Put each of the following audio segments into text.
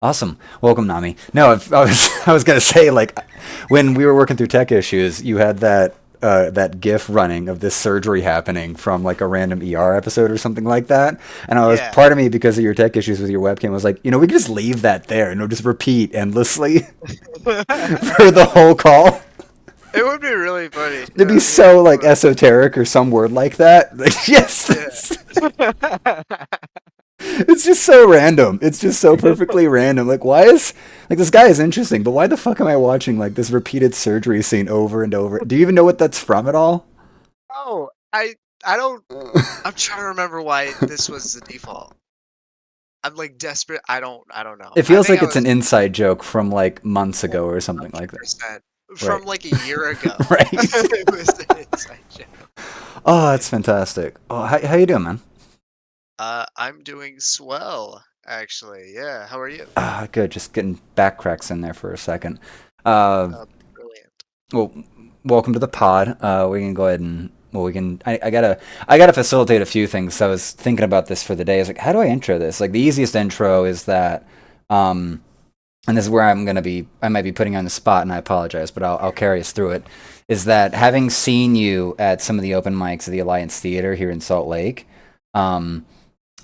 Awesome. Welcome, Nami. No, I was gonna say like when we were working through tech issues, you had that GIF running of this surgery happening from like a random ER episode or something like that. And I was Yeah. part of me because of your tech issues with your webcam was like, we could just leave that there and it'll just repeat endlessly for the whole call. It would be really funny. It'd be Hearing so like someone. esoteric or some word like that. Like, Yeah. yes. It's just so random. It's just so perfectly random. Like, why is like this guy is interesting, but why the fuck am I watching like this repeated surgery scene over and over? Do you even know what that's from at all? Oh, I don't. I'm trying to remember why this was the default. I'm like desperate. I don't know. It I feels think like I it's an was inside joke from like months ago or something like that. 100% Right. from like a year ago. Right. It was an inside joke. Oh, that's fantastic. Oh, how you doing, man? I'm doing swell, actually. Yeah. How are you? Ah, good. Just getting back cracks in there for a second. Uh, Brilliant. well, welcome to the pod. We can go ahead and we can. I gotta facilitate a few things. So I was thinking about this for the day. I was like, how do I intro this? Like the easiest intro is that, um, and this is where I might be putting you on the spot, and I apologize, but I'll carry us through it. Is that having seen you at some of the open mics of the Alliance Theater here in Salt Lake, um,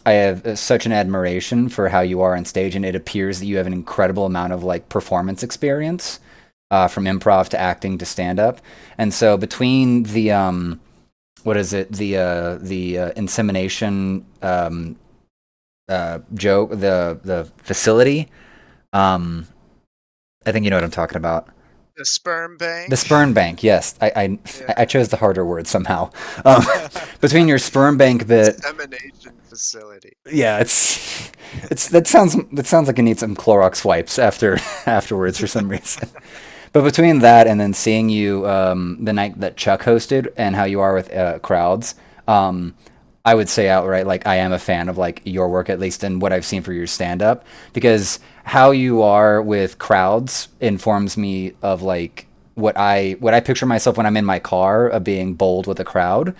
I have such an admiration for how you are on stage, and it appears that you have an incredible amount of like performance experience, from improv to acting to stand up. And so between the what is it the insemination joke, the facility, um, I think you know what I'm talking about. The sperm The bank. sperm bank, yes. I Yeah. chose the harder word somehow. Um, between your sperm bank bit, Insemination facility. yeah, it's that sounds like it needs some Clorox wipes afterwards for some reason. But between that and then seeing you the night that Chuck hosted and how you are with crowds, um, I would say outright like I am a fan of like your work, at least in what I've seen for your stand up, because how you are with crowds informs me of like what I picture myself when I'm in my car of being bold with a crowd,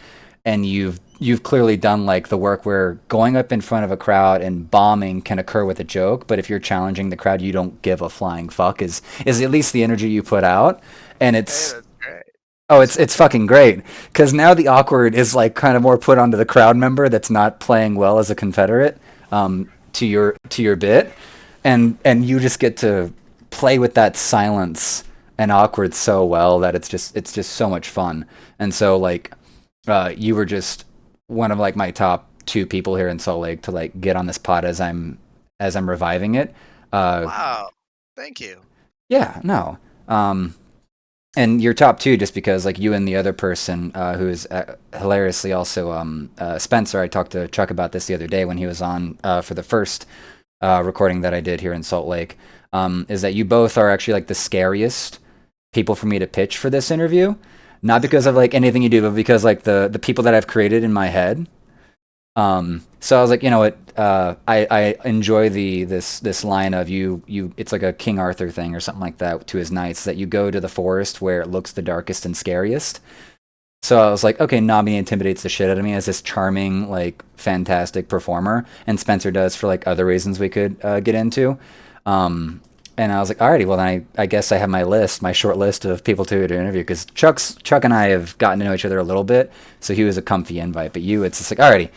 and you've clearly done like the work where going up in front of a crowd and bombing can occur with a joke, but if you're challenging the crowd, you don't give a flying fuck is at least the energy you put out. And Hey, it's that's great. oh, it's fucking great because now the awkward is like kind of more put onto the crowd member that's not playing well as a Confederate, to your bit, and you just get to play with that silence and awkward so well that it's just so much fun. And so like you were just one of like my top two people here in Salt Lake to like get on this pod as I'm reviving it. Uh, Wow. Thank you. yeah, no. Um, and you're top two just because like you and the other person who is hilariously also Spencer. I talked to Chuck about this the other day when he was on for the first recording that I did here in Salt Lake. Is that you both are actually like the scariest people for me to pitch for this interview, not because of like anything you do, but because like the people that I've created in my head. So I was like, you know what? I enjoy this line of you. It's like a King Arthur thing or something like that to his knights that you go to the forest where it looks the darkest and scariest. So I was like, okay, Nami intimidates the shit out of me as this charming, like, fantastic performer, and Spencer does for like other reasons we could get into. Um, and I was like, alrighty, well then I guess I have my short list of people to interview because Chuck and I have gotten to know each other a little bit, so he was a comfy invite. But you, it's just like, alrighty,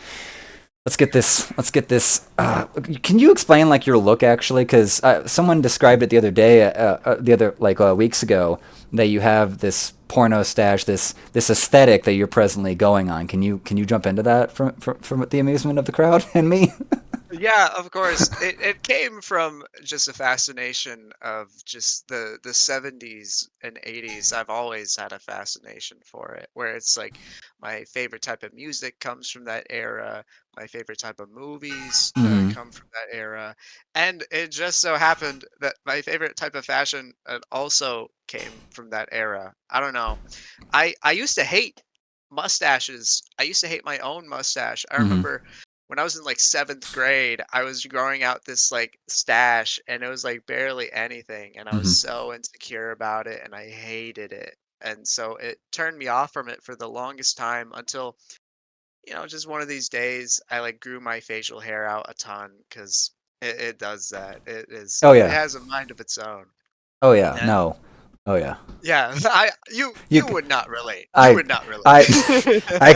let's get this. Let's get this. Can you explain like your look actually? Because someone described it the other day, the other like weeks ago, that you have this porno stash, this aesthetic that you're presently going on. Can you jump into that from the amusement of the crowd and me? Yeah, of course. It came from just a fascination of just the 70s and 80s. I've always had a fascination for it, where it's like my favorite type of music comes from that era, my favorite type of movies Mm-hmm. come from that era, and it just so happened that my favorite type of fashion also came from that era. I don't know. I used to hate mustaches. I used to hate my own mustache. I Mm-hmm. remember when I was in like seventh grade, I was growing out this like stash and it was like barely anything. And I was Mm-hmm. so insecure about it and I hated it. And so it turned me off from it for the longest time until, just one of these days I like grew my facial hair out a ton because It does that. Oh It yeah. has a mind of its own. Oh yeah. And No. Oh yeah. yeah, You, you would not relate. You I, would not relate. I, I.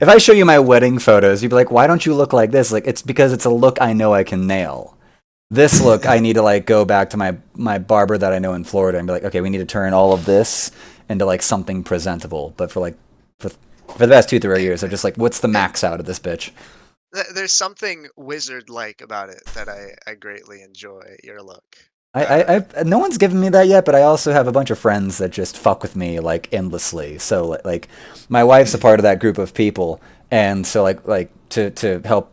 If I show you my wedding photos, you'd be like, "Why don't you look like this?" Like, it's because it's a look I know I can nail. This look, I need to like go back to my barber that I know in Florida and be like, okay, we need to turn all of this into like something presentable. But for the past 2 3 years, I'm just like, what's the It, max out of this bitch? there's something wizard-like about it that I greatly enjoy. Your look. No one's given me that yet, but I also have a bunch of friends that just fuck with me like endlessly. So like, my wife's a part of that group of people, and so like to help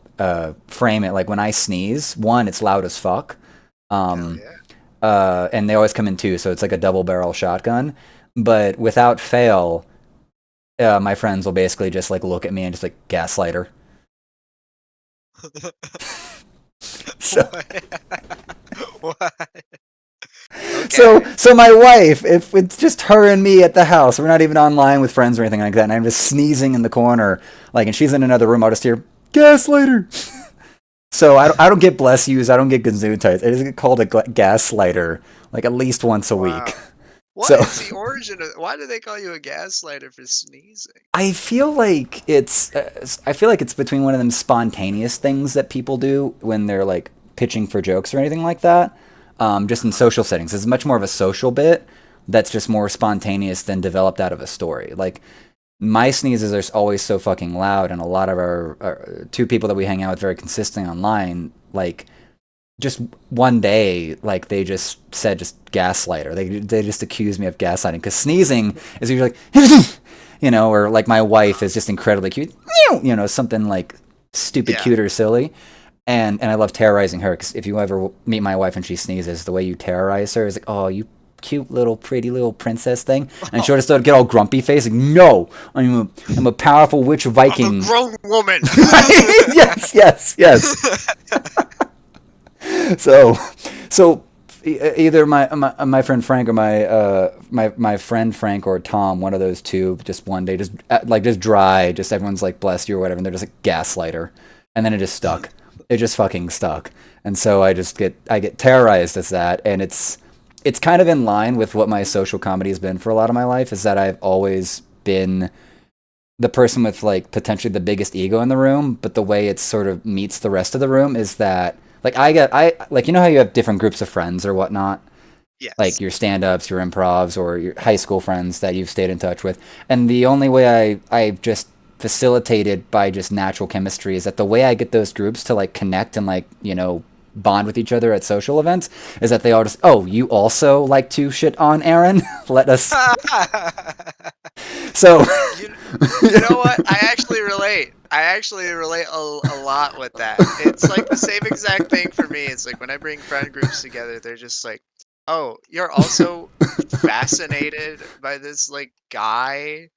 frame it, like when I sneeze, one, it's loud as fuck, Hell um, yeah. and they always come in two, so it's like a double barrel shotgun. But without fail, my friends will basically just like look at me and just like gaslighter. So What? What? So, Okay. so my wife, if it's just her and me at the house, we're not even online with friends or anything like that, and I'm just sneezing in the corner, like, and she's in another room, I'll just hear gaslighter. So I don't get bless yous, I don't get gesundheit. I just get called a gaslighter like at least once a week. Wow. What So is the origin of? Why do they call you a gaslighter for sneezing? I feel like it's between one of them spontaneous things that people do when they're like pitching for jokes or anything like that. Just in Uh-huh. social settings, it's much more of a social bit that's just more spontaneous than developed out of a story. Like my sneezes are always so fucking loud, and a lot of our two people that we hang out with very consistently online, like just one day, like they just said just gaslighter. They just accused me of gaslighting because sneezing is usually like, or like my wife is just incredibly cute, something like stupid, Yeah. cute or silly. And I love terrorizing her because if you ever meet my wife and she sneezes, the way you terrorize her is like, oh, you cute little pretty little princess thing, and she'll Oh, just start to get all grumpy face like, no, I'm a powerful witch I'm a Viking. grown woman. Yes, yes, yes. So, so either my friend Frank or my friend Frank or Tom, one of those two, just one day, just like just dry, just everyone's like bless you or whatever, and they're just like gaslighter, and then it just stuck. It just fucking stuck, and so I get terrorized as that, and it's kind of in line with what my social comedy has been for a lot of my life. Is that I've always been the person with like potentially the biggest ego in the room, but the way it sort of meets the rest of the room is that like I like how you have different groups of friends or whatnot, like Yes. your stand-ups, your improvs, or your high school friends that you've stayed in touch with, and the only way I've just facilitated by just natural chemistry is that the way I get those groups to like connect and like bond with each other at social events is that they all just, oh, you also like to shit on Aaron. Let us. So You you know what? I actually relate. I actually relate a lot with that. It's like the same exact thing for me. It's like when I bring friend groups together, they're just like, "Oh, you're also fascinated by this like guy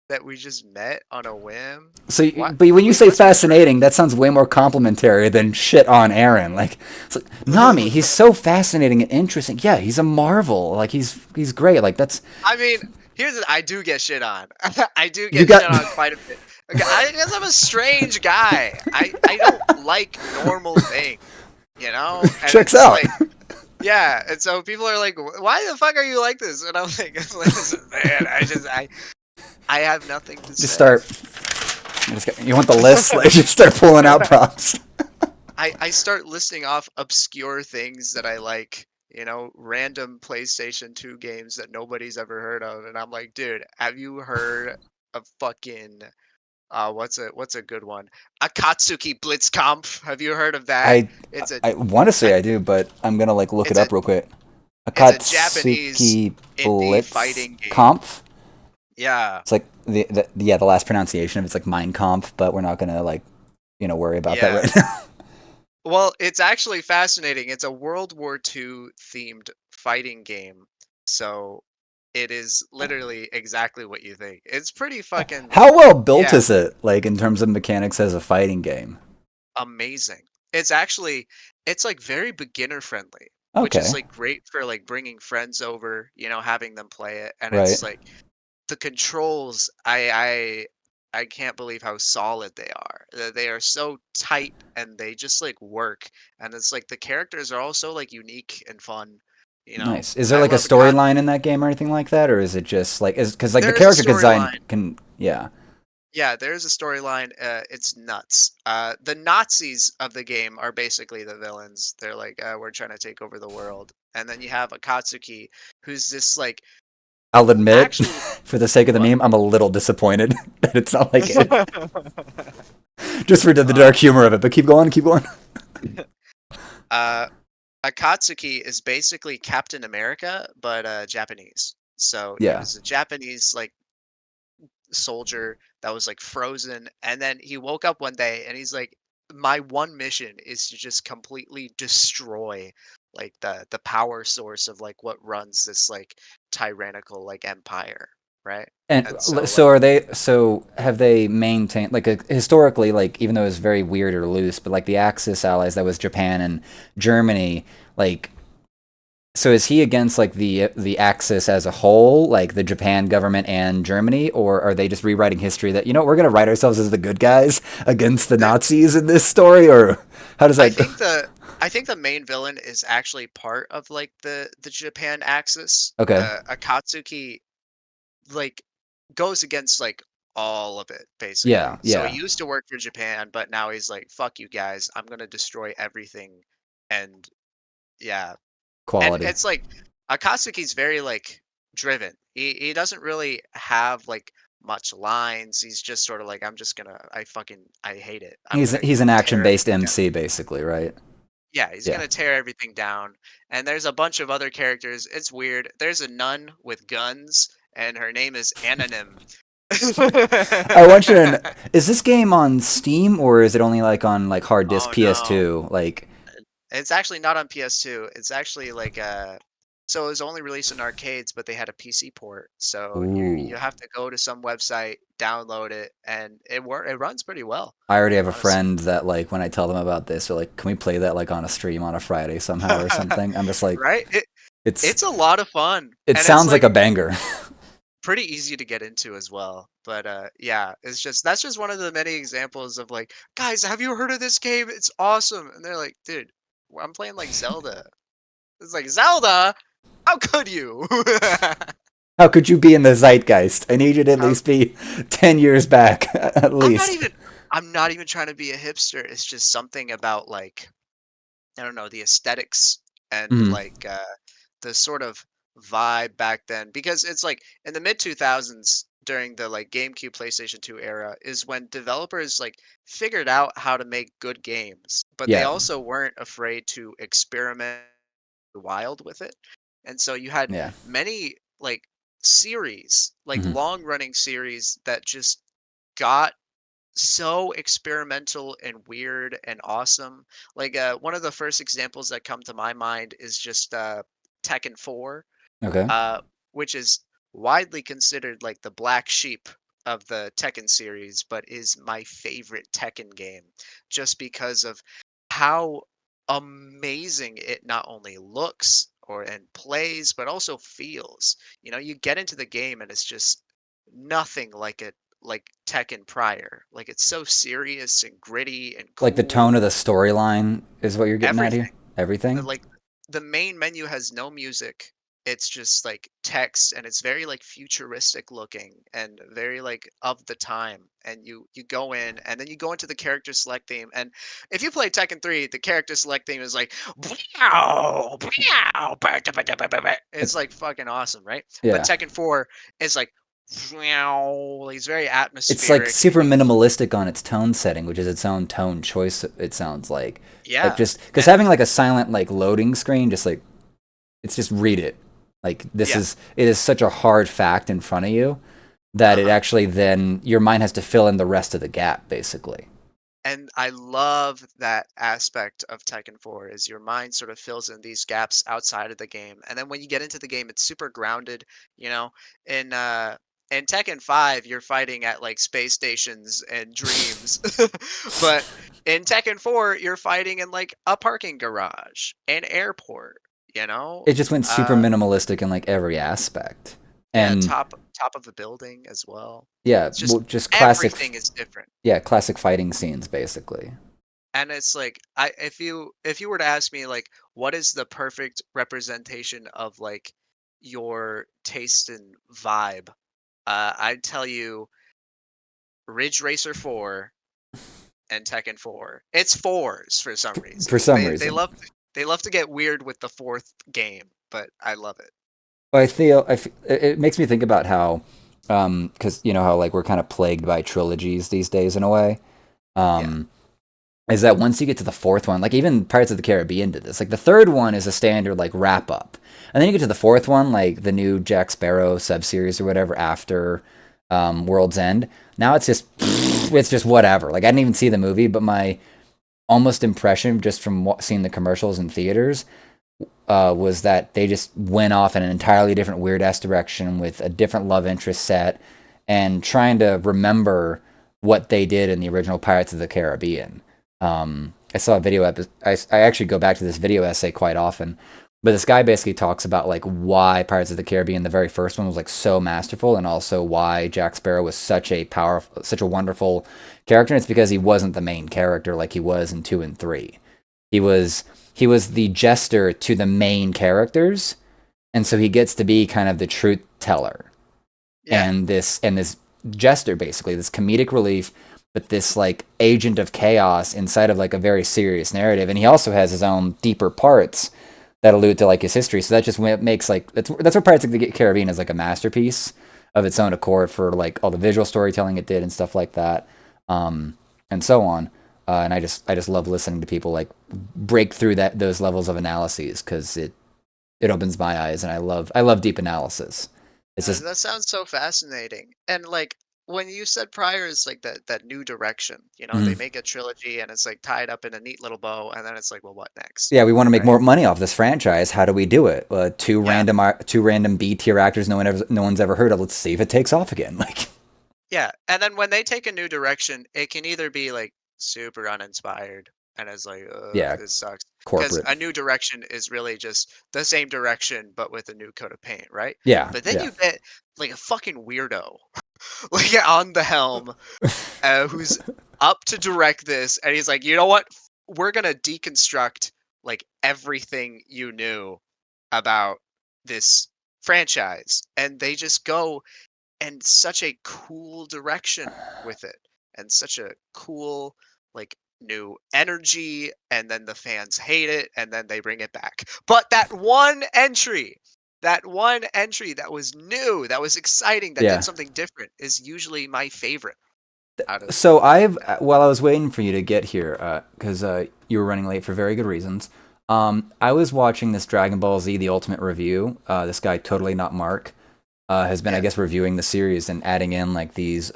that we just met on a whim? So, What? but when you say What's your drink?" fascinating, that sounds way more complimentary than shit on Aaron. Like, it's like Nami, he's so fascinating and interesting. Yeah, he's a marvel. Like, he's great. Like, that's I mean, I do get shit on. I do you get got shit on quite a bit. Okay, I guess I'm a strange guy. I don't like normal things, you know? And checks it's out. like, yeah, and so people are like, "Why the fuck are you like this?" And I'm like, "Listen, man, I have nothing to Just say." start. You want the list? Like, just start pulling out props. I start listing off obscure things that I like, random PlayStation 2 games that nobody's ever heard of, and I'm like, "Dude, have you heard of fucking what's a good one? Akatsuki Blitzkampf. Have you heard of that? I It's a I want to a say I do, but I'm gonna like look it it's a up real quick. it's a Japanese Akatsuki indie Blitz fighting game. Kampf. Yeah. It's like the last pronunciation of it's like Mein Kampf, but we're not gonna like worry about that Yeah. right now. Well, it's actually fascinating. It's a World War II themed fighting game. So it is literally exactly what you think. It's pretty fucking, How well built yeah, is it, like in terms of mechanics as a fighting game? amazing. It's actually it's like very beginner friendly, which is Okay, like great for like bringing friends over, having them play it. And right. it's like the controls, I I can't believe how solid they are. They are so tight and they just like work. And it's like the characters are also like unique and fun. You know, Nice. Is there I like a love storyline in Akatsuki. that game or anything like that, or is it just like is because like the There is a character design storyline. can yeah. Yeah, there's a storyline. It's nuts. The Nazis of the game are basically the villains. They're like, we're trying to take over the world. And then you have Akatsuki, who's this like I'll admit, actually for the sake of the what? meme, I'm a little disappointed that it's not like it. Just for the dark uh, humor of it, but keep going, keep going. uh, Akatsuki is basically Captain America, but Japanese. So he Yeah. was a Japanese like soldier that was like frozen, and then he woke up one day and he's like, "My one mission is to just completely destroy like the power source of like what runs this like tyrannical like empire, right?" And And so so like are they? So have they maintained like historically, like even though it was very weird or loose, but like the Axis allies, that was Japan and Germany. Like, so is he against like the Axis as a whole, like the Japan government and Germany, or are they just rewriting history that we're gonna write ourselves as the good guys against the the Nazis in this story, or how does I that? think the I think the main villain is actually part of like the Japan Axis. Okay. Akatsuki like goes against like all of it Yeah. basically. So he Yeah. used to work for Japan, but now he's like, "Fuck you guys! I'm gonna destroy everything." And yeah, and Quality. it's like Akatsuki's very like driven. He doesn't really have like much lines. He's just sort of like, "I'm just gonna I hate it. I'm He's gonna he's an action tear based everything down." MC basically, right? Yeah, he's Yeah. gonna tear everything down. And there's a bunch of other characters. It's weird. There's a nun with guns, and her name is Anonym. I want you to. Is this game on Steam or is it only like on like hard disk Oh no. PS2? Like, It's actually not on PS2. It's actually like so it was only released in arcades, but they had a PC port. So you ooh. have to go to some website, download it, and it runs pretty well, I already have a honestly. friend that like when I tell them about this, they're like, "Can we play that like on a stream on a Friday somehow or something?" I'm just like, Right? it's It's a lot of fun. it And it's sounds like like a banger. pretty easy to get into as well. But yeah, it's just that's just one of the many examples of like, guys, have you heard of this game? It's awesome. And they're like, dude, I'm playing like Zelda. It's like Zelda? How could you? How could you be in the zeitgeist? I need you to at How least be 10 years back at I'm not least. even I'm not even trying to be a hipster. It's just something about like I don't know, the aesthetics and Mm, like the sort of vibe back then because it's like in the mid 2000s during the like GameCube PlayStation 2 era is when developers like figured out how to make good games, but they yeah, also weren't afraid to experiment wild with it. And so you had yeah. many like series, like Hmm. long running series that just got so experimental and weird and awesome. Like one of the first examples that come to my mind is just Tekken 4, Okay. uh, which is widely considered like the black sheep of the Tekken series, but is my favorite Tekken game just because of how amazing it not only looks or and plays, but also feels. You know, you get into the game and it's just nothing like it like Tekken prior. Like it's so serious and gritty and Like the tone cool. of the storyline is what you're getting at here. Everything. Everything. Like the main menu has no music. It's just like text and it's very like futuristic looking and very like of the time. And you go in and then you go into the character select theme. And if you play Tekken 3, the character select theme is like "Meow, meow, ba, da, ba, da, ba, ba, ba." It's It's like fucking awesome, right? But yeah. Tekken 4 is like meow, like, it's very It's like atmospheric and super you minimalistic on its tone setting, which is its own tone choice. It sounds like yeah. just because And having like a silent like loading screen, just like it's just read it. Like this yeah. is it is such a hard fact in front of you that it Uh-huh. actually then your mind has to fill in the rest of the gap, basically. And I love that aspect of Tekken 4 is your mind sort of fills in these gaps outside of the game. And then when you get into the game, it's super grounded, you know. In in Tekken 5, you're fighting at like space stations and dreams. But in Tekken 4, you're fighting in like a parking garage, an airport, you know? It just went super Uh minimalistic in like every aspect. Yeah, And top of a building as well. yeah, It's just well, just classic, everything is different. yeah, classic fighting scenes basically. And it's like I if you were to ask me like what is the perfect representation of like your taste and vibe, I'd tell you Ridge Racer 4 and Tekken 4. It's fours for some reason. For some They reason. they love to get weird with the fourth game, but I love it. But it makes me think about how, because you know how like we're kind of plagued by trilogies these days in a way. Yeah. Um, is that once you get to the fourth one, like even Pirates of the Caribbean did this. Like the third one is a standard like wrap up, and then you get to the fourth one, like the new Jack Sparrow sub series or whatever after World's End. Now it's just it's just whatever. Like I didn't even see the movie, but my almost impression just from seeing the commercials in theaters was that they just went off in an entirely different weird ass direction with a different love interest set and trying to remember what they did in the original Pirates of the Caribbean. I saw a video. I actually go back to this video essay quite often, but this guy basically talks about like why Pirates of the Caribbean, the very first one, was like so masterful, and also why Jack Sparrow was such a powerful, such a wonderful character. And it's because he wasn't the main character like he was in 2 and 3. He was he was the jester to the main characters, and so he gets to be kind of the truth teller Yeah. and this jester basically this comedic relief, but this like agent of chaos inside of like a very serious narrative. And he also has his own deeper parts that allude to like his history. So that just makes like that's what Pirates of the Caribbean is like a masterpiece of its own accord for like all the visual storytelling it did and stuff like that, and so on. And I just love listening to people like break through those levels of analyses because it opens my eyes, and I love deep analysis. It's just That sounds so fascinating. And like when you said prior is like that new direction, you know, they mhm. make a trilogy and it's like tied up in a neat little bow, and then it's like, well, what next? Yeah, we want to make Right? more money off this franchise. How do we do it? Yeah. Two random B tier actors no one's ever heard of. Let's see if it takes off again. Like, Yeah. And then when they take a new direction, it can either be like super uninspired and it's like, yeah, this sucks. Because corporate. a new direction is really just the same direction but with a new coat of paint, right? Yeah, But then yeah, you get like a fucking weirdo like on the helm who's up to direct this, and he's like, you know what? We're gonna deconstruct like everything you knew about this franchise, and they just go in such a cool direction with it, and such a cool like new energy, and then the fans hate it, and then they bring it back. But that one entry that was new, that was exciting, that did yeah. something different, is usually my favorite out of So I've everything. while I was waiting for you to get here, because you were running late for very good reasons. I was watching this Dragon Ball Z: The Ultimate Review. This guy, totally not Mark, has been, I Yeah, guess, reviewing the series and adding in like these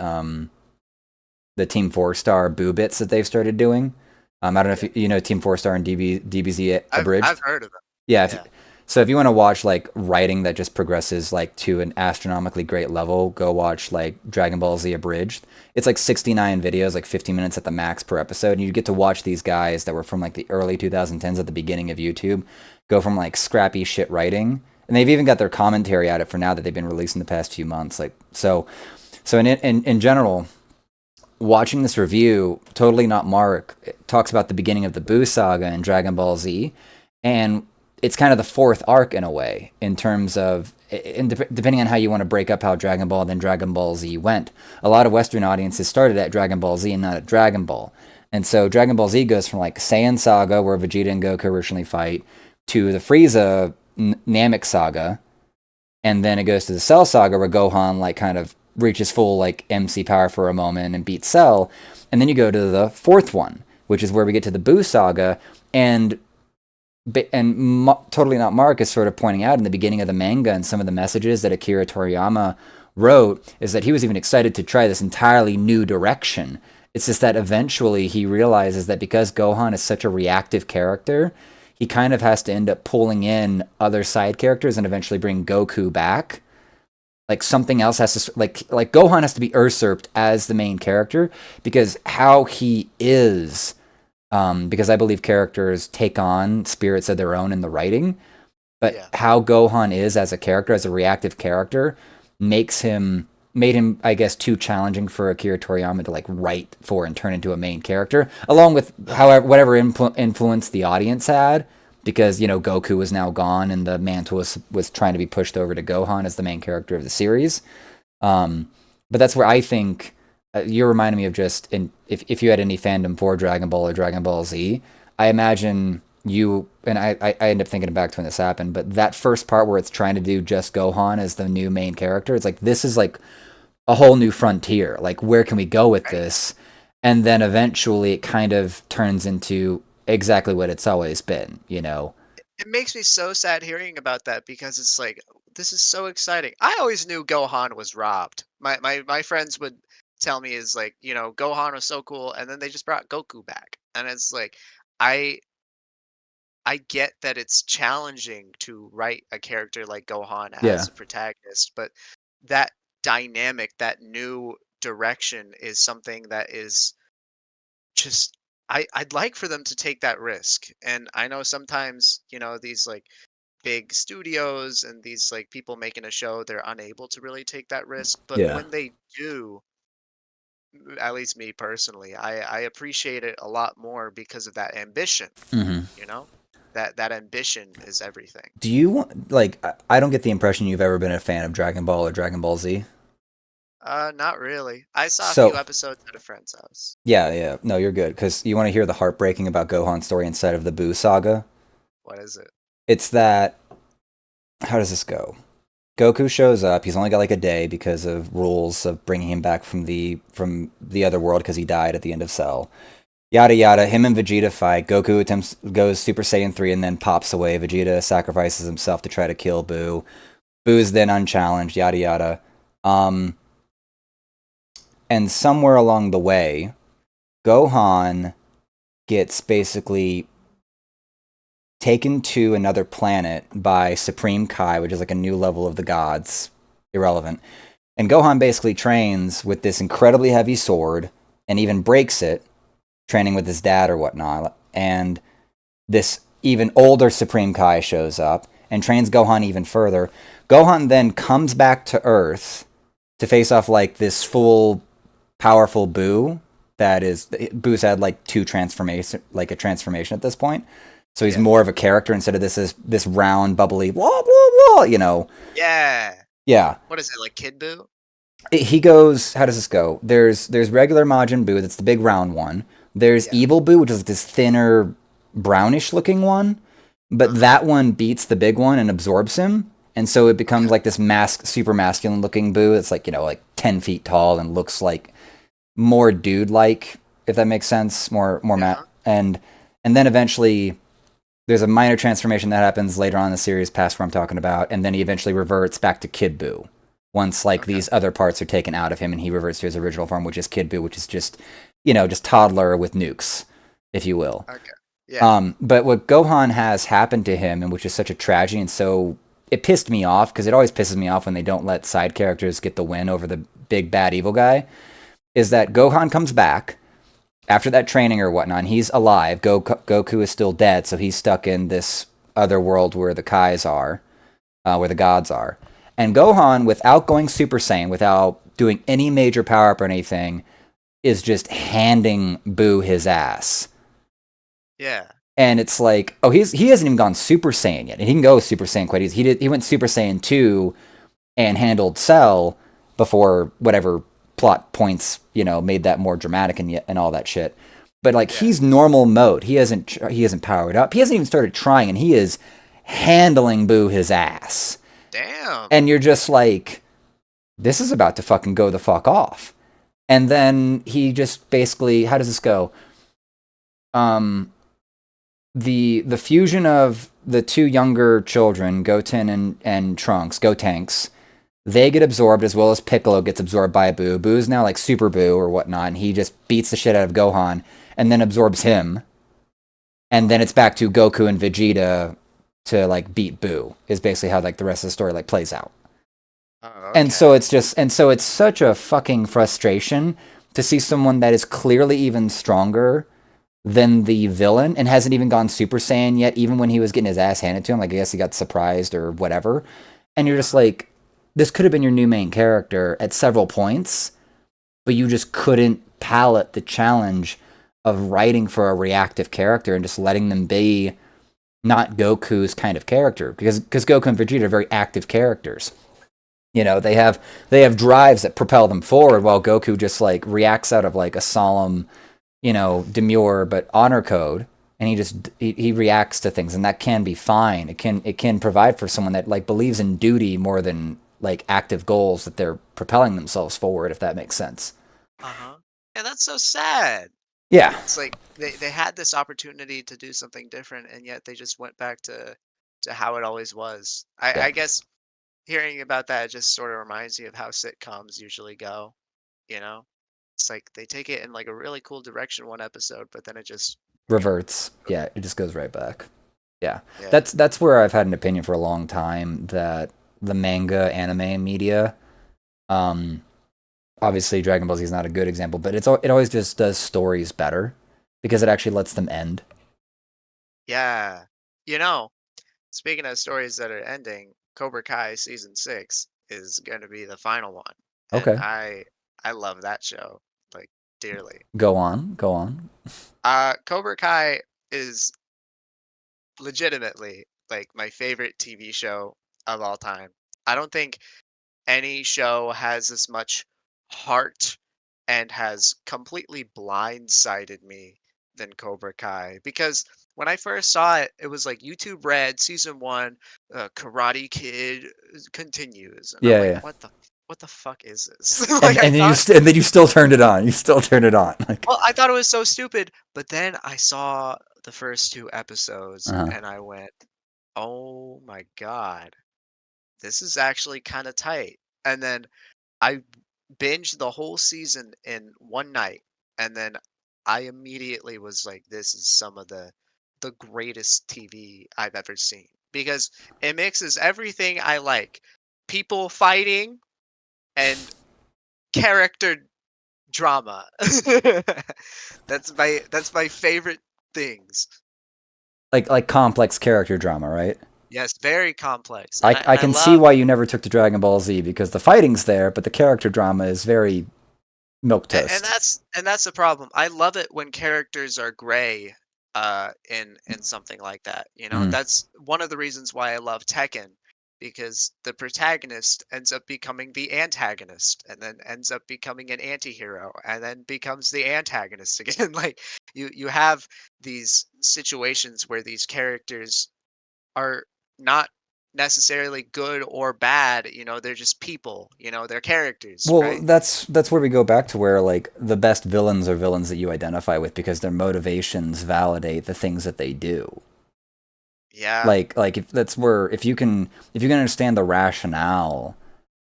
the Team Four Star boo bits that they've started doing. I don't know if yeah. you know Team Four Star and DBZ I've abridged. heard of them. Yeah. Yeah, So if you want to watch like writing that just progresses like to an astronomically great level, go watch like Dragon Ball Z abridged. It's like 69 videos, like 15 minutes at the max per episode, and you get to watch these guys that were from like the early 2010s at the beginning of YouTube go from like scrappy shit writing, and they've even got their commentary at it for now that they've been releasing the past few months. Like so in general, watching this review, totally not Mark, it talks about the beginning of the Buu saga in Dragon Ball Z, and it's kind of the fourth arc in a way in terms of depending on how you want to break up how Dragon Ball then Dragon Ball Z went. A lot of Western audiences started at Dragon Ball Z and not at Dragon Ball, and so Dragon Ball Z goes from like Saiyan Saga where Vegeta and Goku originally fight to the Frieza Namek Saga, and then it goes to the Cell Saga where Gohan like kind of reaches full like MC power for a moment and beats Cell, and then you go to the fourth one, which is where we get to the Buu Saga, and totally not Mark is sort of pointing out in the beginning of the manga and some of the messages that Akira Toriyama wrote is that he was even excited to try this entirely new direction. It's just that eventually he realizes that because Gohan is such a reactive character, he kind of has to end up pulling in other side characters and eventually bring Goku back. Like something else has to like Gohan has to be usurped as the main character because how he is, because I believe characters take on spirits of their own in the writing, but yeah. how Gohan is as a character, as a reactive character, makes him made him, I guess, too challenging for Akira Toriyama to like write for and turn into a main character, along with however whatever influence the audience had, because Goku was now gone and the mantle was trying to be pushed over to Gohan as the main character of the series. But that's where I think you're reminding me of just if you had any fandom for Dragon Ball or Dragon Ball Z, I imagine you and I end up thinking back to when this happened, but that first part where it's trying to do just Gohan as the new main character, it's like this is like a whole new frontier. Like, where can we go with Right. this? And then eventually it kind of turns into exactly what it's always been. It makes me so sad hearing about that because it's like, this is so exciting. I always knew Gohan was robbed. My friends would tell me is like, Gohan was so cool, and then they just brought Goku back. And it's like, I I get that it's challenging to write a character like Gohan Yeah. as a protagonist, but that dynamic, that new direction is something that is just I'd like for them to take that risk. And I know sometimes, these like big studios and these like people making a show, they're unable to really take that risk. But Yeah. when they do, at least me personally, I appreciate it a lot more because of that ambition, hmm you know? That ambition is everything. Do you want like I don't get the impression you've ever been a fan of Dragon Ball or Dragon Ball Z. Not really. I saw a few So episodes at a friend's house. yeah, yeah, no, you're good because you want to hear the heartbreaking about Gohan's story instead of the Buu saga. What is it? It's that how does this go? Goku shows up. He's only got like a day because of rules of bringing him back from the other world because he died at the end of Cell. Yada yada. Him and Vegeta fight. Goku goes Super Saiyan 3 and then pops away. Vegeta sacrifices himself to try to kill Buu. Buu is then unchallenged. Yada yada. Um, and somewhere along the way, Gohan gets basically taken to another planet by Supreme Kai, which is like a new level of the gods. Irrelevant. And Gohan basically trains with this incredibly heavy sword and even breaks it, training with his dad or whatnot. And this even older Supreme Kai shows up and trains Gohan even further. Gohan then comes back to Earth to face off like this full powerful Buu. Buu's had like a transformation at this point. So he's Yeah. more of a character instead of this round, bubbly, blah, blah, blah. Yeah. Yeah. What is it, like Kid Buu? He goes, how does this go? There's regular Majin Buu, that's the big round one. There's Yeah. Evil Buu, which is this thinner, brownish looking one. But Uh-huh. that one beats the big one and absorbs him. And so it becomes Okay. like this super masculine looking Buu. It's like, like 10 feet tall and looks like more dude like, if that makes sense. Yeah. And then eventually there's a minor transformation that happens later on in the series, past where I'm talking about, and then he eventually reverts back to Kid Buu once like Okay. these other parts are taken out of him, and he reverts to his original form, which is Kid Buu, which is just toddler with nukes, if you will. Okay. Yeah. But what Gohan has happened to him, and which is such a tragedy, and so it pissed me off because it always pisses me off when they don't let side characters get the win over the big bad evil guy, is that Gohan comes back after that training or whatnot, and he's alive. Goku is still dead, so he's stuck in this other world where the Kais are, where the gods are. And Gohan, without going Super Saiyan, without doing any major power up or anything, is just handing Buu his ass. Yeah. And it's like, oh, he hasn't even gone Super Saiyan yet, and he can go Super Saiyan quite easy. He went Super Saiyan 2 and handled Cell before whatever plot points made that more dramatic and all that shit. But like Yeah. he's normal mode. He hasn't powered up. He hasn't even started trying, and he is handling Boo his ass. Damn. And you're just like, this is about to fucking go the fuck off. And then he just basically, how does this go? The fusion of the two younger children, Goten and Trunks, Gotenks, they get absorbed as well as Piccolo gets absorbed by Boo. Boo's now like Super Boo or whatnot, and he just beats the shit out of Gohan and then absorbs him. And then it's back to Goku and Vegeta to like beat Boo, is basically how like the rest of the story like plays out. Oh, And so okay. it's such a fucking frustration to see someone that is clearly even stronger than the villain and hasn't even gone Super Saiyan yet, even when he was getting his ass handed to him. Like, I guess he got surprised or whatever. And you're just Uh-huh. like, this could have been your new main character at several points, but you just couldn't palate the challenge of writing for a reactive character and just letting them be not Goku's kind of character, because Goku and Vegeta are very active characters. You know, they have drives that propel them forward, while Goku just like reacts out of like a solemn, demure but honor code, and he reacts to things, and that can be fine. It can provide for someone that like believes in duty more than like active goals that they're propelling themselves forward, if that makes sense. Uh-huh. And that's so sad. Yeah, It's like they had this opportunity to do something different, and yet they just went back to how it always was. yeah. I guess hearing about that just sort of reminds me of how sitcoms usually go, you know? It's like they take it in like a really cool direction one episode, but then it just, Reverts. Yeah, it just goes right back. Yeah, yeah. that's where I've had an opinion for a long time that the manga anime media, um, obviously Dragon Ball Z is not a good example, but it always just does stories better because it actually lets them end. Yeah. You know, speaking of stories that are ending, Cobra Kai season 6 is going to be the final one, and Okay, I love that show like dearly. go on, go on. Cobra Kai is legitimately like my favorite TV show of all time. I don't think any show has as much heart and has completely blindsided me than Cobra Kai, because when I first saw it, it was like YouTube Red season 1, Karate Kid continues, and I'm Yeah, like, yeah. what the fuck is this? And Like I and then thought, and then you still turned it on. You still turned it on. Like, well, I thought it was so stupid, but then I saw the first 2 episodes uh-huh. and I went, "Oh my god, this is actually kind of tight." And then I binged the whole season in one night, and then I immediately was like, "This is some of the greatest TV I've ever seen," because it mixes everything I like: people fighting and character drama. That's my favorite things. Like complex character drama, right? Yes, very complex, and I I I and I can see love why you never took to Dragon Ball Z because the fighting's there, but the character drama is very milk and toast. that's the problem. I love it when characters are gray, in something like that. You know, Mhm. that's one of the reasons why I love Tekken, because the protagonist ends up becoming the antagonist, and then ends up becoming an anti-hero, and then becomes the antagonist again. Like you have these situations where these characters are not necessarily good or bad. You know, they're just people. You know, they're characters, Well, right? that's where we go back to where like the best villains are villains that you identify with because their motivations validate the things that they do. Yeah. Like if that's where if you can understand the rationale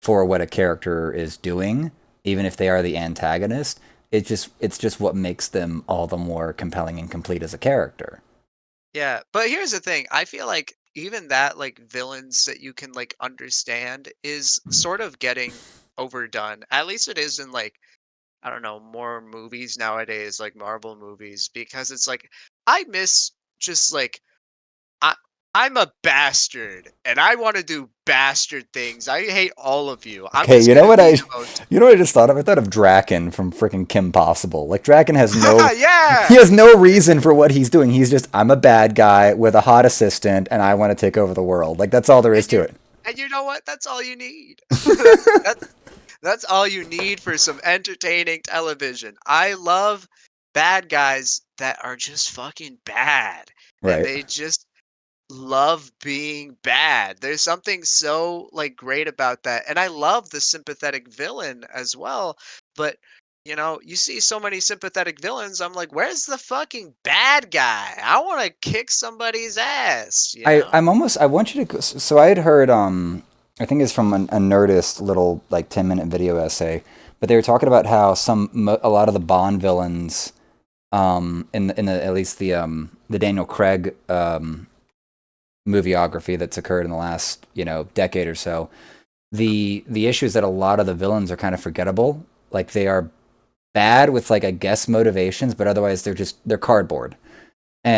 for what a character is doing, even if they are the antagonist, it's just what makes them all the more compelling and complete as a character. Yeah, but here's the thing. I feel like even that like villains that you can like understand is sort of getting overdone. At least it is in like, I don't know, more movies nowadays, like Marvel movies, because it's like I miss just like I I'm a bastard and I want to do bastard things. I hate all of you. I'm Okay, just you know gonna what be I the most you know what I just thought of? I thought of Draken from freaking Kim Possible. Like Draken has no he Yeah. has no reason for what he's doing. He's just I'm a bad guy with a hot assistant and I want to take over the world. Like that's all there is And to you it. and you know what? That's all you need. That's all you need for some entertaining television. I love bad guys that are just fucking bad, and Right. they just love being bad. There's something so like great about that. And I love the sympathetic villain as well, but you know, you see so many sympathetic villains, I'm like, where's the fucking bad guy? I want to kick somebody's ass, you I'm know? almost I want you to so I had heard I think it's from a Nerdist little like 10-minute video essay, but they were talking about how a lot of the Bond villains in the at least the Daniel Craig movieography that's occurred in the last decade or so. The issue is that a lot of the villains are kind of forgettable. Like they are bad with like I guess motivations, but otherwise they're cardboard.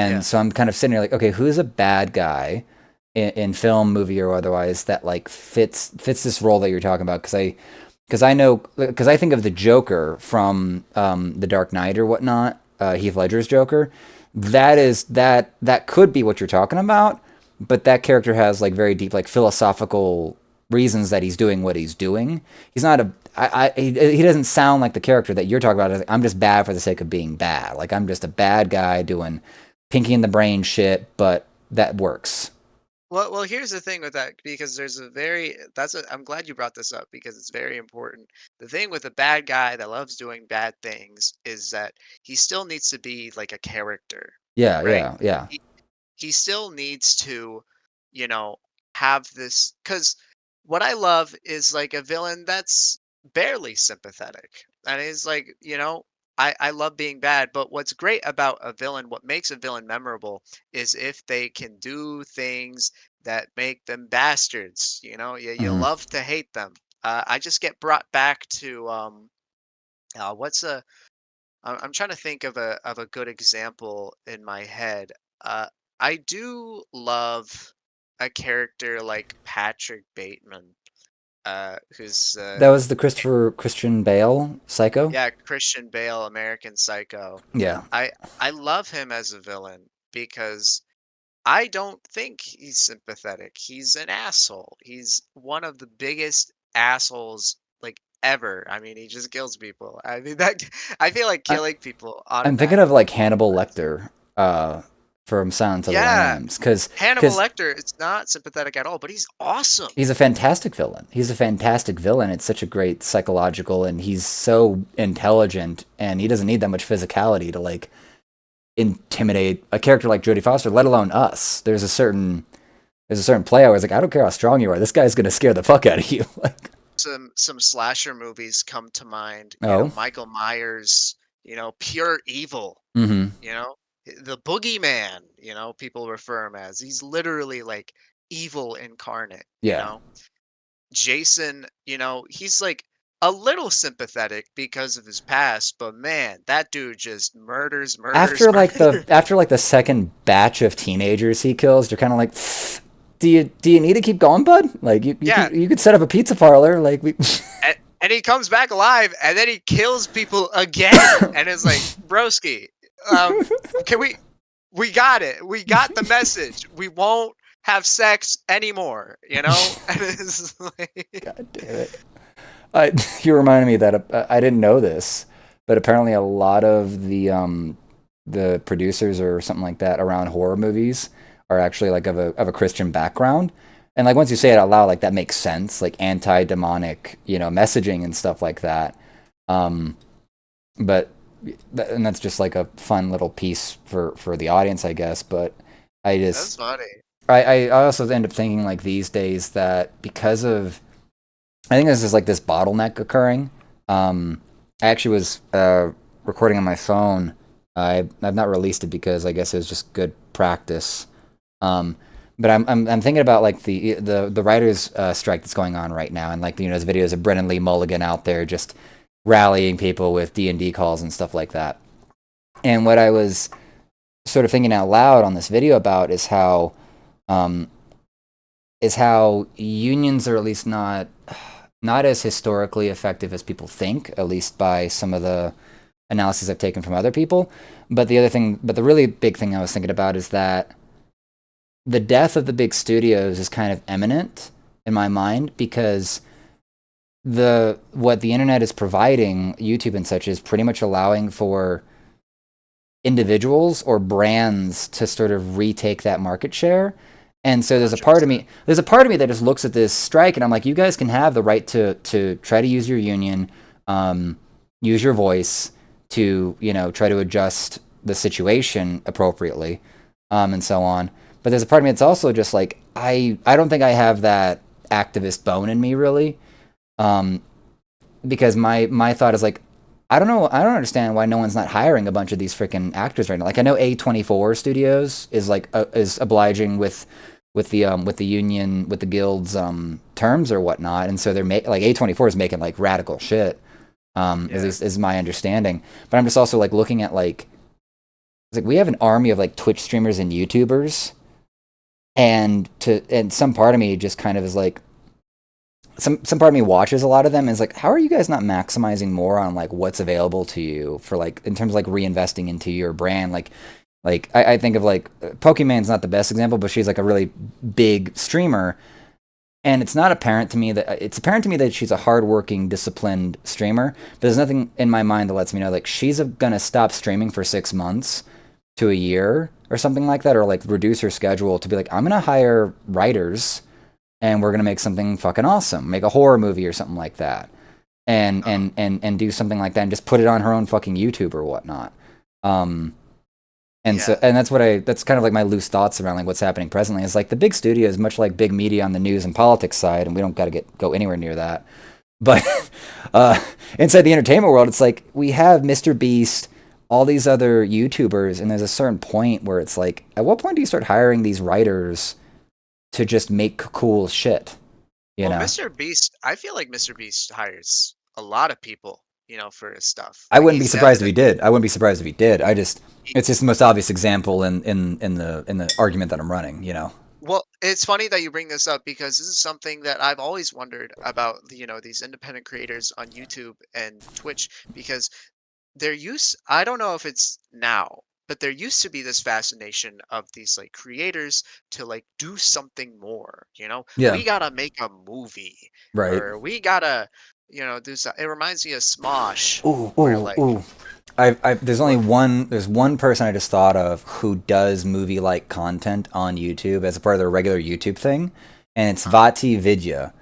Yeah. And so I'm kind of sitting here like, okay, who's a bad guy in film, movie, or otherwise that like fits this role that you're talking about. Because I think of the Joker from The Dark Knight or whatnot, Heath Ledger's Joker. Yeah. That could be what you're talking about, but that character has like very deep like philosophical reasons that he's doing what he's doing. He's not a he doesn't sound like the character that you're talking about. Like, I'm just bad for the sake of being bad. Like I'm just a bad guy doing pinky in the brain shit, but that works. Well, here's the thing with that because there's a very that's a I'm glad you brought this up because it's very important. The thing with a bad guy that loves doing bad things is that he still needs to be like a character, Yeah, right? yeah, yeah. He he still needs to, you know, have this because what I love is like a villain that's barely sympathetic. And he's like, I love being bad, but what's great about a villain, what makes a villain memorable is if they can do things that make them bastards. You Hmm. love to hate them. I just get brought back to what's a I'm trying to think of a good example in my head. Uh, I do love a character like Patrick Bateman, who's That was the Christian Bale Psycho. yeah, Christian Bale, American Psycho. Yeah. I I love him as a villain because I don't think he's sympathetic. He's an asshole. He's one of the biggest assholes like ever. I mean, he just kills people. I mean that I feel like I, killing people I'm thinking of like automatically makes Hannibal sense. Lecter from Silence of the Yeah, Lambs, Hannibal because Lecter is not sympathetic at all, but he's awesome. he's a fantastic villain. He's a fantastic villain. It's such a great psychological, and he's so intelligent, and he doesn't need that much physicality to like intimidate a character like Jodie Foster, let alone us. There's a certain play I was like, I don't care how strong you are, this guy's gonna scare the fuck out of you. Like, Some slasher movies come to mind, oh, Michael Myers, pure evil, mm-hmm, the boogeyman, people refer him as. He's literally like evil incarnate. yeah. Jason, he's like a little sympathetic because of his past, but man, that dude just murders, murders, murders. After like the second batch of teenagers he kills, you're kind of like, do you need to keep going, bud? Like Yeah, you could set up a pizza parlor, like we. and he comes back alive, and then he kills people again, and it's like, broski, can we got it, we got the message, we won't have sex anymore, and it's like, God damn it! You reminded me that I didn't know this, but apparently a lot of the producers or something like that around horror movies are actually like of a Christian background. And like once you say it out loud, like that makes sense, like anti-demonic, messaging and stuff like that. Um, but and that's just like a fun little piece for the audience, I guess. But I that's just funny. I also end up thinking like these days that because of I think this is like this bottleneck occurring. I actually was recording on my phone. I've not released it because I guess it was just good practice. Um, but I'm thinking about like the writers strike that's going on right now, and like there's videos of Brennan Lee Mulligan out there just rallying people with D&D calls and stuff like that. And what I was sort of thinking out loud on this video about um, is how unions are at least not as historically effective as people think, at least by some of the analyses I've taken from other people. But the really big thing I was thinking about is that the death of the big studios is kind of imminent in my mind because the what the internet is providing, YouTube and such, is pretty much allowing for individuals or brands to sort of retake that market share. And so 100%. there's a part of me that just looks at this strike and I'm like, you guys can have the right to try to use your union, um, use your voice to, try to adjust the situation appropriately, and so on. But there's a part of me that's also just like, I don't think I have that activist bone in me really. Um, because my thought is like, I don't know, I don't understand why no one's not hiring a bunch of these freaking actors right now. Like I know A24 Studios is like is obliging with the union with the guilds terms or whatnot, and so they're like A24 is making like radical shit. At Yeah. least is my understanding. But I'm just also like looking at like it's like we have an army of like Twitch streamers and YouTubers And some part of me just kind of is like, some part of me watches a lot of them and is like, how are you guys not maximizing more on like what's available to you for like in terms of like reinvesting into your brand? Like I think of like Pokemon's not the best example, but she's like a really big streamer, and it's apparent to me that she's a hardworking, disciplined streamer. But there's nothing in my mind that lets me know like she's gonna stop streaming for 6 months to a year or something like that, or like reduce her schedule to be like, I'm gonna hire writers and we're gonna make something fucking awesome, make a horror movie or something like that, Oh, and do something like that, and just put it on her own fucking YouTube or whatnot. Um, yeah. and that's kind of like my loose thoughts around like what's happening presently is like the big studio is much like big media on the news and politics side, and we don't got to go anywhere near that. But uh, inside the entertainment world, it's like we have Mr. Beast, all these other YouTubers, and there's a certain point where it's like, at what point do you start hiring these writers to just make cool shit? You Well, know, Mr. Beast, I feel like Mr. Beast hires a lot of people, for his stuff. I Like wouldn't be he's surprised if he definitely did. I wouldn't be surprised if he did. he, It's just the most obvious example in the argument that I'm running. You know. well, it's funny that you bring this up because this is something that I've always wondered about, these independent creators on YouTube and Twitch because I don't know if it's now, but there used to be this fascination of these like creators to like do something more, Yeah. we gotta make a movie Right. or we gotta, do so. It reminds me of Smosh Ooh, where ooh, like ooh. There's only what one. There's one person I just thought of who does movie-like content on YouTube as a part of their regular YouTube thing, and it's uh, Vati Vidya,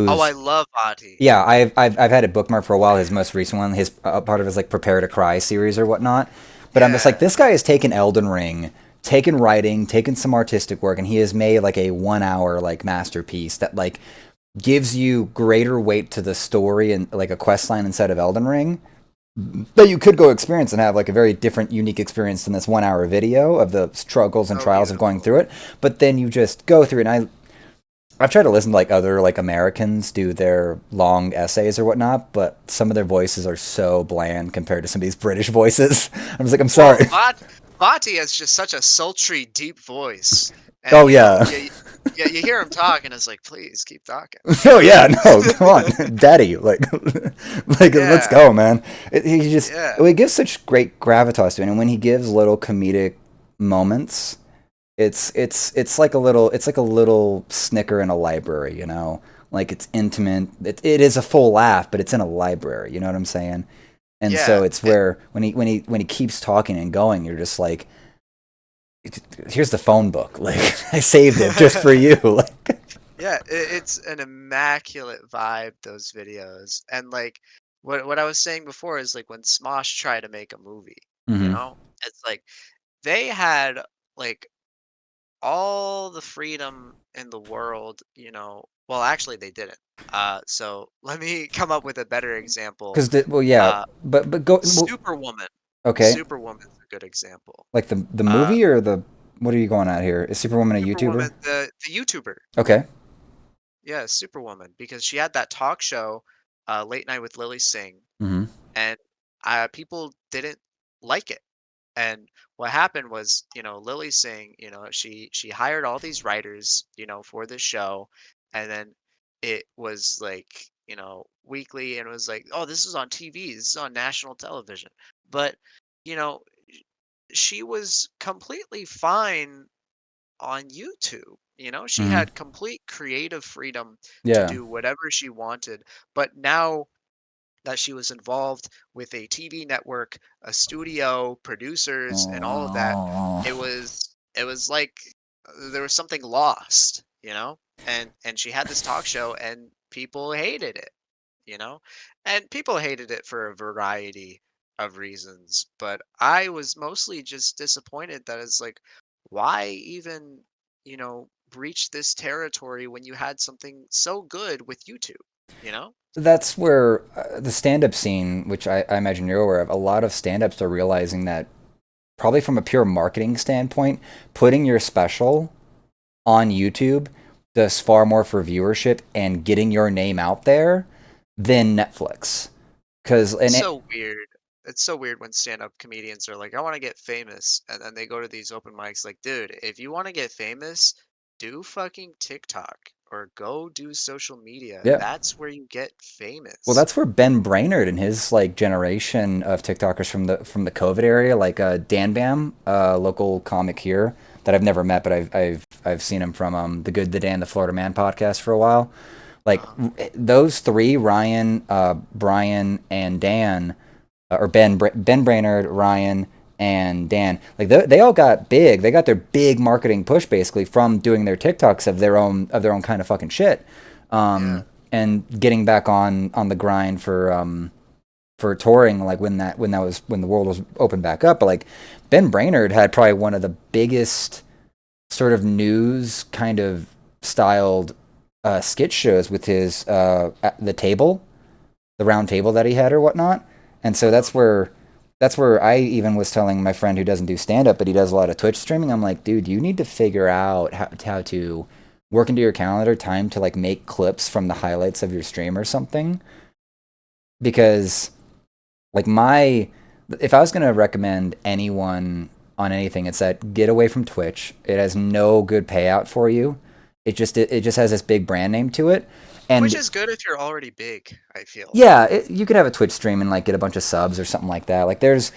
oh, I who's love Ati. yeah. I've had it bookmarked for a while. His most recent one, his part of his like Prepare to Cry series or whatnot. But I'm just like, Yeah. this guy has taken Elden Ring, taken writing, taken some artistic work, and he has made like a 1 hour like masterpiece that like gives you greater weight to the story and like a quest line instead of Elden Ring that you could go experience and have like a very different, unique experience than this 1 hour video of the struggles and So trials of going beautiful. through it. But then you just go through it. And I've tried to listen to like other like Americans do their long essays or whatnot, but some of their voices are so bland compared to some of these British voices. I'm just like, I'm Well, sorry. Vati has just such a sultry, deep voice, and Oh yeah. you hear him talk, and it's like, please keep talking, Oh yeah, no, come on, daddy, like let's Yeah, go, man. He just yeah. he gives such great gravitas to it, and when he gives little comedic moments, it's like a little snicker in a library, you know. Like it's intimate. It is a full laugh, but it's in a library. You know what I'm saying? And so Yeah, it's where when he keeps talking and going, you're just like, here's the phone book. Like I saved it just for you. Like, yeah, it's an immaculate vibe, those videos. And like what I was saying before is like when Smosh tried to make a movie, hmm it's like they had like all the freedom in the world, well, actually they didn't. So let me come up with a better example. because well, yeah, Uh, but go well, Superwoman. okay. Superwoman's a good example. Like the Uh, movie or the what are you going at here? Is Superwoman a YouTuber? Superwoman, the YouTuber. Okay. Yeah, Superwoman, because she had that talk show, Late Night with Lily Singh, hmm and people didn't like it. And what happened was, Lily Singh, she hired all these writers, for this show, and then it was like, weekly, and it was like, oh, this is on TV, this is on national television. But, you know, she was completely fine on YouTube. She hmm had complete creative freedom to Yeah. do whatever she wanted. But now that she was involved with a TV network, a studio, producers, and all of that, Oh. it was like there was something lost, And she had this talk show, and people hated it, you know, and people hated it for a variety of reasons. But I was mostly just disappointed that it's like, why even, breach this territory when you had something so good with YouTube, you know? That's where the stand-up scene, which I imagine you're aware of, a lot of stand-ups are realizing that probably from a pure marketing standpoint, putting your special on YouTube does far more for viewership and getting your name out there than Netflix. Because It's and it, so weird. It's so weird when stand-up comedians are like, "I want to get famous," and then they go to these open mics. Like, dude, if you want to get famous, do fucking TikTok or go do social media. Yeah. That's where you get Well, famous. that's where Ben Brainerd and his like generation of TikTokers from the COVID area, like Dan Bam, local comic here that I've never met, but I've seen him from the Good, the Dan, the Florida Man podcast for a while. Like Uh, those three, Ryan, Brian, and Dan, or Ben Brainerd, Ryan, and Dan, like they all got big. They got their big marketing push basically from doing their TikToks of their own kind of fucking shit, yeah. and getting back on the grind for touring like when the world was open back up. But like Ben Brainerd had probably one of the biggest sort of news kind of styled skit shows with his the table, the round table that he had or whatnot. And so Uh-huh. that's where I even was telling my friend who doesn't do stand up, but he does a lot of Twitch streaming. I'm like, dude, you need to figure out how to work into your calendar time to like make clips from the highlights of your stream or something. Because like my, if I was going to recommend anyone on anything, it's that get away from Twitch. It has no good payout for you. It just has this big brand name to it. Which And is good if you're already big, I feel. yeah, you could have a Twitch stream and like get a bunch of subs or something like that. Like there's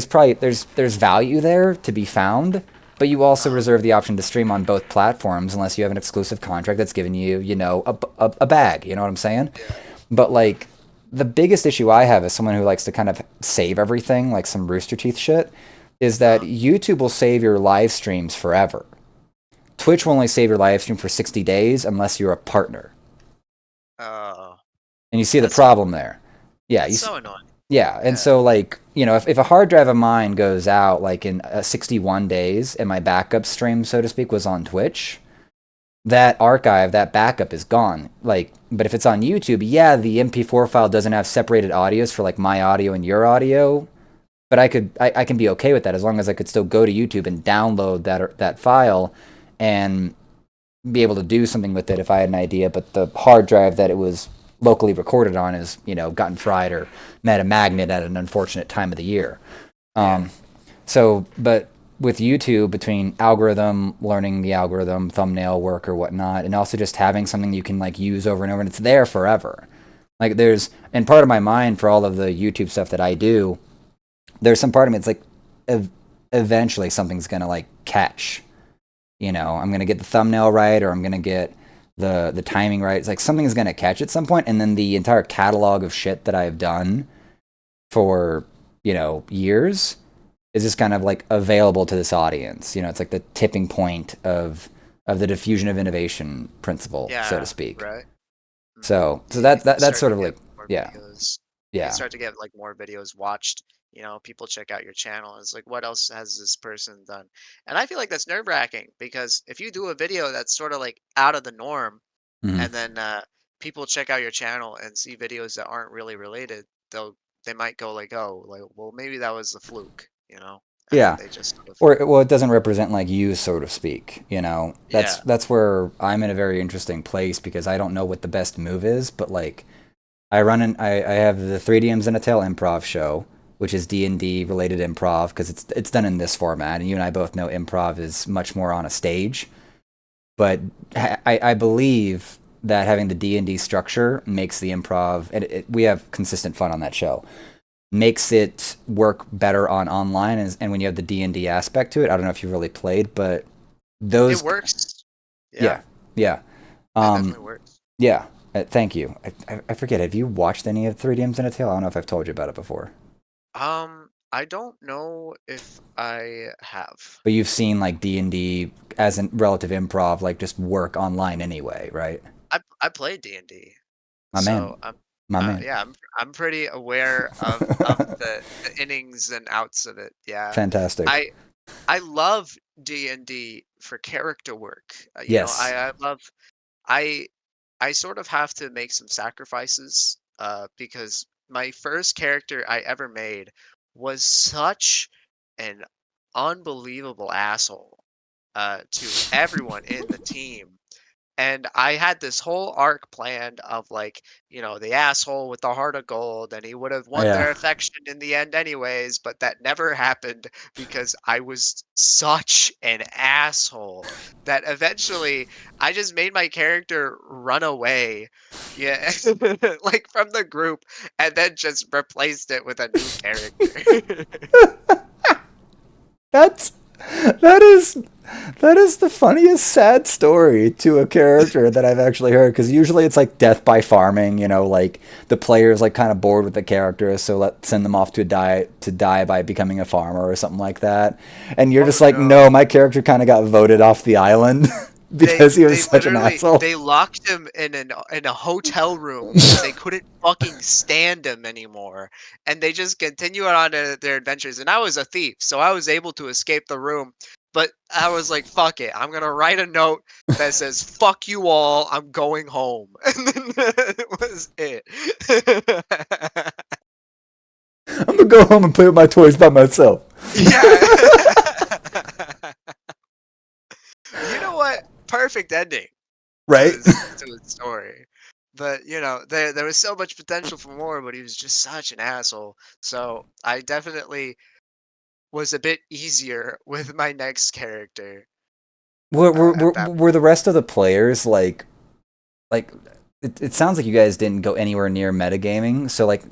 probably there's value there to be found, but you also Uh-huh. reserve the option to stream on both platforms unless you have an exclusive contract that's giving you, you know, a bag. You know what I'm saying? Yeah. But like the biggest issue I have as someone who likes to kind of save everything, like some Rooster Teeth shit, is that Uh-huh. YouTube will save your live streams forever. Twitch will only save your live stream for 60 days unless you're a partner. Oh, And you see the that's so problem annoying. there. Yeah, That's so annoying. yeah, and Yeah. so like, you know, if a hard drive of mine goes out like in 61 days and my backup stream, so to speak, was on Twitch, that archive, that backup is gone. Like, but if it's on YouTube, yeah, the MP4 file doesn't have separated audios for like my audio and your audio, but I can be okay with that as long as I could still go to YouTube and download that file and be able to do something with it if I had an idea. But the hard drive that it was locally recorded on is, you know, gotten fried or met a magnet at an unfortunate time of the year. Yeah. Um, so, but with YouTube, between algorithm, learning the algorithm, thumbnail work or whatnot, and also just having something you can like use over and over, and it's there forever. Like there's, and part of my mind for all of the YouTube stuff that I do, there's some part of me it's like, eventually something's gonna like catch. You know, I'm gonna get the thumbnail right, or I'm gonna get the timing right. It's like something's gonna catch at some point, and then the entire catalog of shit that I've done for, you know, years is just kind of like available to this audience. You know, it's like the tipping point of the diffusion of innovation principle, so to Yeah, speak. right. Mhm. So You can that's start sort to of get like more yeah, videos. You can yeah. start to get like more videos watched. People check out your channel. It's like, what else has this person done? And I feel like that's nerve-wracking because if you do a video that's sort of like out of the norm, Hmm. and then people check out your channel and see videos that aren't really related, they might go like, oh, like, well, maybe that was a fluke, and then Yeah. they just sort of, Or well, it doesn't represent like you, so to speak. You know, yeah. that's where I'm in a very interesting place because I don't know what the best move is, but like I have the 3DMs in a Tail improv show, which is D&D related improv because it's done in this format, and you and I both know improv is much more on a stage. But I believe that having the D&D structure makes the improv, and we have consistent fun on that show, makes it work better on online, and when you have the D&D aspect to it. I don't know if you've really played, but It those, works. Yeah, yeah, yeah, it um, definitely works. yeah. Thank you. I forget. Have you watched any of 3DMs in a Tale? I don't know if I've told you about it before. I don't know if I have. But you've seen like D&D as a relative improv, like just work online anyway, right? I play D&D, My so man, my man. yeah, I'm pretty aware of the innings and outs of it. Yeah, Fantastic. I I love D&D for character work. Yes. I love I I sort of have to make some sacrifices because my first character I ever made was such an unbelievable asshole to everyone in the team. And I had this whole arc planned of like, the asshole with the heart of gold, and he would have won Yeah. their affection in the end anyways, but that never happened because I was such an asshole that eventually I just made my character run away. Yeah, like from the group, and then just replaced it with a new character. That's that is that is the funniest sad story to a character that I've actually heard, because usually it's like death by farming, like the player's like kind of bored with the character, so let send them off to die by becoming a farmer or something like that. And you're Oh just like, no, no. my character kind of got voted off the island They because he was they such an literally asshole. they locked him in a hotel room because they couldn't fucking stand him anymore, and they just continued on their adventures. And I was a thief, so I was able to escape the room. But I was like, "Fuck it, I'm gonna write a note that says 'fuck you all, I'm going home,'" and then that was it. I'm gonna go home and play with my toys by myself. Yeah. You know what? Perfect ending to Right? his story. But there was so much potential for more, but he was just such an asshole. So I definitely was a bit easier with my next character were, were, at were, that were the rest of the players like it sounds like you guys didn't go anywhere near metagaming. So like,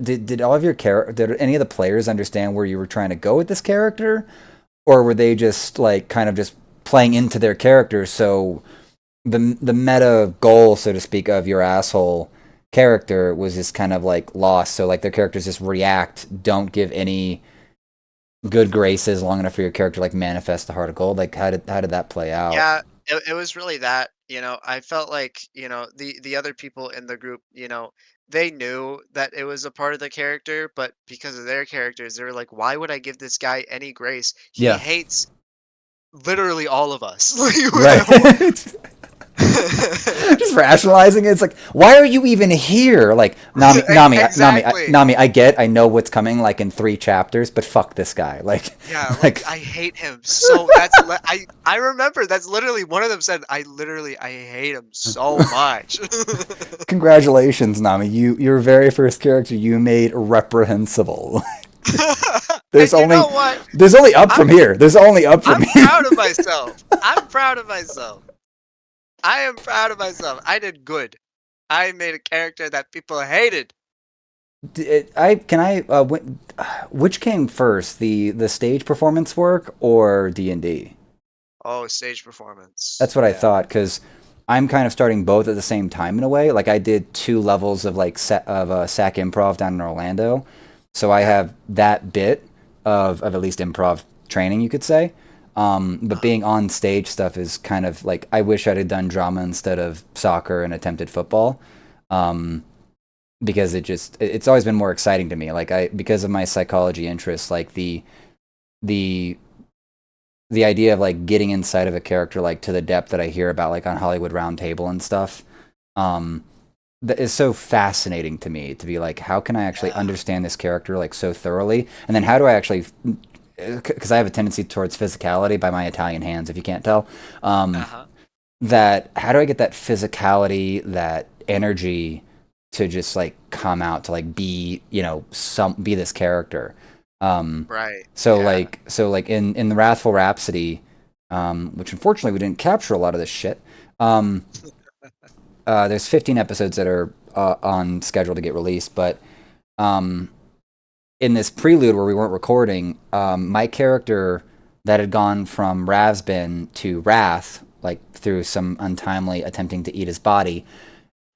did all of your did any of the players understand where you were trying to go with this character, or were they just like kind of just playing into their character? So the meta goal, so to speak, of your asshole character was just kind of like lost. So like their characters just react, don't give any good graces long enough for your character like manifest the heart of gold. Like how did that play out? Yeah, it was really that. I felt like, the other people in the group, they knew that it was a part of the character, but because of their characters, they were like, why would I give this guy any grace? He Yeah. hates literally all of us. Right. Like, Just rationalizing it. It's like, why are you even here? Like, Exactly. Nami, I know what's coming like in 3 chapters, but fuck this guy. Like, Yeah, like like, I hate him so. I remember that's literally one of them said. I hate him so much. congratulations, Nami. Your very first character you made reprehensible. there's And you only know what? there's only up I'm from here. There's only up from I'm here. proud of myself. I'm proud of myself. I am proud of myself. I did good. I made a character that people hated. I can I which came first, the stage performance work or D&D? Oh, stage performance. That's what I Yeah. thought, because I'm kind of starting both at the same time in a way. Like I did 2 levels of like SAC improv down in Orlando, so I Yeah. have that bit of at least improv training, you could say. But Uh-huh. being on stage stuff is kind of like, I wish I'd have done drama instead of soccer and attempted football, um, because it's always been more exciting to me. Like because of my psychology interests, like the the idea of like getting inside of a character like to the depth that I hear about like on Hollywood Roundtable and stuff, um, that is so fascinating to me, to be like, how can I actually Yeah. understand this character like so thoroughly, and then how do I actually, because I have a tendency towards physicality by my Italian hands, if you can't tell, Uh-huh. that how do I get that physicality, that energy to just like come out to like be, be this character. Um, Right. so Yeah. like in the Wrathful Rhapsody, which unfortunately we didn't capture a lot of this shit. Um, there's 15 episodes that are on schedule to get released, but um, in this prelude where we weren't recording, my character that had gone from Ravsbin to Wrath, like through some untimely attempting to eat his body,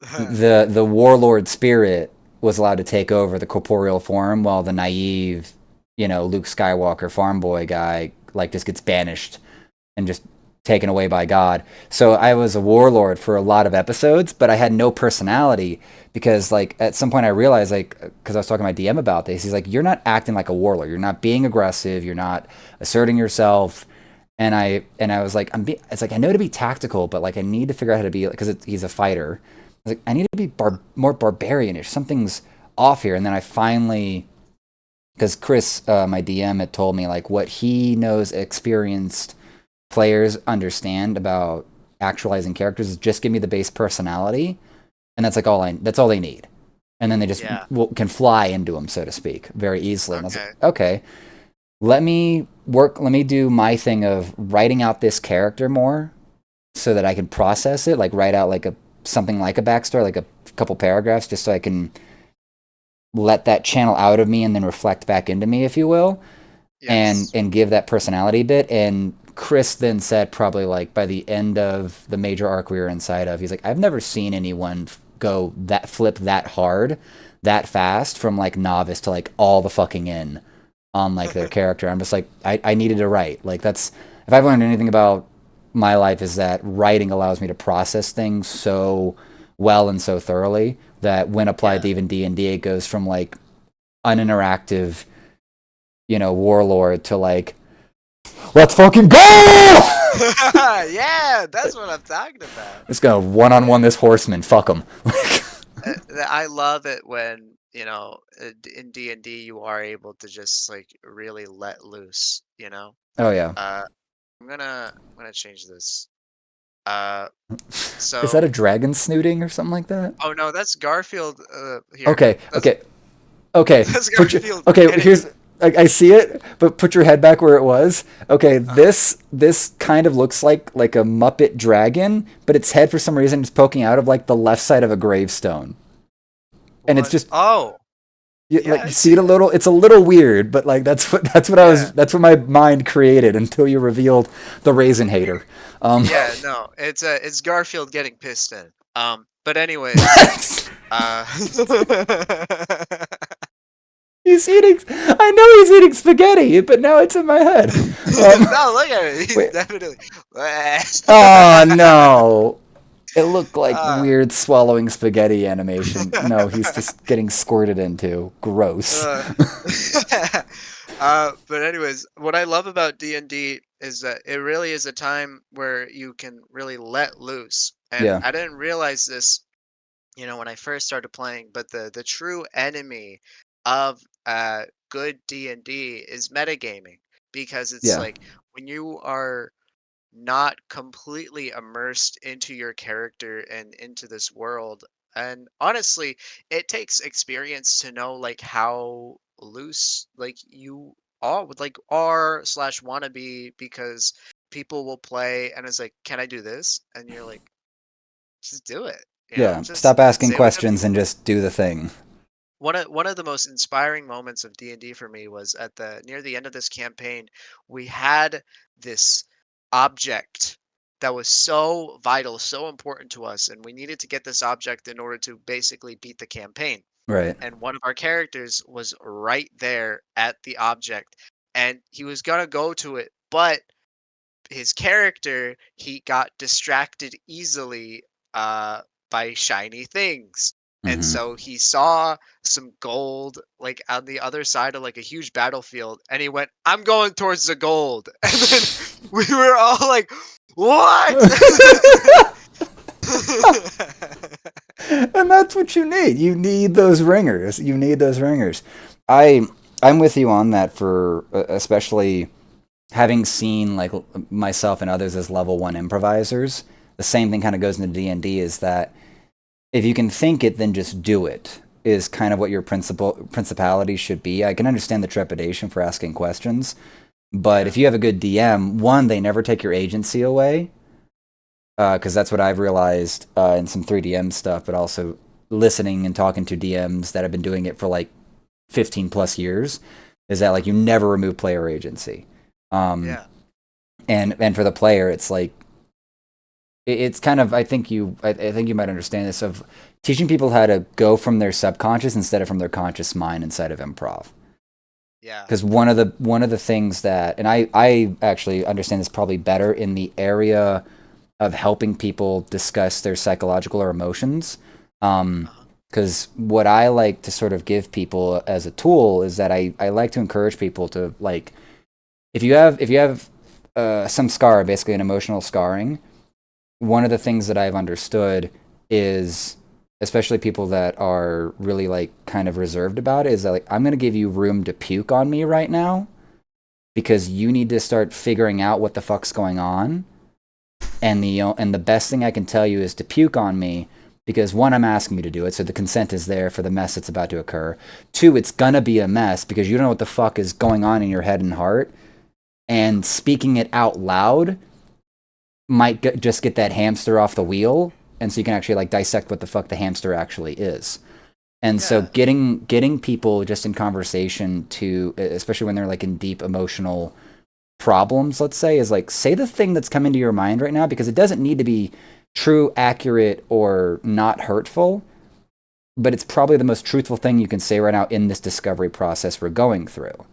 the warlord spirit was allowed to take over the corporeal form, while the naive, Luke Skywalker farm boy guy like just gets banished and just taken away by God. So I was a warlord for a lot of episodes, but I had no personality, because like at some point I realized, like, because I was talking to my DM about this, he's like, you're not acting like a warlord. You're not being aggressive. You're not asserting yourself. And I was like, it's like, I know to be tactical, but like I need to figure out how to be, because he's a fighter. I was like, I need to be more barbarianish. Something's off here. And then I finally, because Chris, my DM, had told me like what he knows experienced players understand about actualizing characters is just give me the base personality, and that's like that's all they need, and then they just Yeah. can fly into them, so to speak, very easily. And I was like, Okay. okay, let me do my thing of writing out this character more so that I can process it, like write out like a something like a backstory, like a couple paragraphs, just so I can let that channel out of me and then reflect back into me, if you will, Yes. and give that personality bit. And Chris then said, probably like by the end of the major arc we were inside of, he's like, I've never seen anyone go that flip that hard, that fast from like novice to like all the fucking in on like their character. I'm just like, I needed to write. Like that's if I've learned anything about my life is that writing allows me to process things so well and so thoroughly that when applied Yeah. to even D&D, it goes from like uninteractive, warlord to like, let's fucking go! Yeah, that's what I'm talking about. Let's go one-on-one this horseman. Fuck him. I love it when, in D&D you are able to just like really let loose, you know? Oh yeah. Uh, I'm gonna change this. Uh, Is that so a dragon snooting or something like that? oh no, that's Garfield. Here, Okay, that's okay, okay. that's Put your Garfield okay. getting. Here's I see it, but put your head back where it was. Okay, Uh, this kind of looks like a Muppet dragon, but its head for some reason is poking out of like the left side of a gravestone, and it's what? just Oh, yeah, like I you see it see a it. little. It's a little weird, but like Yeah, that's what my mind created until you revealed the raisin hater. Um, yeah. No, it's Garfield getting pissed in. But anyways, uh, he's eating. I know he's eating spaghetti, but now it's in my head. no, look at it. He's Wait. definitely. Oh no. It looked like uh, weird swallowing spaghetti animation. No, he's just getting squirted into. Gross. uh, but anyways, what I love about D&D is that it really is a time where you can really let loose. And Yeah. I didn't realize this, when I first started playing, but the true enemy of good D&D is metagaming, because it's Yeah. like when you are not completely immersed into your character and into this world. And honestly, it takes experience to know like how loose like you are slash wanna be, because people will play and it's like, can I do this? And you're like, just do it. Yeah. Just Stop asking say whatever you questions and just do the thing. one of the most inspiring moments of D&D for me was at the near the end of this campaign. We had this object that was so vital, so important to us, and we needed to get this object in order to basically beat the campaign. Right. And one of our characters was right there at the object, and he was gonna go to it, but his character, he got distracted easily uh by shiny things. And Mm-hmm. so he saw some gold like on the other side of like a huge battlefield, and he went, I'm going towards the gold. And then we were all like, what? And that's what you need. You need those ringers. You need those ringers. I I'm with you on that for especially having seen like myself and others as level 1 improvisers. The same thing kind of goes into D&D is that if you can think it, then just do it. Is kind of what your principality should be. I can understand the trepidation for asking questions, but Yeah. if you have a good DM, one, they never take your agency away, because that's what I've realized in some 3DM stuff, but also listening and talking to DMs that have been doing it for like 15 plus years, is that like you never remove player agency. Um, Yeah. and for the player, it's like it's kind of I think you might understand this of teaching people how to go from their subconscious instead of from their conscious mind inside of improv. Yeah. Because one of the things that, and I actually understand this probably better in the area of helping people discuss their psychological or emotions. Uh-huh. Because what I like to sort of give people as a tool is that I like to encourage people to like, if you have some scar, basically an emotional scarring, one of the things that I've understood is, especially people that are really like kind of reserved about it, is that like I'm gonna give you room to puke on me right now because you need to start figuring out what the fuck's going on, And the best thing I can tell you is to puke on me, because one, I'm asking you to do it, so the consent is there for the mess that's about to occur. Two, it's gonna be a mess because you don't know what the fuck is going on in your head and heart, and speaking it out loud might just get that hamster off the wheel, and so you can actually like dissect what the fuck the hamster actually is. And so Yeah. getting people just in conversation to, especially when they're like in deep emotional problems, let's say, is like, say the thing that's coming to your mind right now, because it doesn't need to be true, accurate, or not hurtful, but it's probably the most truthful thing you can say right now in this discovery process we're going through.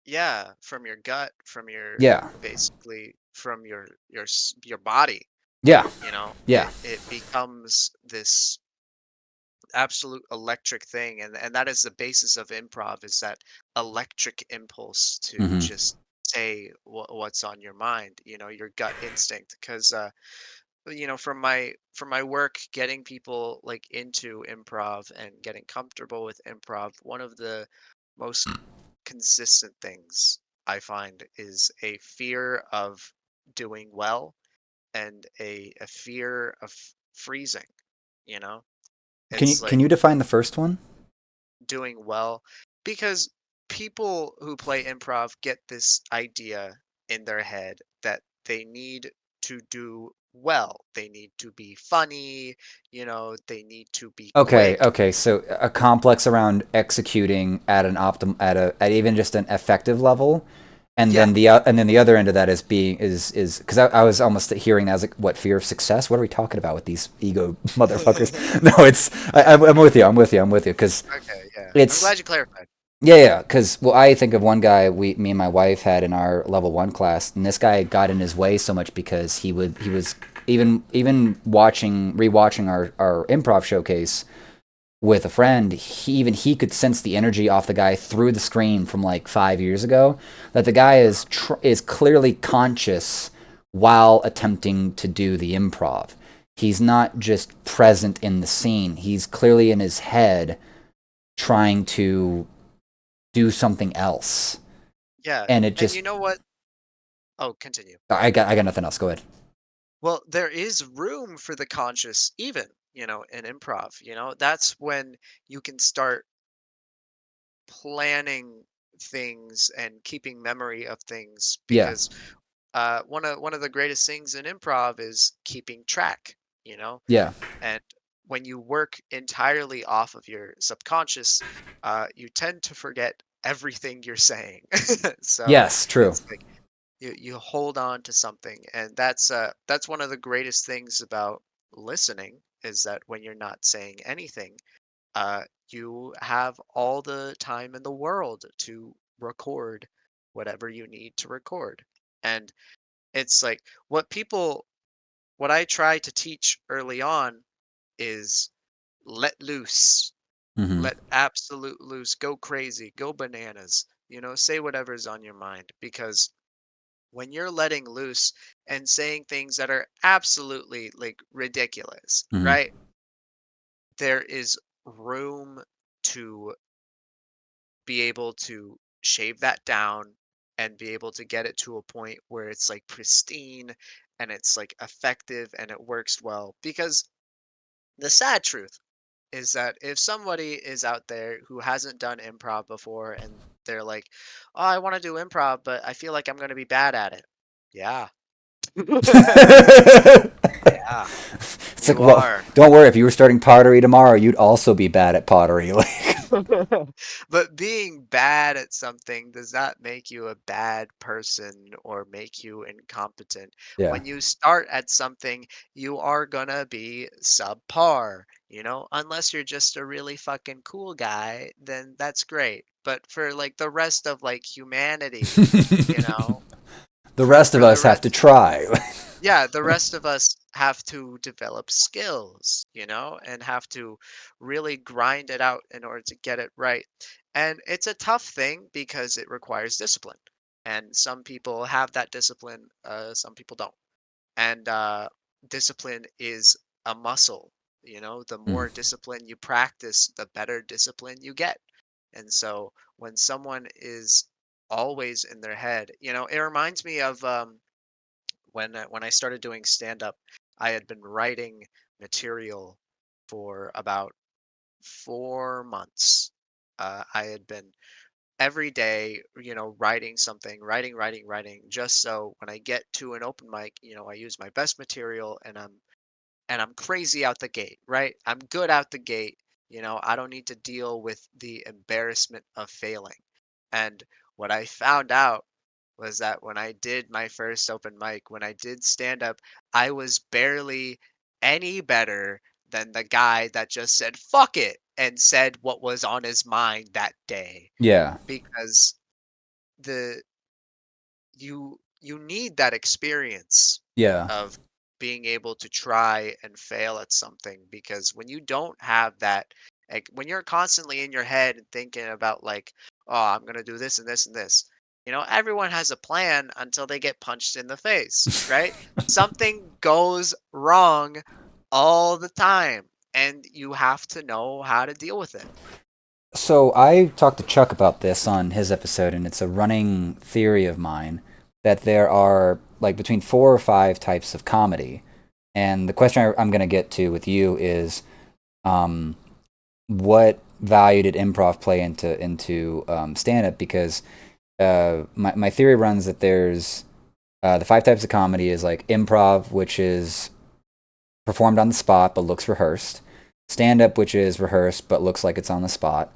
Yeah, from your gut, from your Yeah. basically from your body, Yeah. you know, Yeah. it becomes this absolute electric thing, and that is the basis of improv, is that electric impulse to Mm-hmm. just say what's on your mind, your gut instinct. Because from my work getting people like into improv and getting comfortable with improv, one of the most consistent things I find is a fear of doing well and a fear of freezing. You know, Can you it's can like you define the first one? doing well, because people who play improv get this idea in their head that they need to do well. They need to be funny, they need to be Okay, quick. okay. So a complex around executing at an optim at even just an effective level, and Yeah. then the other end of that is being is because I was almost hearing that as like, what, fear of success? What are we talking about with these ego motherfuckers? No, it's I'm with you. I'm with you. I'm with you because Okay, yeah. I'm it's glad you clarified. yeah. Because well, I think of one guy me and my wife had in our level one class, and this guy got in his way so much because he was even watching rewatching our improv showcase with a friend, he could sense the energy off the guy through the screen from like 5 years ago. That the guy Uh-huh. is clearly conscious while attempting to do the improv. He's not just present in the scene. He's clearly in his head trying to do something else. Yeah. And it And just you know what? Oh, continue. I got nothing else. Go ahead. Well, there is room for the conscious even, in improv. That's when you can start planning things and keeping memory of things, Yeah. because one of the greatest things in improv is keeping track, you know Yeah. and when you work entirely off of your subconscious, you tend to forget everything you're saying. So Yes, true. it's like you hold on to something, and that's one of the greatest things about listening, is that when you're not saying anything, uh, you have all the time in the world to record whatever you need to record. And it's like what I try to teach early on is let loose, Mhm. let absolute loose, go crazy, go bananas, say whatever's on your mind. Because when you're letting loose and saying things that are absolutely like ridiculous, Mhm. right? There is room to be able to shave that down and be able to get it to a point where it's like pristine and it's like effective and it works well. Because the sad truth is that if somebody is out there who hasn't done improv before and they're like, "Oh, I want to do improv, but I feel like I'm going to be bad at it." Yeah. Yeah, It's like, you well, are. don't worry. If you were starting pottery tomorrow, you'd also be bad at pottery. Like, But being bad at something does not make you a bad person or make you incompetent. yeah. When you start at something, you are gonna be subpar, unless you're just a really fucking cool guy, then that's great. But for like the rest of like humanity, you know, The for rest of for the us have to rest try. yeah, the rest of us have to develop skills, and have to really grind it out in order to get it right. And it's a tough thing because it requires discipline. And some people have that discipline, some people don't. And discipline is a muscle. The Mm. more discipline you practice, the better discipline you get. And so when someone is always in their head, it reminds me of when I started doing stand up, I had been writing material for about 4 months. I had been every day, writing something, writing, just so when I get to an open mic, I use my best material and I'm crazy out the gate, right? I'm good out the gate. I don't need to deal with the embarrassment of failing. And what I found out was that when I did my first open mic, when I did stand up, I was barely any better than the guy that just said fuck it and said what was on his mind that day, Yeah. because the you need that experience Yeah. of being able to try and fail at something, because when you don't have that, like when you're constantly in your head and thinking about like, oh, I'm going to do this and this and this, everyone has a plan until they get punched in the face, right? Something goes wrong all the time, and you have to know how to deal with it. So I talked to Chuck about this on his episode, and it's a running theory of mine that there are like between 4 or 5 types of comedy. And the question I'm going to get to with you is, um, what value did improv play into stand up? Because my theory runs that there's the 5 types of comedy is like improv, which is performed on the spot but looks rehearsed. Stand up, which is rehearsed but looks like it's on the spot.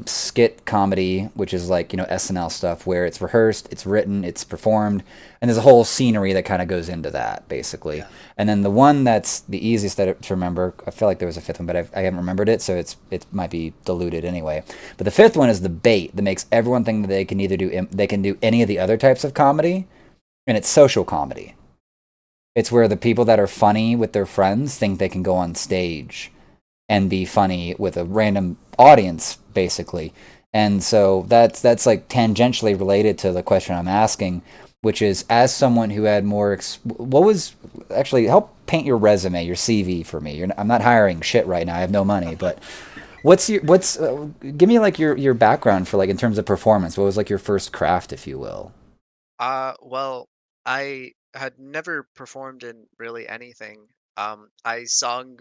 Skit comedy, which is like SNL stuff, where it's rehearsed, it's written, it's performed, and there's a whole scenery that kind of goes into that, basically. Yeah. And then the one that's the easiest to remember, I feel like there was a fifth one, but I haven't remembered it, so it might be diluted anyway. But the fifth one is the bait that makes everyone think that they can do any of the other types of comedy, and it's social comedy. It's where the people that are funny with their friends think they can go on stage and be funny with a random audience, basically. And so that's like tangentially related to the question I'm asking, which is, as someone who had more what was actually, help paint your resume, your CV for me. I'm not hiring shit right now. I have no money, but what's give me like your background for like in terms of performance. What was like your first craft, if you will? Well, I had never performed in really anything. I sung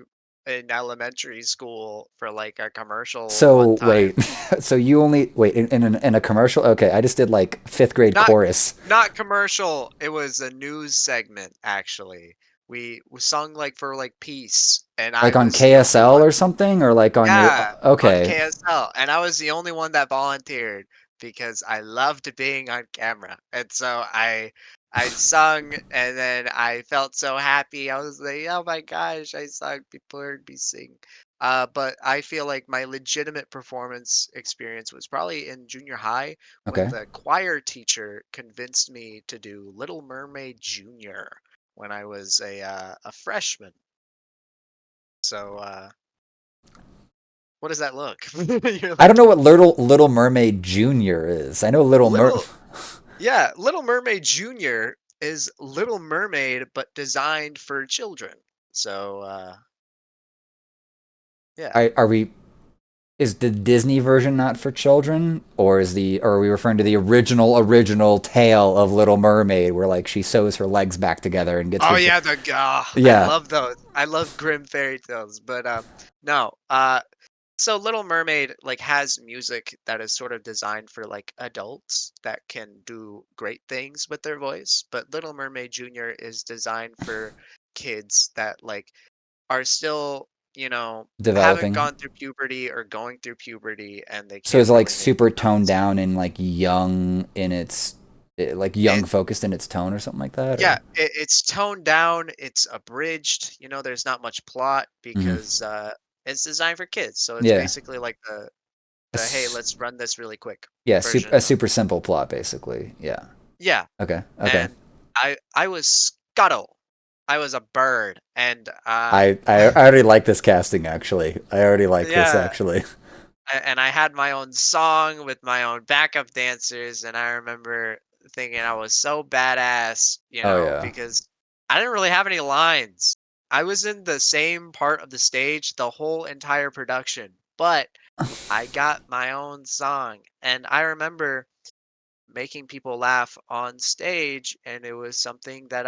in elementary school for like a commercial one So time. wait, so you only wait in a commercial? Okay, I just did like fifth grade Not chorus, not commercial. It was a news segment actually. We sung like for like Peace, and I like on was the only KSL one. or something, or like on your Yeah, on okay, KSL, and I was the only one that volunteered because I loved being on camera, and so I sung, and then I felt so happy. I was like, "Oh my gosh, I sung! People heard me sing." But I feel like my legitimate performance experience was probably in junior high when okay. the choir teacher convinced me to do Little Mermaid Junior when I was a freshman. So what does that look? You're I don't like, know what Little Mermaid Junior is. I know Little Mer. Little yeah, Little Mermaid Junior is Little Mermaid, but designed for children. So, yeah. Are we? Is the Disney version not for children, or are we referring to the original tale of Little Mermaid, where like she sews her legs back together and gets Oh her? yeah, I Yeah. love those. I love grim fairy tales, but no. So Little Mermaid like has music that is sort of designed for like adults that can do great things with their voice, but Little Mermaid Junior is designed for kids that like are still, haven't Developing. gone through puberty or going through puberty, and they So can't is it like really make super toned noise. down and like young in its like young It focused in its tone or something like that, Yeah, or it's toned down, it's abridged, there's not much plot hmm because it's designed for kids. So it's yeah, basically like a the hey, s- let's run this really quick yeah, a version of super simple plot basically. Yeah. yeah. Okay. Okay. And I was Scuttle. I was a bird, and I already like this casting actually. I already like this yeah, actually. and I had my own song with my own backup dancers, and I remember thinking I was so badass, Oh yeah. because I didn't really have any lines. I was in the same part of the stage the whole entire production, but I got my own song, and I remember making people laugh on stage, and it was something that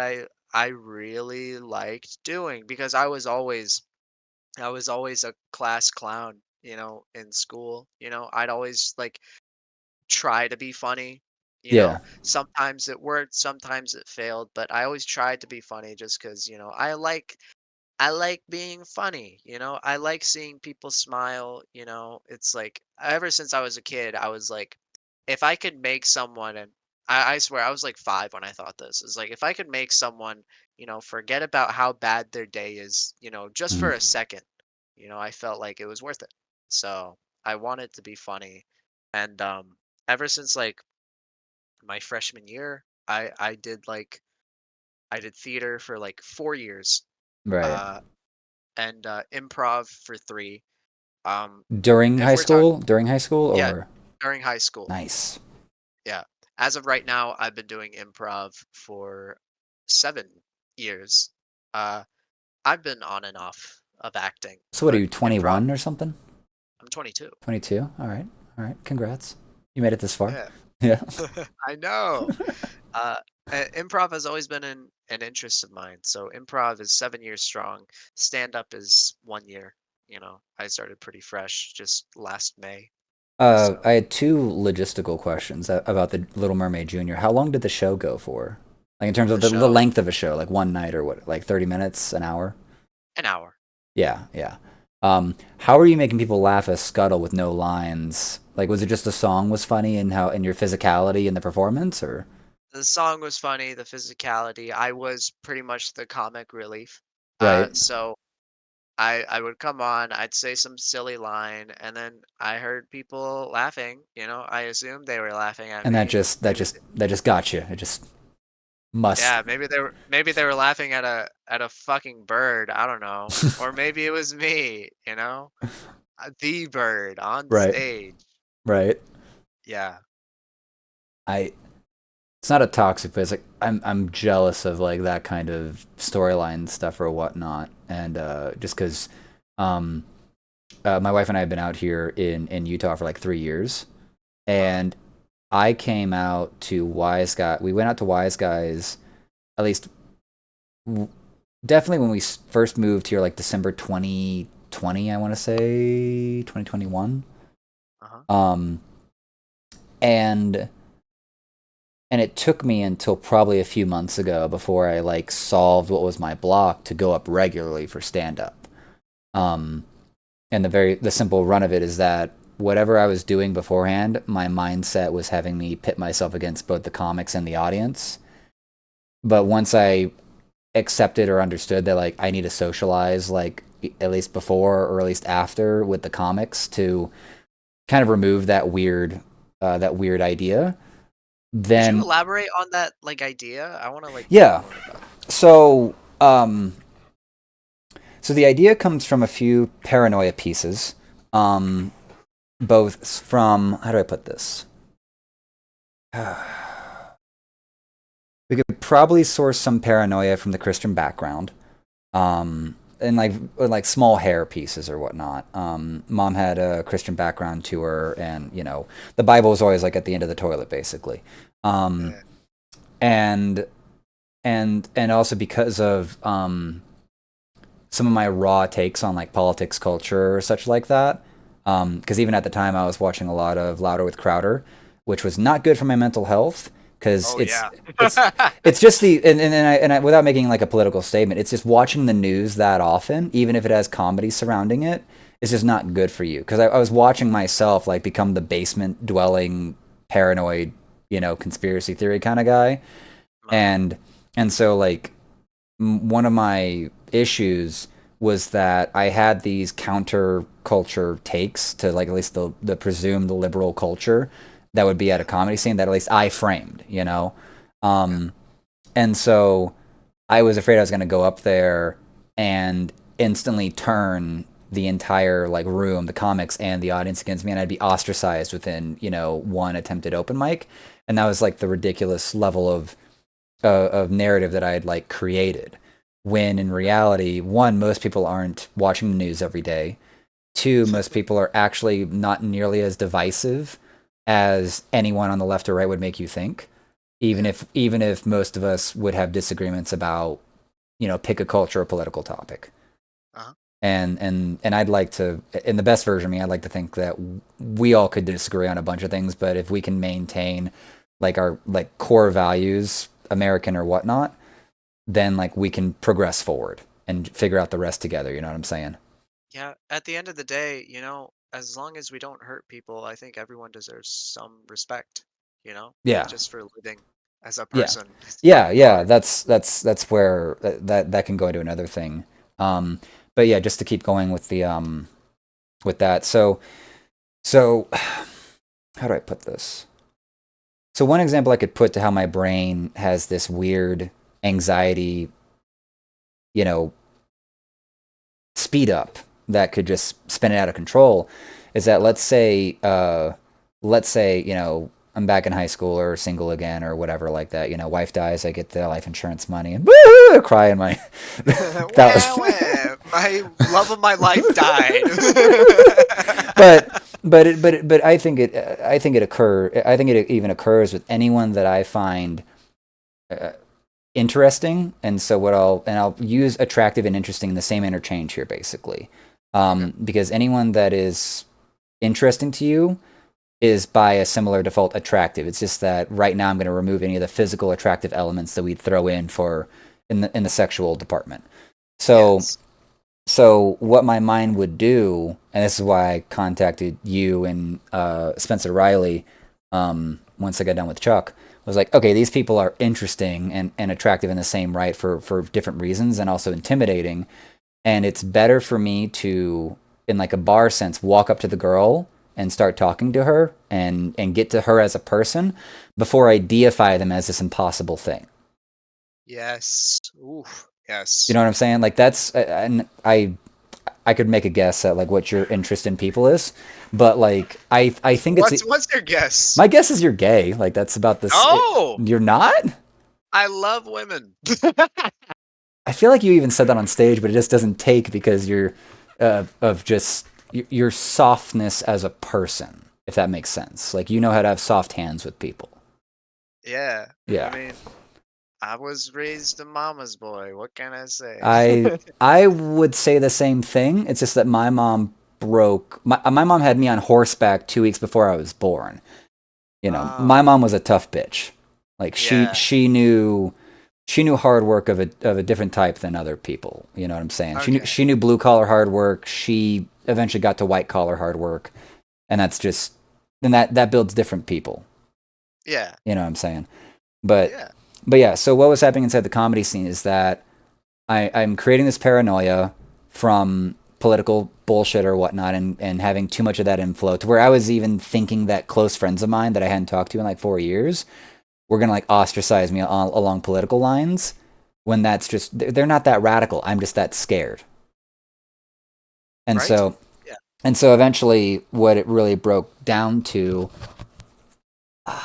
I really liked doing because I was always a class clown, in school. I'd always like try to be funny. Yeah. Sometimes it worked, sometimes it failed, but I always tried to be funny just because, I like being funny, I like seeing people smile, it's like ever since I was a kid, I was like, if I could make someone, and I swear I was like 5 when I thought this, is like if I could make someone, forget about how bad their day is, just Mhm. for a second, I felt like it was worth it. So I wanted to be funny. And ever since like my freshman year, I did theater for like 4 years. Right. Uh and improv for 3. During If high we're talking, school? During high school yeah, or during high school, nice. yeah. As of right now, I've been doing improv for 7 years. Uh, I've been on and off of acting, So what are but you, improv, 21 or something? I'm 22. 22. All right. All right. Congrats. You made it this far. Yeah, Yeah. I know. Uh, Improv has always been an interest of mine. So improv is 7 years strong. Stand up is 1 year. I started pretty fresh, just last May. I So had two logistical questions about the Little Mermaid Junior. How long did the show go for? Like in terms of the the show, length of a show, like one night or what, like 30 minutes, an hour? an hour. Yeah, yeah. How are you making people laugh as Scuttle with no lines? Like, was it just the song was funny and how and your physicality in the performance, or The song was funny, the physicality. I was pretty much the comic relief. right? So I would come on, I'd say some silly line, and then I heard people laughing. I assumed they were laughing at And that me. just that Maybe, just that just got you. It just must. yeah, maybe they were laughing at a fucking bird. I don't know, or maybe it was me. The bird on Right, stage. right. Yeah. I it's not a toxic, but it's like I'm jealous of like that kind of storyline stuff or whatnot, and just because um, my wife and I have been out here in Utah for like 3 years, Uh-huh. and I came out to Wise Guy. We went out to Wise Guys at least w- definitely when we first moved here, like December 2020, I want to say 2021. Uh-huh. Um, and it took me until probably a few months ago before I like solved what was my block to go up regularly for stand up. Um, and the simple run of it is that whatever I was doing beforehand, my mindset was having me pit myself against both the comics and the audience. But once I accepted or understood that like I need to socialize like at least before or at least after with the comics to kind of remove that weird idea, Could you then elaborate on that like idea? I want to like know yeah. more about it. So so the idea comes from a few paranoia pieces, um, both from how do I put this? We could probably source some paranoia from the Christian background, and like small hair pieces or whatnot. Mom had a Christian background to her, and the Bible was always like at the end of the toilet, basically. Um, Yeah. and and also because of some of my raw takes on like politics, culture, or such like that. Because even at the time, I was watching a lot of Louder with Crowder, which was not good for my mental health. Because Oh yeah. it's it's just the and I, without making like a political statement, it's just watching the news that often, even if it has comedy surrounding it, is just not good for you. Because I was watching myself like become the basement dwelling, paranoid, conspiracy theory kind of guy, Uh-huh. and so like one of my issues was that I had these counterculture takes to like at least the presumed liberal culture that would be at a Yeah. comedy scene that at least I framed. Yeah. Um, and so I was afraid I was going to go up there and instantly turn the entire like room, the comics and the audience against me, and I'd be ostracized within one attempted open mic, and that was like the ridiculous level of narrative that I had like created. When in reality, one, most people aren't watching the news every day. Two, most people are actually not nearly as divisive as anyone on the left or right would make you think, Yeah. even if most of us would have disagreements about, pick a culture or political topic. Uh-huh. And I'd like to, in the best version of me, I'd like to think that we all could disagree on a bunch of things, but if we can maintain like our like core values, American or whatnot, then like we can progress forward and figure out the rest together. You know what I'm saying? Yeah, at the end of the day, as long as we don't hurt people, I think everyone deserves some respect, Yeah, just for living as a yeah, person. It's yeah, fucking yeah. hard. That's where that can go into another thing. Um, but yeah, just to keep going with the with that. So how do I put this? So one example I could put to how my brain has this weird anxiety, you know, speed up that could just spin it out of control is that Uh, let's say, I'm back in high school or single again or whatever like that. Wife dies, I get the life insurance money and woo, cry in my that wah, wah, my love of my life died. but I think it even occurs with anyone that I find uh, interesting. And so I'll use attractive and interesting in the same interchange here, basically, Okay. because anyone that is interesting to you is by a similar default attractive. It's just that right now I'm going to remove any of the physical attractive elements that we'd throw in for in the sexual department. So Yes. so what my mind would do, and this is why I contacted you and Spencer Riley once I got done with Chuck, was like, okay, these people are interesting and attractive in the same right for different reasons and also intimidating. And it's better for me to, in like a bar sense, walk up to the girl and start talking to her and get to her as a person before I deify them as this impossible thing. Yes. Oof. You Yes. know what I'm saying? Like that's and I could make a guess at like what your interest in people is, but like I think What's your guess? my guess is you're gay. Like that's about this. Oh, You're not. I love women. I feel like you even said that on stage, but it just doesn't take because you're of just your softness as a person, if that makes sense. Like you know how to have soft hands with people. Yeah. I Yeah, mean, I was raised a mama's boy. What can I say? I would say the same thing. It's just that my mom my mom had me on horseback 2 weeks before I was born. My Oh, mom was a tough bitch. Like yeah. she knew hard work of a different type than other people. You know what I'm saying? Okay. She knew blue collar hard work. She eventually got to white collar hard work, and that's just and that builds different people. Yeah. You know what I'm saying? But Yeah. but yeah. So what was happening inside the comedy scene is that I'm creating this paranoia from political bullshit or whatnot and having too much of that inflow to where I was even thinking that close friends of mine that I hadn't talked to in like 4 years were gonna like ostracize me along political lines when that's just they're not that radical. I'm just that scared. And Right? so Yeah. eventually what it really broke down to,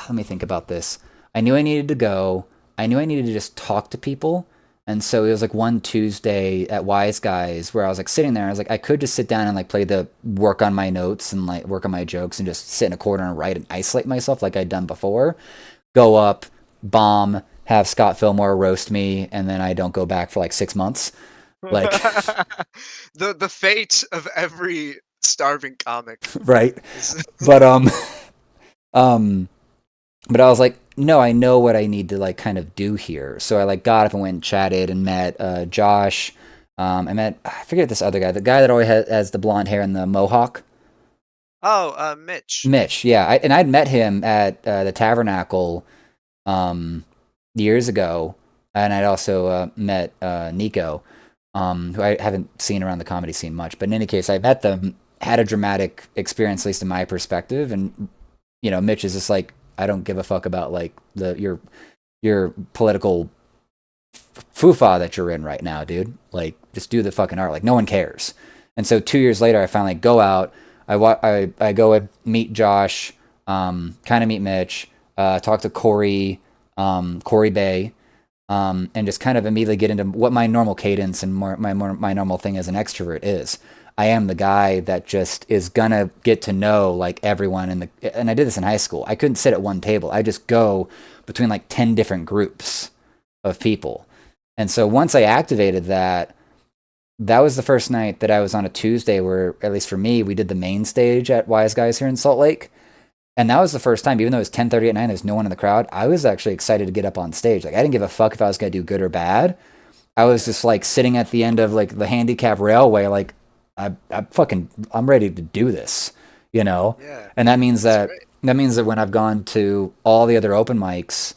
let me think about this. I knew I needed to go. I knew I needed to just talk to people. And so it was like one Tuesday at Wise Guys where I was like sitting there. I was like, I could just sit down and like play the work on my notes and like work on my jokes and just sit in a corner and write and isolate myself like I'd done before. Go up, bomb, have Scott Fillmore roast me, and then I don't go back for like 6 months. Like, The fate of every starving comic right. is But um but I was like, no, I know what I need to like kind of do here. So I like got up and went and chatted and met Josh. I forget this other guy, the guy that always has the blonde hair and the mohawk. Oh, Mitch. Mitch, yeah, and I'd met him at the Tabernacle um, years ago, and I'd also met Nico, who I haven't seen around the comedy scene much. But in any case, I met them, had a dramatic experience, at least in my perspective, and Mitch is just like, I don't give a fuck about like your political fufa that you're in right now, dude. Like, just do the fucking art. Like, no one cares. And so 2 years later, I finally go out. I go and meet Josh, kind of meet Mitch, talk to Corey Bay, and just kind of immediately get into what my normal cadence and my normal thing as an extrovert is. I am the guy that just is gonna get to know like everyone in the, and I did this in high school. I couldn't sit at one table. I just go between like 10 different groups of people. And so once I activated that, that was the first night that I was on a Tuesday where, at least for me, we did the main stage at Wise Guys here in Salt Lake. And that was the first time, even though it was 10:30 at night, there's no one in the crowd. I was actually excited to get up on stage. Like I didn't give a fuck if I was gonna do good or bad. I was Yeah. just like sitting at the end of like the handicap railway, like I'm ready to do this, you know. Yeah. And That's great. that means that when I've gone to all the other open mics,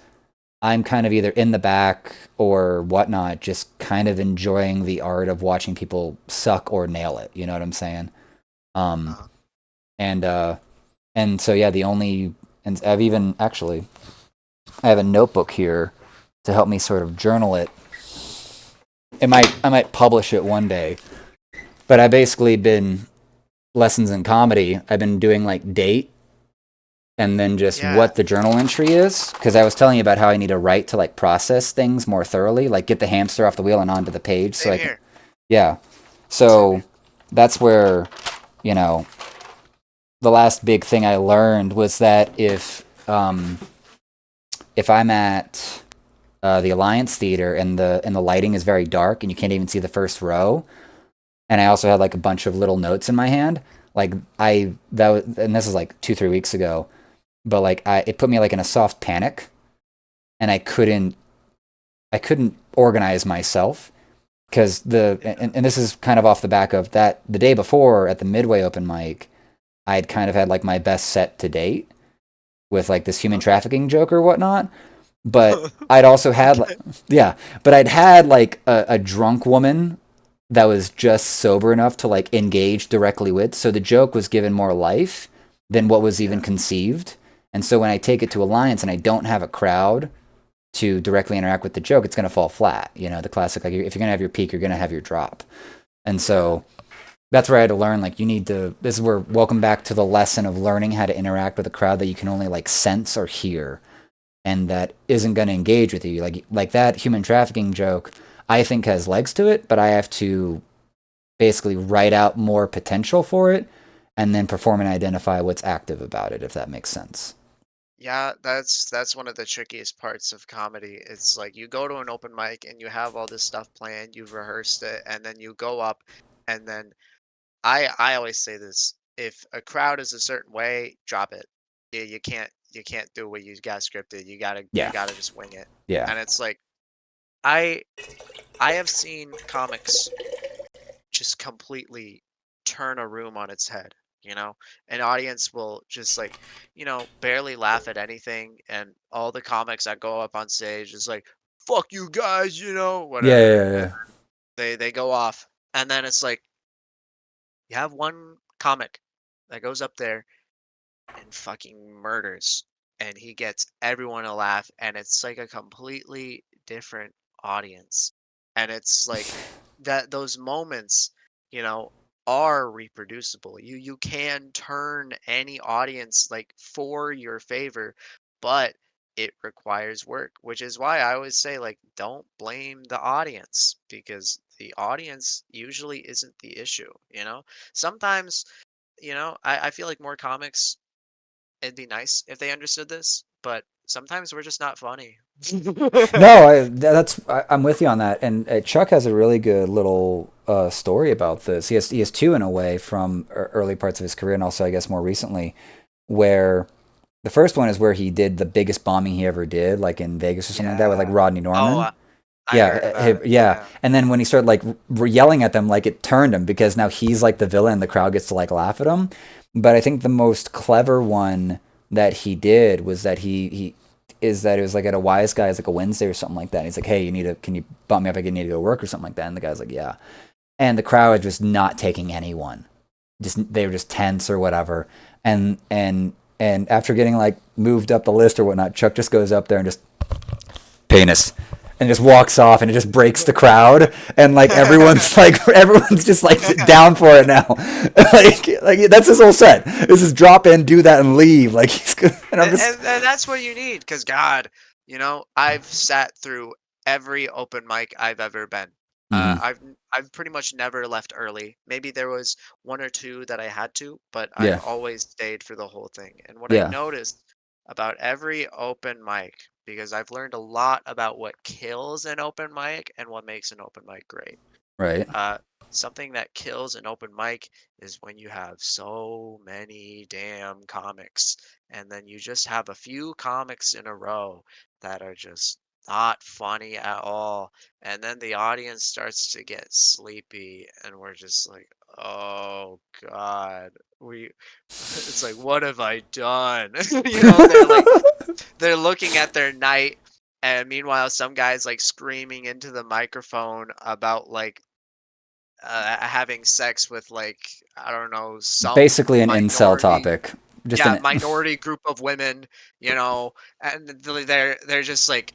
I'm kind of either in the back or whatnot, just kind of enjoying the art of watching people suck or nail it. You know what I'm saying? Um, Uh, and and so yeah, the only, and I've even actually, I have a notebook here to help me sort of journal it. I might publish it one day, but I basically been lessons in comedy. I've been doing like date and then just yeah. what the journal entry is, because I was telling you about how I need to write to like process things more thoroughly, like get the hamster off the wheel and onto the page. So Same I can, here. yeah. Same So here. that's where, you know, the last big thing I learned was that if I'm at the Alliance Theater and the lighting is very dark and you can't even see the first row, and I also had like a bunch of little notes in my hand, like I that was, and this is like 2 3 weeks ago, but like it put me like in a soft panic, and I couldn't organize myself because and this is kind of off the back of that the day before at the Midway open mic, I'd kind of had like my best set to date with like this human Okay. trafficking joke or whatnot. But I'd also had like, Okay. yeah, but I'd had like a drunk woman that was just sober enough to like engage directly with. So the joke was given more life than what was even Yeah. conceived. And so when I take it to Alliance and I don't have a crowd to directly interact with the joke, it's going to fall flat. You know, the classic, like if you're going to have your peak, you're going to have your drop. And Yeah. so that's where I had to learn, like, you need to, this is where, welcome back to the lesson of learning how to interact with a crowd that you can only like sense or hear and that isn't going to engage with you. Like that human trafficking joke, I think has legs to it, but I have to basically write out more potential for it and then perform and identify what's active about it, if that makes sense. Yeah, that's one of the trickiest parts of comedy. It's like you go to an open mic and you have all this stuff planned, you've rehearsed it, and then you go up and then I always say this, if a crowd is a certain way, drop it. You can't do what you got scripted. You Yeah. gotta just wing it. Yeah. And it's like I I have seen comics just completely turn a room on its head, you know? An audience will just like, barely laugh at anything, and all the comics that go up on stage is like, "Fuck you guys," Yeah. whatever. Yeah. Yeah. They go off, and then it's like you have one comic that goes up there and fucking murders, and he gets everyone to laugh, and it's like a completely different audience. And it's like that those moments, you know, are reproducible. You can turn any audience like for your favor, but it requires work, which is why I always say like don't blame the audience, because the audience usually isn't the issue. Sometimes, I feel like more comics, it'd be nice if they understood this, but sometimes we're just not funny. No, I'm with you on that. And Chuck has a really good little story about this. He has two in a way from early parts of his career, and also I guess more recently, where the first one is where he did the biggest bombing he ever did, like in Vegas or something like that, with like Yeah. Rodney Oh, Norman. I Yeah, heard about it. yeah. Yeah. And then when he started like yelling at them, like it turned him because now he's like the villain, and the crowd gets to like laugh at him. But I think the most clever one that he did was that he is that it was like at a Wise Guys like a Wednesday or something like that. And he's like, "Hey, can you bump me up? I need to go to work or something like that." And the guy's like, "Yeah." And the crowd was just not taking anyone. Just they were just tense or whatever. And after getting like moved up the list or whatnot, Chuck just goes up there and just penis and just walks off and it just breaks the crowd and like everyone's just like down for it now. Like that's his whole set. This is drop in, do that, and leave. Like he's good. And I'm And, just and, and that's what you need, because God, I've sat through every open mic I've ever been. Hmm. I've pretty much never left early. Maybe there was one or two that I had to, but I've Yeah. always stayed for the whole thing. And what I Yeah. noticed about every open mic, because I've learned a lot about what kills an open mic and what makes an open mic great. Right. Uh, Something that kills an open mic is when you have so many damn comics, and then you just have a few comics in a row that are just not funny at all. And then the audience starts to get sleepy, and we're just like, oh God, we, it's like, what have I done? They're looking at their night. And meanwhile, some guy's like screaming into the microphone about like having sex with like I don't know some Basically an incel minority, topic. Just yeah, an minority group of women, and they're just like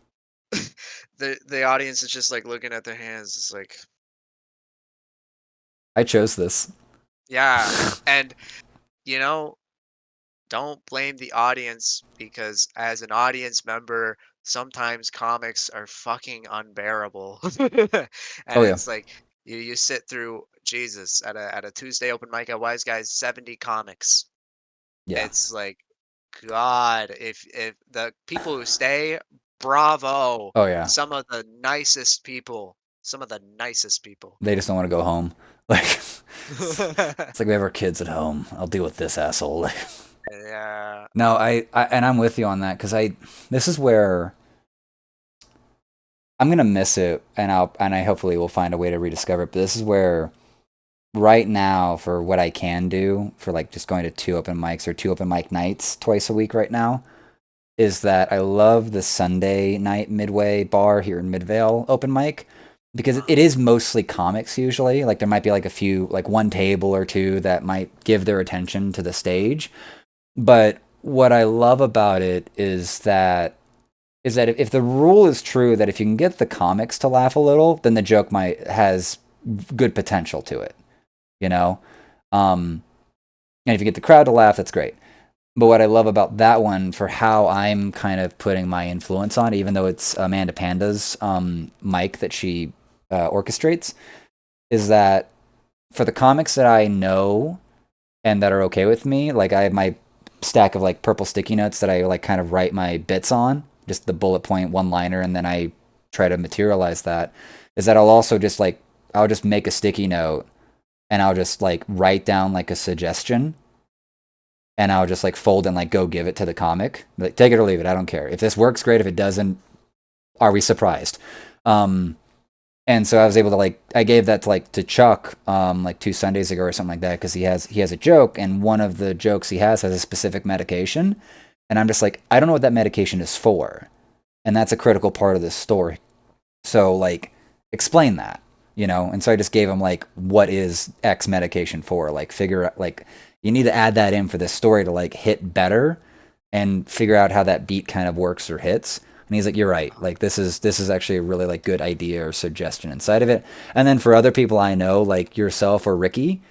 the audience is just like looking at their hands. It's like, I chose this. yeah, and you know, don't blame the audience because as an audience member, sometimes comics are fucking unbearable. Oh And yeah. it's like you sit through Jesus at a Tuesday open mic at Wise Guys, 70 comics. Yeah. It's like, God, if the people who stay, bravo. Oh yeah. Some of the nicest people. Some of the nicest people. They just don't want to go home. Like it's like we have our kids at home. I'll deal with this asshole. Like, Yeah. no, I and I'm with you on that because this is where I'm gonna miss it, and I hopefully will find a way to rediscover it. But this is where right now for what I can do for like just going to two open mics or two open mic nights twice a week right now is that I love the Sunday night Midway bar here in Midvale open mic because it is mostly comics usually. Like there might be like a few, like one table or two that might give their attention to the stage. But what I love about it is that if the rule is true that if you can get the comics to laugh a little, then the joke might has good potential to it, you know? Um, and if you get the crowd to laugh, that's great. But what I love about that one for how I'm kind of putting my influence on, even though it's Amanda Panda's mic that she orchestrates, is that for the comics that I know and that are okay with me, like I have my stack of like purple sticky notes that I like kind of write my bits on, just the bullet point one liner, and then I try to materialize that. Is that I'll also just like I'll just make a sticky note and I'll just like write down like a suggestion and I'll just like fold and like go give it to the comic. Like take it or leave it. I don't care. If this works, great. If it doesn't, are we surprised? Um, and so I was able to like I gave that to like to Chuck like 2 Sundays ago or something like that because he has a joke and one of the jokes he has a specific medication and I'm just like I don't know what that medication is for and that's a critical part of this story. So like explain that, and so I just gave him like what is X medication for? Like figure out like you need to add that in for this story to like hit better and figure out how that beat kind of works or hits. And he's like, "You're right. Like this is actually a really like good idea or suggestion inside of it." And then for other people I know, like yourself or Ricky,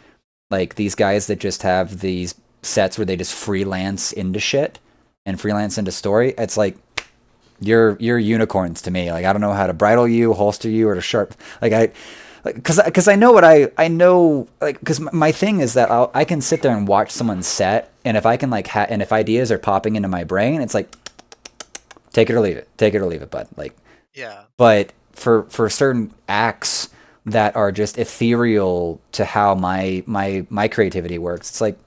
like these guys that just have these sets where they just freelance into shit and freelance into story, it's like you're unicorns to me. Like I don't know how to bridle you, holster you, or to sharp. Like I because I know what I know like because my thing is that I can sit there and watch someone's set and if I can like and if ideas are popping into my brain it's like take it or leave it bud like Yeah. but for certain acts that are just ethereal to how my creativity works it's like,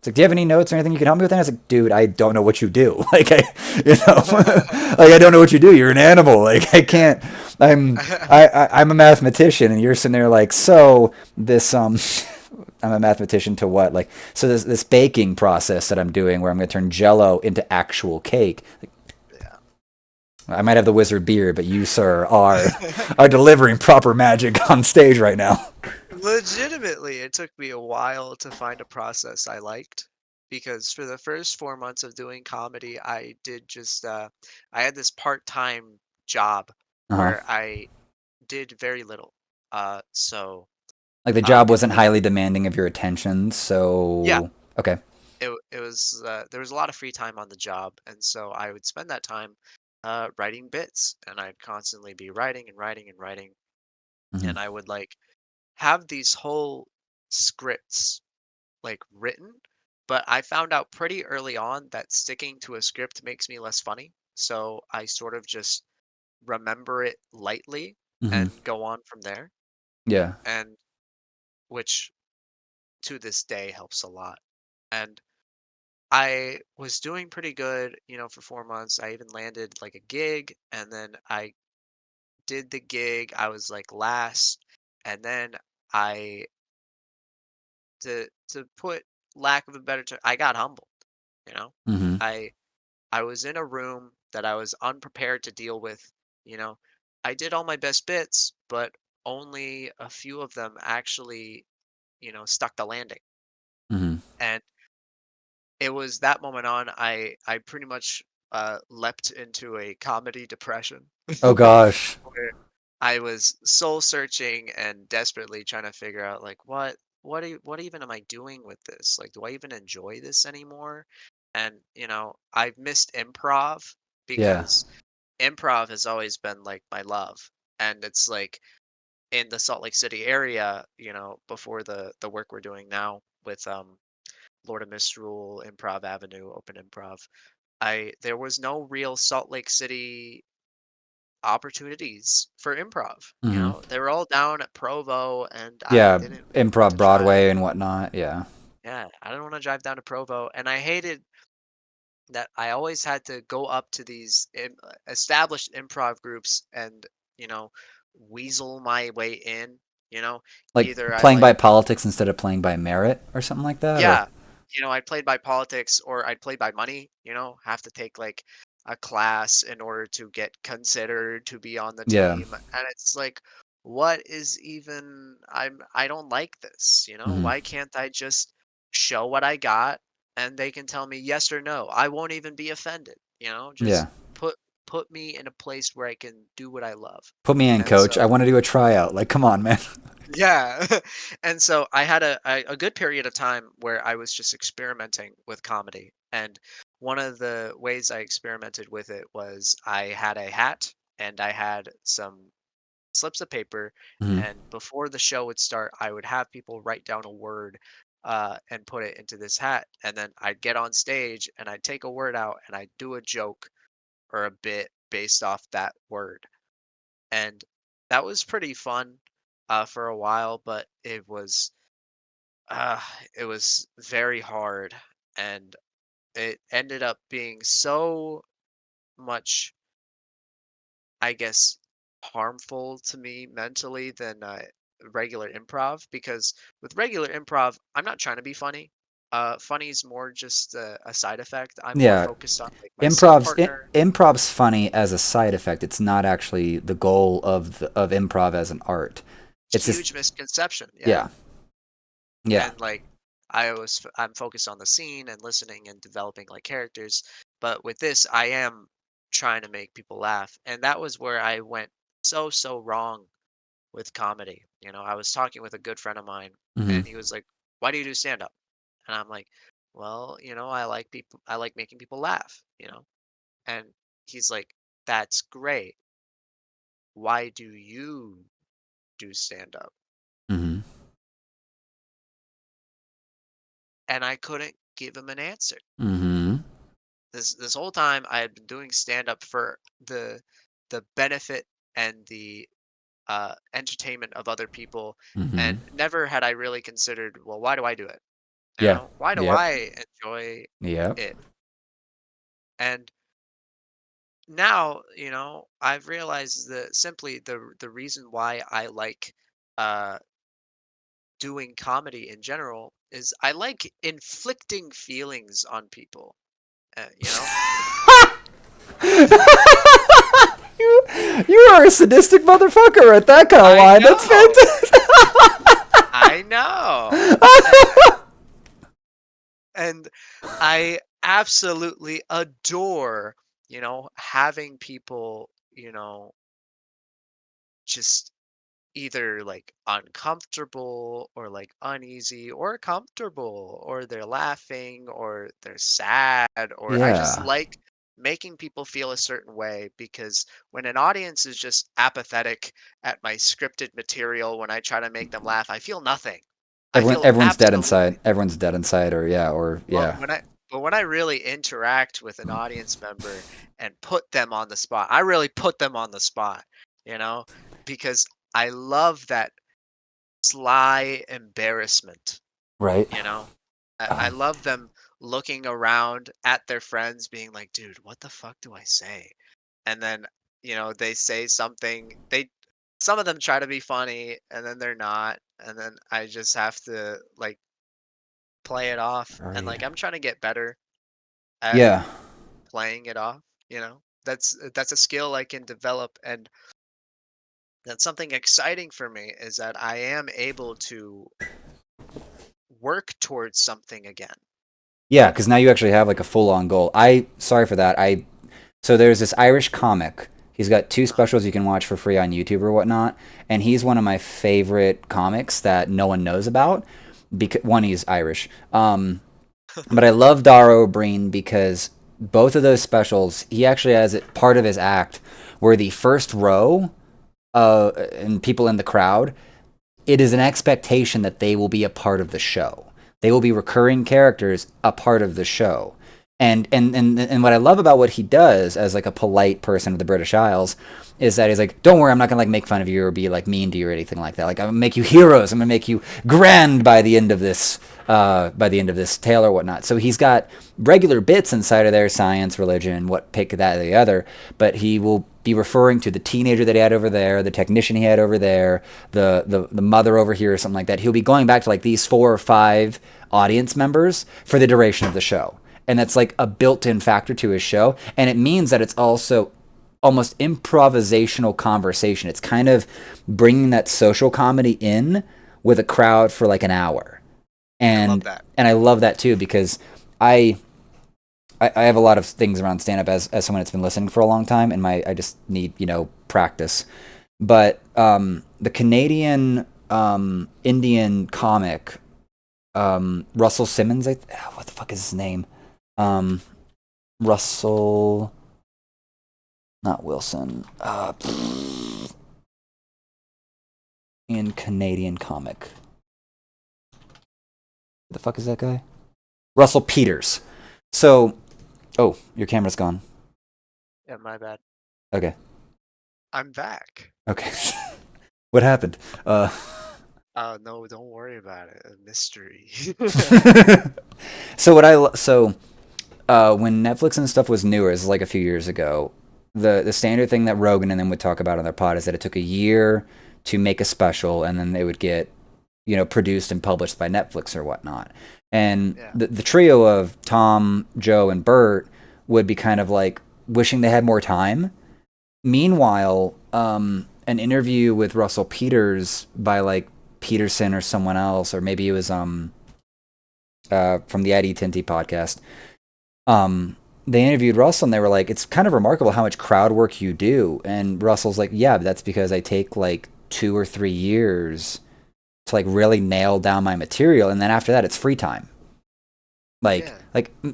do you have any notes or anything you can help me with? And I was like, dude, I don't know what you do. Like, like I don't know what you do. You're an animal. Like, I can't. I'm a mathematician, and you're sitting there like, so this I'm a mathematician to what? Like, so this baking process that I'm doing, where I'm going to turn Jello into actual cake. Like, I might have the wizard beard, but you, sir, are delivering proper magic on stage right now. Legitimately, it took me a while to find a process I liked because for the first 4 months of doing comedy, I did just I had this part-time job Uh huh. where I did very little. So Like the job in wasn't between, highly demanding of your attention, yeah, so okay. it was there was a lot of free time on the job, and so I would spend that time writing bits, and I'd constantly be writing and writing and writing, Mhm. and I would like have these whole scripts like written, but I found out pretty early on that sticking to a script makes me less funny. So I sort of just remember it lightly Mhm. and go on from there. Yeah. And which to this day helps a lot. And I was doing pretty good, for 4 months. I even landed like a gig, and then I did the gig. I was like last, and then I to put lack of a better term, I got humbled. You know, Mhm. I I was in a room that I was unprepared to deal with. You know, I did all my best bits, but only a few of them actually, stuck the landing. Mhm. And it was that moment on, I pretty much leapt into a comedy depression Oh gosh. where I was soul searching and desperately trying to figure out like what even am I doing with this? Like, do I even enjoy this anymore? And I've missed improv Yeah. because improv has always been like my love. And it's like in the Salt Lake City area, before the work we're doing now with Lord of Misrule, Improv Avenue, Open Improv. I There was no real Salt Lake City opportunities for improv. Mhm. They were all down at Provo, and I Yeah. didn't want Improv to drive. Broadway and whatnot. Yeah. Yeah, I didn't want to drive down to Provo, and I hated that I always had to go up to these established improv groups and you know weasel my way in. You know, Like either I playing like by politics instead of playing by merit or something like that, or Yeah, I played by politics or I'd play by money, have to take like a class in order to get considered to be on the yeah. team. And it's like, what is even I don't like this, Mhm. Why can't I just show what I got and they can tell me yes or no? I won't even be offended, Yeah. just put me in a place where I can do what I love. Put me in, And coach. I so want to do a tryout. Like, come on, man. yeah. And so I had a good period of time where I was just experimenting with comedy. And one of the ways I experimented with it was I had a hat and I had some slips of paper. Mhm. And before the show would start, I would have people write down a word and put it into this hat. And then I'd get on stage and I'd take a word out and I'd do a joke or a bit based off that word. And that was pretty fun for a while, but uh, it was very hard, and it ended up being so much, I guess, harmful to me mentally than regular improv. Because with regular improv, I'm not trying to be funny. Funny is more just a side effect. I'm more Yeah. focused on like my scene partner. Improv's funny as a side effect. It's not actually the goal of improv as an art. It's just Huge misconception, yeah. yeah. Yeah. And like I'm focused on the scene and listening and developing like characters, but with this I am trying to make people laugh, and that was where I went so wrong with comedy. I was talking with a good friend of mine, Mhm. and he was like, why do you do stand up? And I'm like, well, I like making people laugh. And he's like, that's great, why do you do stand up? Mhm. And I couldn't give him an answer. Mhm. This whole time I had been doing stand up for the benefit and the entertainment of other people, Mhm. and never had I really considered, well, why do I do it? Yeah. Why do Yep. I enjoy Yep. it? And now, I've realized that simply the reason why I like uh doing comedy in general is I like inflicting feelings on people. You know? you you are a sadistic motherfucker at that kind of I line. That's know. fantastic. I know. And I absolutely adore, having people, just either like uncomfortable or like uneasy or comfortable, or they're laughing or they're sad, or I just Yeah. like making people feel a certain way, because when an audience is just apathetic at my scripted material, when I try to make them laugh, I feel nothing. I feel Everyone's dead inside. absolutely Everyone's dead inside, or But yeah. when I really interact with an audience member and put them on the spot, I really put them on the spot, you know, because I love that sly embarrassment, Right. you know. I Um, love them looking around at their friends being like, dude, what the fuck do I say? And then, they say something, some of them try to be funny and then they're not. And then I just have to like play it off. are And you? like, I'm trying to get better at Yeah. playing it off, that's a skill I can develop, and that's something exciting for me, is that I am able to work towards something again. Yeah, because now you actually have like a full on goal. Sorry for that. So there's this Irish comic. He's got two Uh, specials you can watch for free on YouTube or whatnot, and he's one of my favorite comics that no one knows about. Because one, he's Irish. But I love Dara O'Brien because both of those specials, he actually has it part of his act where the first row and people in the crowd, it is an expectation that they will be a part of the show. They will be recurring characters, a part of the show. And what I love about what he does as like a polite person of the British Isles is that he's like, don't worry, I'm not gonna like make fun of you or be like mean to you or anything like that. Like I'm gonna make you heroes. I'm gonna make you grand by the end of this tale or whatnot. So he's got regular bits inside of there, science, religion, what pick that or the other, but he will be referring to the teenager that he had over there, the technician he had over there, the mother over here or something like that. He'll be going back to like these 4 or 5 audience members for the duration of the show. And that's like a built-in factor to his show. And it means that it's also almost improvisational conversation. It's kind of bringing that social comedy in with a crowd for like an hour. I love And that. I love that too because I I have a lot of things around stand up as someone that's been listening for a long time, and I just need practice. But the Canadian Indian comic Russell Simmons, what the fuck is his name? Um, Russell, not Wilson. In Canadian comic, the fuck is that guy? Russell Peters. So, oh, your camera's gone. Yeah, my bad. Okay. I'm back. Okay. What happened? Oh no, don't worry about it. A mystery. So when Netflix and stuff was newer, it was like a few years ago. The standard thing that Rogan and them would talk about on their pod is that it took a year to make a special, and then they would get produced and published by Netflix or whatnot. And Yeah. the trio of Tom, Joe, and Bert would be kind of like wishing they had more time. Meanwhile, an interview with Russell Peters by like Peterson or someone else, or maybe it was from the Eddie Tinty podcast. They interviewed Russell and they were like, it's kind of remarkable how much crowd work you do. And Russell's like, yeah, but that's because I take like 2 or 3 years to like really nail down my material, and then after that it's free time. Yeah.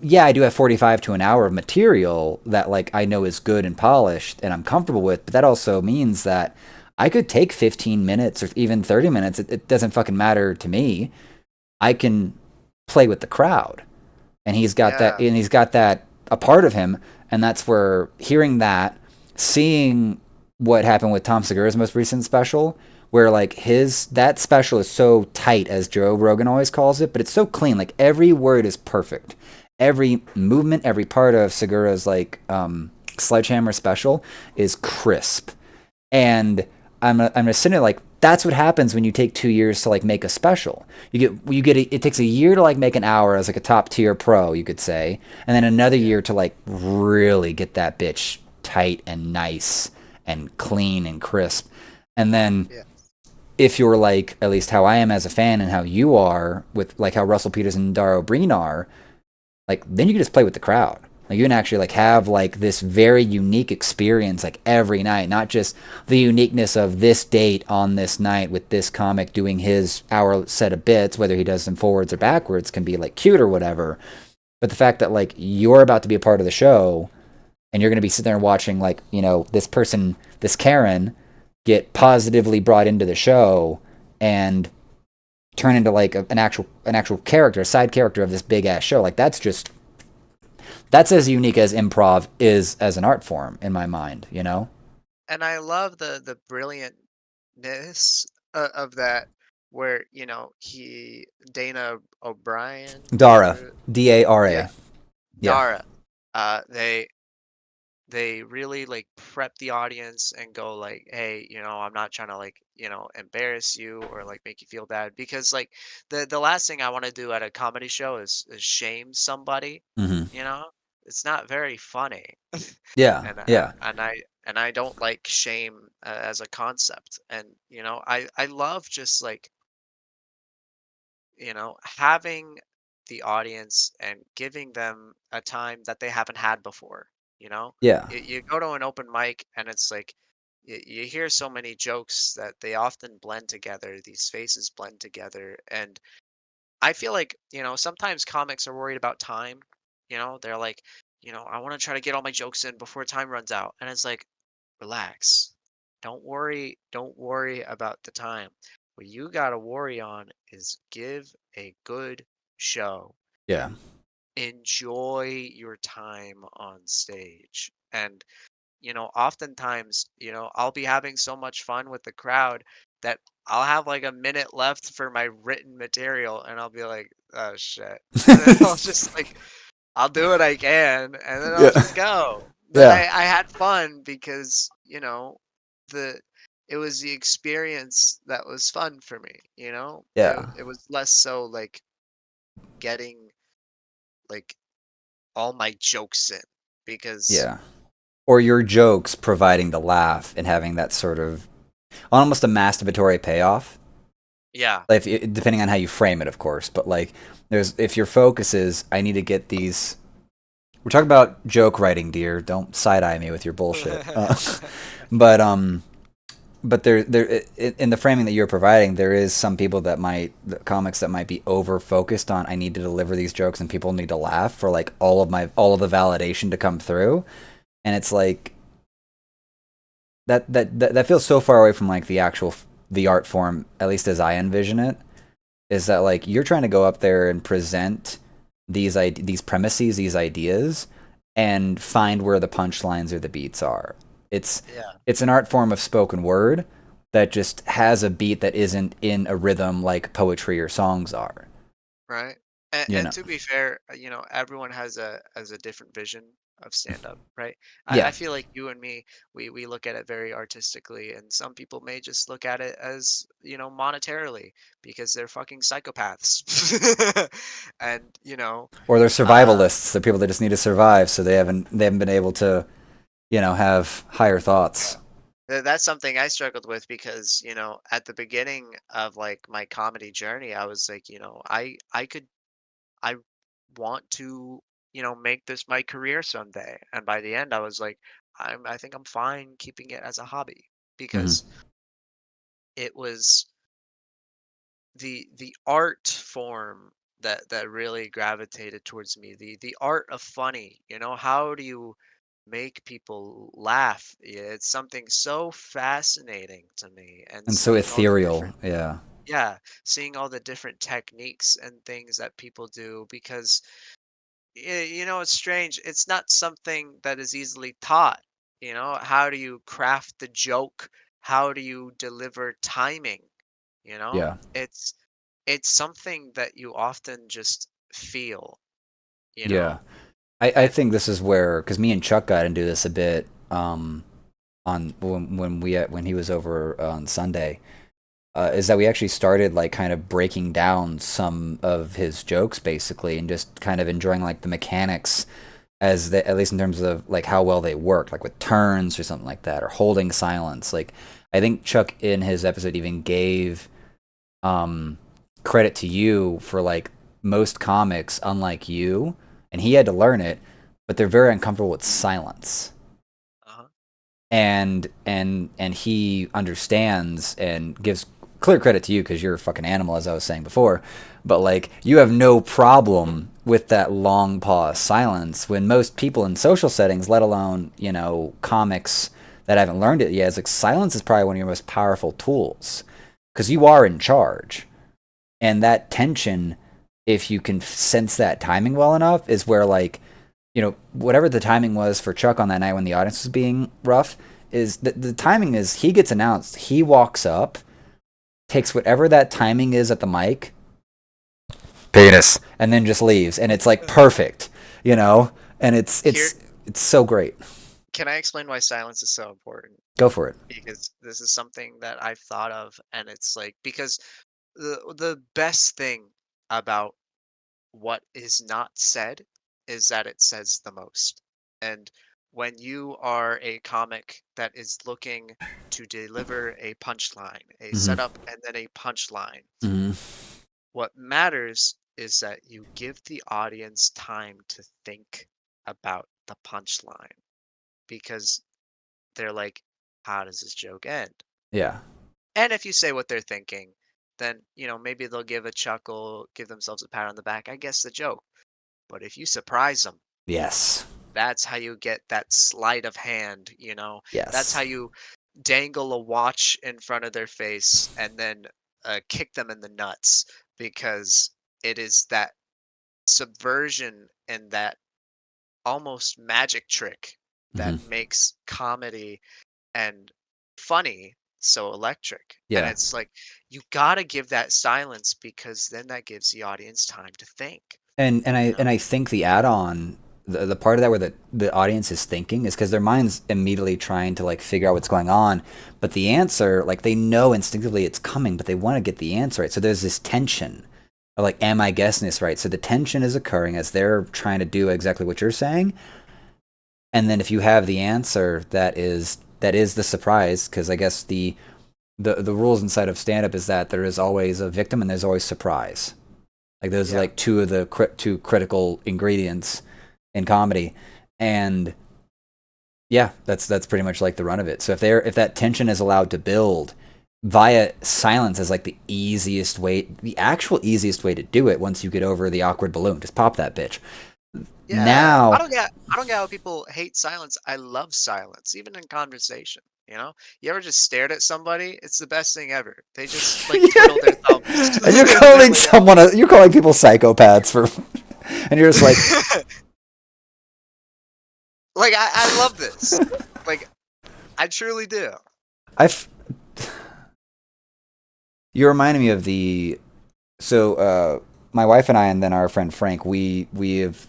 Yeah, I do have 45 to an hour of material that like I know is good and polished and I'm comfortable with, but that also means that I could take 15 minutes or even 30 minutes. It doesn't fucking matter to me. I can play with the crowd. And Yeah. he's got that a part of him, and that's where hearing that, seeing what happened with Tom Segura's most recent special, where like that special is so tight, as Joe Rogan always calls it, but it's so clean. Like every word is perfect. Every movement, every part of Segura's like sledgehammer special is crisp. And I'm just sitting there like, that's what happens when you take 2 years to like make a special. It takes a year to like make an hour as like a top tier pro, you could say, and then another Yeah. year to like really get that bitch tight and nice and clean and crisp. And then Yeah. if you're like, at least how I am as a fan and how you are with like how Russell Peters and Dara Breen are, like then you can just play with the crowd. Like you can actually like have like this very unique experience like every night, not just the uniqueness of this date on this night with this comic doing his hour set of bits, whether he does them forwards or backwards can be like cute or whatever. But the fact that like you're about to be a part of the show and you're going to be sitting there watching like, you know, this person, this Karen, get positively brought into the show and turn into like an actual character, a side character of this big ass show. Like that's as unique as improv is as an art form in my mind, you know? And I love the brilliantness of that, where Dana O'Brien, Dara, whatever. Yeah, Dara. Yeah. Dara. They really like prep the audience and go like, hey, I'm not trying to like, embarrass you or like make you feel bad, because like the last thing I want to do at a comedy show is shame somebody, Mhm. you know? It's not very funny. Yeah. and Yeah. I don't like shame as a concept. And I love just like, having the audience and giving them a time that they haven't had before. You know, Yeah. you go to an open mic and it's like you hear so many jokes that they often blend together. These faces blend together, and I feel like sometimes comics are worried about time. They're like, I want to try to get all my jokes in before time runs out, and it's like, relax. Don't worry about the time. What you got to worry on is give a good show. Yeah. Enjoy your time on stage. And oftentimes, I'll be having so much fun with the crowd that I'll have like a minute left for my written material, and I'll be like, oh shit. And then I'll just like, I'll do what I can, and then I'll Yeah. just go. But Yeah. I had fun because, the it was the experience that was fun for me, Yeah. It was less so like getting like all my jokes in, because Yeah. Or your jokes providing the laugh and having that sort of almost a masturbatory payoff. yeah. Like depending on how you frame it, of course. But like, there's if your focus is, I need to get these. We're talking about joke writing, dear. Don't side eye me with your bullshit. But but in the framing that you're providing, there is some people that might comics that might be over focused on, I need to deliver these jokes and people need to laugh for like all of the validation to come through, and it's like that feels so far away from like the art form, at least as I envision it. Is that like you're trying to go up there and present these premises, these ideas, and find where the punchlines or the beats are. It's Yeah. it's an art form of spoken word that just has a beat that isn't in a rhythm like poetry or songs are. Right. And, You and know? to be fair, everyone has a different vision of stand up, right? I Yeah. feel like you and me, we look at it very artistically, and some people may just look at it as, monetarily, because they're fucking psychopaths. And, Or they're uh survivalists. They're people that just need to survive, so they haven't been able to, have higher thoughts. that's something I struggled with, because, at the beginning of like my comedy journey, I was like, I want to, make this my career someday. And by the end, I was like, I think I'm fine keeping it as a hobby, Hmm. because it was the art form that really gravitated towards me. The art of funny. How do you make people laugh? Yeah, it's something so fascinating to me, and And so seeing all the ethereal. different, Yeah. yeah, seeing all the different techniques and things that people do, because it's strange. It's not something that is easily taught. How do you craft the joke? How do you deliver timing? Yeah. It's something that you often just feel, you Yeah. know? I And think this is where, because me and Chuck got into this a bit, on when he was over on Sunday, is that we actually started like kind of breaking down some of his jokes basically, and just kind of enjoying like the mechanics, at least in terms of like how well they work, like with turns or something like that, or holding silence. Like I think Chuck in his episode even gave um, credit to you for like most comics, unlike you, and he had to learn it, but they're very uncomfortable with silence. uh-huh. And he understands and gives clear credit to you because you're a fucking animal, as I was saying before. But like, you have no problem with that long pause silence when most people in social settings, let alone comics that haven't learned it yet, is like silence is probably one of your most powerful tools because you are in charge, and that tension, if you can sense that timing well enough, is where like whatever the timing was for Chuck on that night when the audience was being rough, is the timing is he gets announced, he walks up, takes whatever that timing is at the mic, penis, and then just leaves, and it's like perfect, and it's Here, it's it's so great. can I explain why silence is so important? Go for it. Because this is something that I've thought of, and it's like because the best thing about what is not said is that it says the most. And when you are a comic that is looking to deliver a punchline, a Hmm. setup, and then a punchline, Hmm. what matters is that you give the audience time to think about the punchline because they're like, how does this joke end? Yeah. And if you say what they're thinking, then, maybe they'll give a chuckle, give themselves a pat on the back. I guess the joke. But if you surprise them, Yes. that's how you get that sleight of hand. That's how Yes. you dangle a watch in front of their face and then kick them in the nuts because it is that subversion and that almost magic trick Hmm. that makes comedy and funny so electric. And Yeah. it's like you got to give that silence because then that gives the audience time to think, And you I and know? I think the add-on, the part of that where the audience is thinking, is because their mind's immediately trying to like figure out what's going on, but the answer, like, they know instinctively it's coming, but they want to get the answer right. So there's this tension of like, am I guessing this right? So the tension is occurring as they're trying to do exactly what you're saying, and then if you have the answer, that is the surprise, because I guess the rules inside of stand-up is that there is always a victim and there's always surprise. Like, those are Yeah. like two of the two critical ingredients in comedy, and yeah, that's pretty much like the run of it. So if that tension is allowed to build via silence, is like the actual easiest way to do it. Once you get over the awkward balloon, just pop that bitch. Yeah. I Now, don't get I don't get how people hate silence. I love silence, even in conversation. You ever just stared at somebody? It's the best thing ever. They just like twiddle their thumbs. and you're They're calling like, oh. you're calling people psychopaths for, and you're just like, Like I love this. Like I truly do. I've. You reminded me of the so my wife and I, and then our friend Frank, we have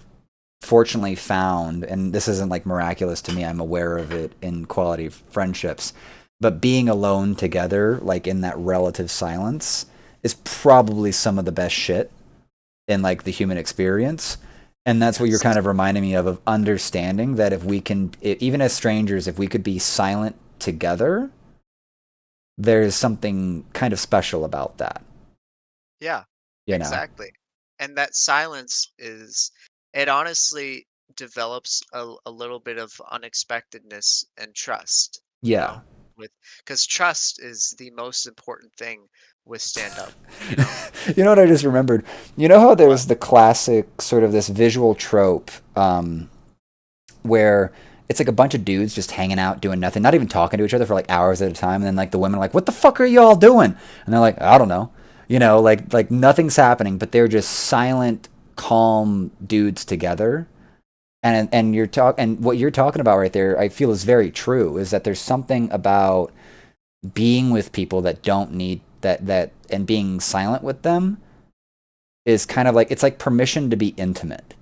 fortunately found, and this isn't like miraculous to me, I'm aware of it in quality friendships, but being alone together, like in that relative silence, is probably some of the best shit in like the human experience. And that's what you're kind Yes. of reminding me of understanding that if we can, even as strangers, if we could be silent together, there's something kind of special about that, Yeah, you know? exactly. And that silence it honestly develops a little bit of unexpectedness and trust, Yeah. with because trust is the most important thing with stand up, you know? You know what I just remembered? You know how What? there's the classic sort of this visual trope, where it's like a bunch of dudes just hanging out doing nothing, not even talking to each other for like hours at a time, and then like the women are like, "What the fuck are you all doing?" And they're like, "I don't know," like nothing's happening, but they're just silent, calm dudes together. And and what you're talking about right there, I feel is very true. Is that there's something about being with people that don't need that and being silent with them is kind of like, it's like permission to be intimate,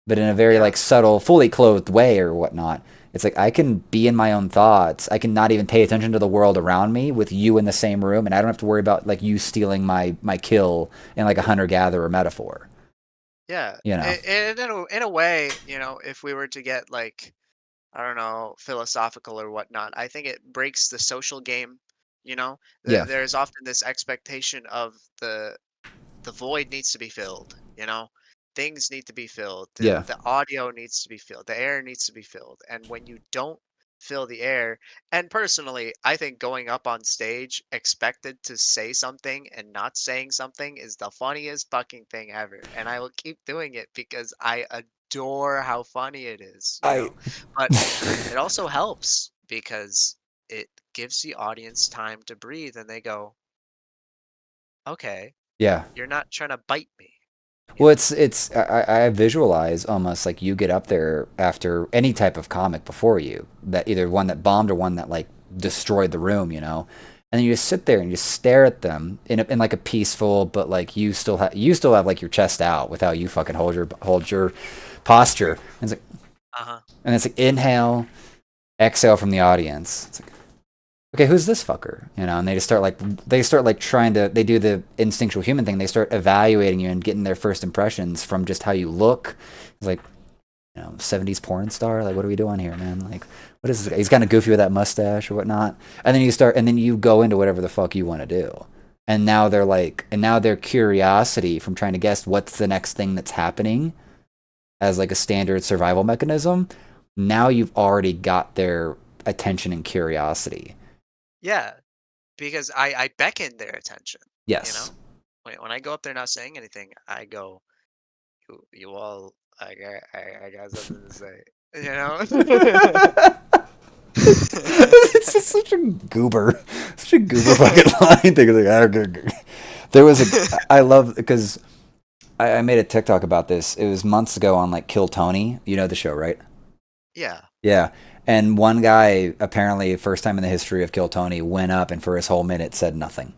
but in a very Yeah. like subtle, fully clothed way or whatnot. It's like I can be in my own thoughts. I can not even pay attention to the world around me with you in the same room, and I don't have to worry about like you stealing my kill in like a hunter gatherer metaphor. Yeah. You know? And in a way, if we were to get like, I don't know, philosophical or whatnot, I think it breaks the social game. Yeah. There's often this expectation of the void needs to be filled. Things need to be filled. The Yeah. the audio needs to be filled. The air needs to be filled. And when you don't fill the air. And personally, I think going up on stage expected to say something and not saying something is the funniest fucking thing ever. And I will keep doing it because I adore how funny it is, you I know? But it also helps because it gives the audience time to breathe and they go, okay, yeah. you're not trying to bite me, you Well, know? I visualize almost like you get up there after any type of comic before you, that either one that bombed or one that like destroyed the room, you know, and then you just sit there and just stare at them in like a peaceful, but like you still have like your chest out without you fucking hold your posture. Uh-huh. And it's like inhale, exhale from the audience. It's like, okay, who's this fucker? You know, and they start like trying to they do the instinctual human thing. They start evaluating you and getting their first impressions from just how you look. It's like, 70s porn star. Like, what are we doing here, man? Like, what is this? He's kind of goofy with that mustache or whatnot. And then you go into whatever the fuck you want to do. And now their curiosity from trying to guess what's the next thing that's happening as like a standard survival mechanism. Now you've already got their attention and curiosity. Yeah, because I beckon their attention, you Yes. know? When I go up there not saying anything, I go, you all, I got something to say, you know? It's just such a goober fucking line. They're like, there was I love because I made a TikTok about this. It was months ago on like Kill Tony. You know the show, right? Yeah. Yeah. And one guy, apparently, first time in the history of Kill Tony, went up and for his whole minute said nothing.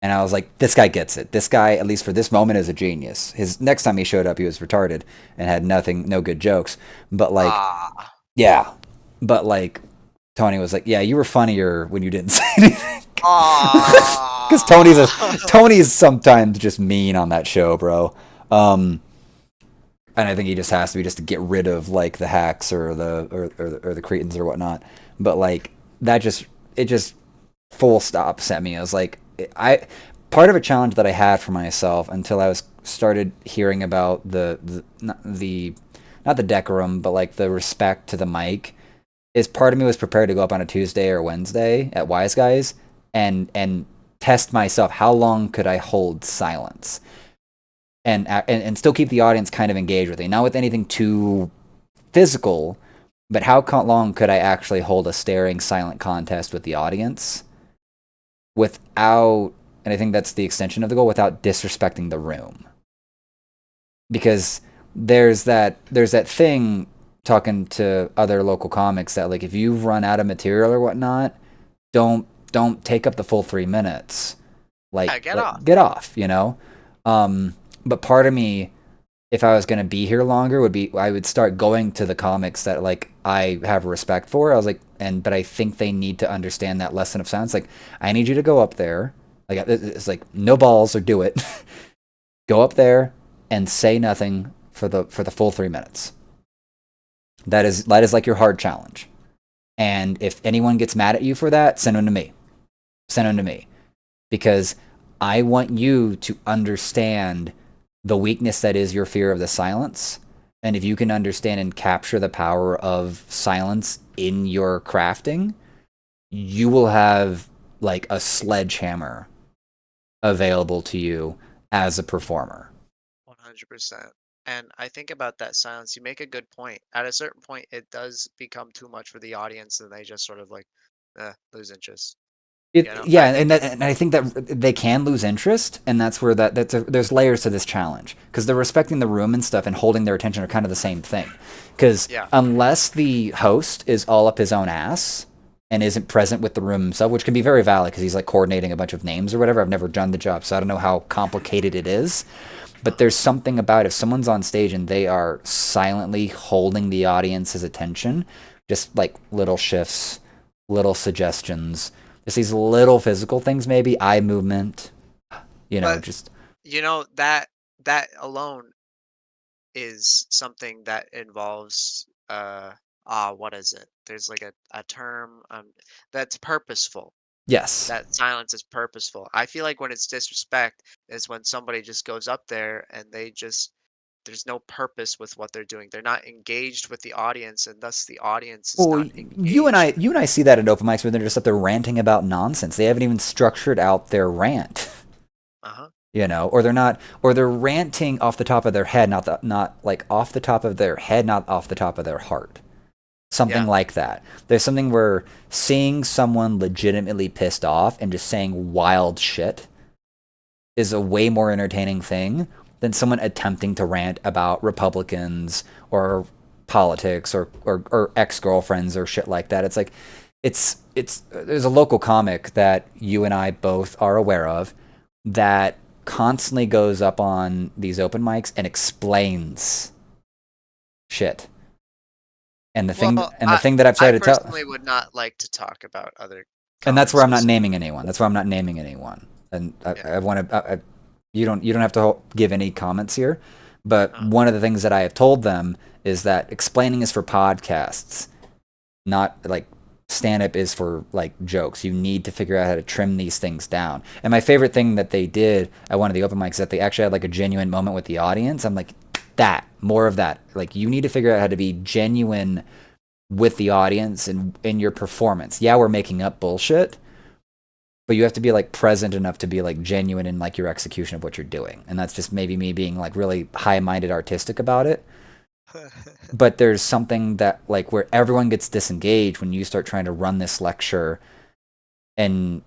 And I was like, this guy gets it. This guy, at least for this moment, is a genius. His next time he showed up, he was retarded and had nothing, no good jokes. But like, Ah. yeah. But like, Tony was like, yeah, you were funnier when you didn't say anything. Because Ah. Tony's sometimes just mean on that show, bro. Um, and I think he just has to be just to get rid of like the hacks or or the cretins or whatnot. But like that just it just full stop sent me. I was like I part of a challenge that I had for myself until I was started hearing about the not the decorum but like the respect to the mic is part of me was prepared to go up on a Tuesday or Wednesday at Wise Guys and test myself how long could I hold silence and still keep the audience kind of engaged with me, not with anything too physical, but how long could I actually hold a staring silent contest with the audience without, and I think that's the extension of the goal, without disrespecting the room, because there's that thing talking to other local comics that like if you've run out of material or whatnot, don't take up the full 3 minutes. Yeah, get Like off. get off, Um, but part of me, if I was gonna be here longer, would be I would start going to the comics that like I have respect for. I was like, but I think they need to understand that lesson of silence. Like, I need you to go up there. Like, it's like no balls or do it. Go up there and say nothing for the full 3 minutes. That is like your hard challenge. And if anyone gets mad at you for that, send them to me. Send them to me because I want you to understand the weakness that is your fear of the silence. And if you can understand and capture the power of silence in your crafting, you will have like a sledgehammer available to you as a performer. 100%. And I think about that silence. You make a good point. At a certain point, it does become too much for the audience, and they just sort of like, lose interest. You know, I Yeah, think and I think that they can lose interest, and that's where there's layers to this challenge because they're respecting the room and stuff and holding their attention are kind of the same thing. Because yeah, unless the host is all up his own ass and isn't present with the room himself, which can be very valid because he's like coordinating a bunch of names or whatever. I've never done the job, so I don't know how complicated it is. But there's something about if someone's on stage and they are silently holding the audience's attention, just like little shifts, little suggestions, just these little physical things, maybe eye movement, but just that alone is something that involves what is it? There's like a term that's purposeful. yes, That silence is purposeful. I feel like when it's disrespect is when somebody just goes up there and there's no purpose with what they're doing. They're not engaged with the audience, and thus the audience is Well, not engaged. you and I see that at open mics where they're just up there ranting about nonsense. They haven't even structured out their rant. Uh-huh. Or they're ranting off the top of their head, not like off the top of their head, not off the top of their heart. Something Yeah. like that. There's something where seeing someone legitimately pissed off and just saying wild shit is a way more entertaining thing than someone attempting to rant about Republicans or politics or ex-girlfriends or shit like that. It's like it's there's a local comic that you and I both are aware of that constantly goes up on these open mics and explains shit. Well, The thing that I've I tried to tell, personally would not like to talk about other and that's comics where I'm not specifically. naming anyone. That's where I'm not naming anyone. And Yeah. I want to. You don't have to give any comments here, but Uh, one of the things that I have told them is that explaining is for podcasts, not like stand up is for like jokes. You need to figure out how to trim these things down. And my favorite thing that they did at one of the open mics is that they actually had like a genuine moment with the audience. I'm like, that more of that. Like you need to figure out how to be genuine with the audience and in your performance. Yeah, we're making up bullshit, but you have to be like present enough to be like genuine in like your execution of what you're doing. And that's just maybe me being like really high-minded artistic about it. But there's something that like where everyone gets disengaged when you start trying to run this lecture and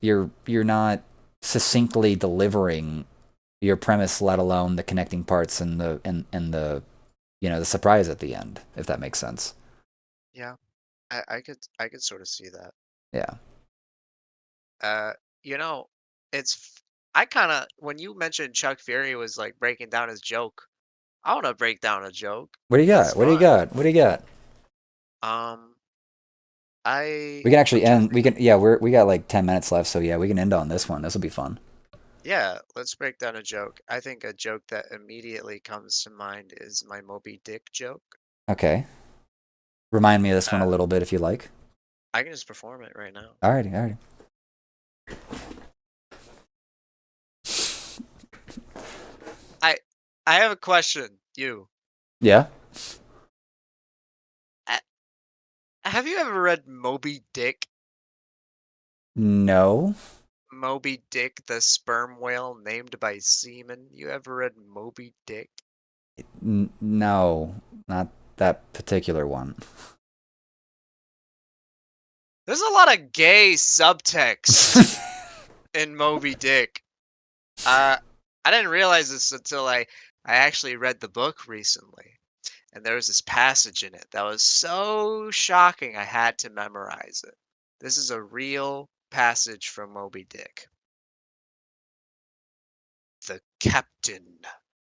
you're not succinctly delivering your premise, let alone the connecting parts and the the surprise at the end, if that makes sense. yeah, I could sort of see that. Yeah. Uh, you know, I kind of when you mentioned Chuck Fury was like breaking down his joke, I want to break down a joke. What do you It's got? What do you fun. got? What do you got? Um, We can actually I'm trying to end. think We of can. Yeah, we got like 10 minutes left, so yeah, we can end on this one. This will be fun. yeah, let's break down a joke. I think a joke that immediately comes to mind is my Moby Dick joke. Okay. Remind me of this one a Uh, little bit if you like. I can just perform it right now. Alrighty, alrighty. I I have a question. You, Yeah. uh, have you ever read Moby Dick? No. Moby Dick, the sperm whale named by seamen. You ever read Moby Dick? No. Not that particular one. There's a lot of gay subtext in Moby Dick. Uh, I didn't realize this until I actually read the book recently, and there was this passage in it that was so shocking I had to memorize it. This is a real passage from Moby Dick. The captain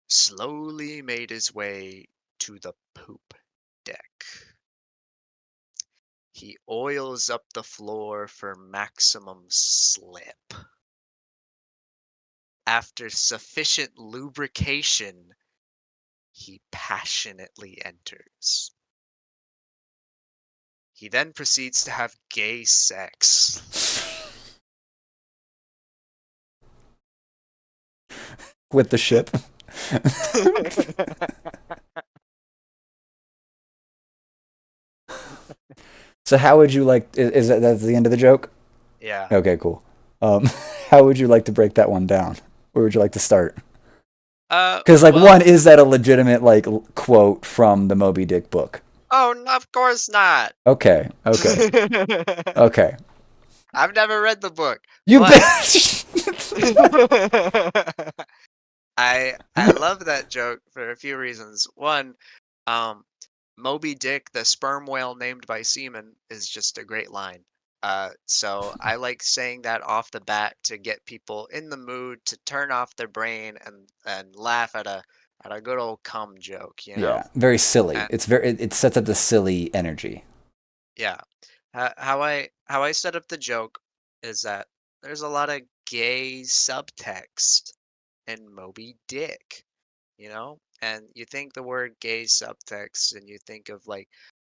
slowly made his way to the poop deck. He oils up the floor for maximum slip. After sufficient lubrication, he passionately enters. He then proceeds to have gay sex. With the ship. So how would you like? Is that that's the end of the joke? Yeah. Okay, cool. Um, how would you like to break that one down? Where would you like to start? Because like Well, one, is that a legitimate like quote from the Moby Dick book? of course not. Okay, okay, okay. I've never read the book, You but bitch. I love that joke for a few reasons. One, um, Moby Dick, the sperm whale named by seamen, is just a great line. So I like saying that off the bat to get people in the mood to turn off their brain and laugh at a good old cum joke, you know? Yeah, very silly. And It sets up the silly energy. yeah, how I set up the joke is that there's a lot of gay subtext in Moby Dick, you know? And you think the word gay subtext and you think of like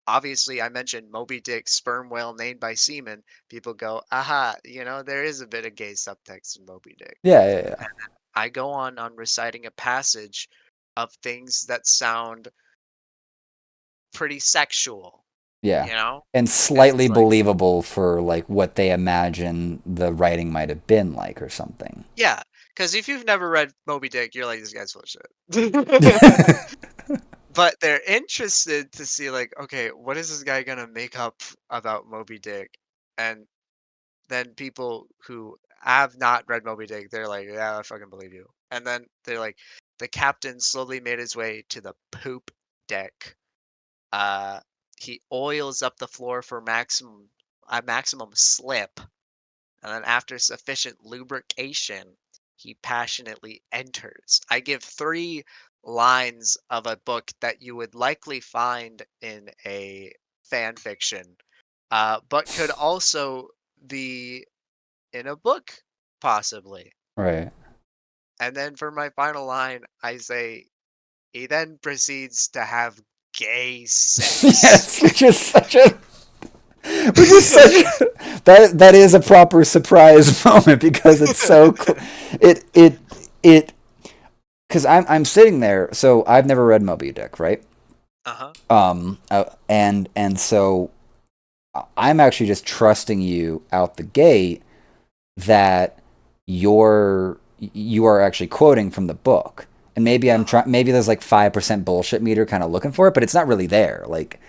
obviously I mentioned Moby Dick, sperm whale named by seamen. People go, aha, there is a bit of gay subtext in Moby Dick. Yeah, yeah, yeah. I go on reciting a passage of things that sound pretty sexual, Yeah. you know? And It's slightly like, believable for like what they imagine the writing might have been like or something. yeah, because if you've never read Moby Dick, you're like, this guy's full of shit. But they're interested to see like, okay, what is this guy gonna make up about Moby Dick? And then people who have not read Moby Dick, they're like, yeah, I fucking believe you. And then they're like, the captain slowly made his way to the poop deck. Uh, he oils up the floor for maximum slip, and then after sufficient lubrication, he passionately enters. I give three lines of a book that you would likely find in a fan fiction, but could also be in a book, possibly. Right. And then for my final line, I say, he then proceeds to have gay sex. Yes, which is such that is a proper surprise moment because it's so it because I'm sitting there, so I've never read Moby Dick, right? Uh-huh. And so I'm actually just trusting you out the gate that you are actually quoting from the book. And maybe I'm Uh-huh. trying. Maybe there's like 5% bullshit meter, kind of looking for it, but it's not really there. Like,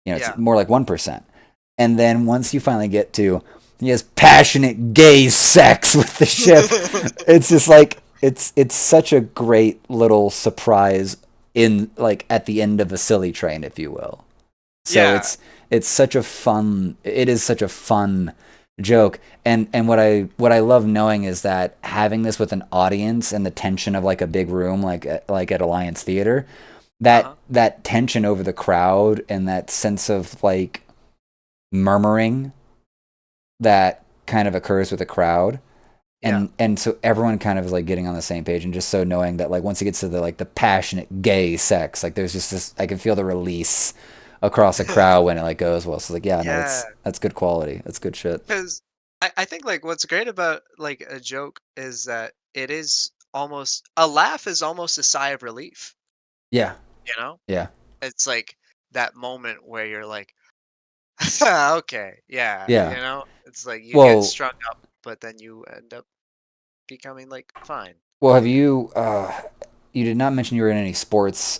it's Yeah. more like 1%. And then once you finally get to he has passionate gay sex with the ship, it's just like it's such a great little surprise in like at the end of a silly train, if you will. So Yeah. it is such a fun joke. And what I love knowing is that having this with an audience and the tension of like a big room like at Alliance Theater, Uh-huh. that tension over the crowd and that sense of like murmuring that kind of occurs with the crowd, Yeah. and so everyone kind of is like getting on the same page, and just so knowing that like once it gets to the passionate gay sex, like there's just this, I can feel the release across a crowd when it like goes well. So like, yeah, no, Yeah. that's good quality, that's good shit. 'Cause I think, like, what's great about, like, a joke is that it is almost a laugh is almost a sigh of relief, Yeah, you know? yeah, It's like that moment where you're like, "Okay, yeah," you yeah. know? It's like you get Well, strung up, but then you end up becoming, like, fine. have you you did not mention you were in any sports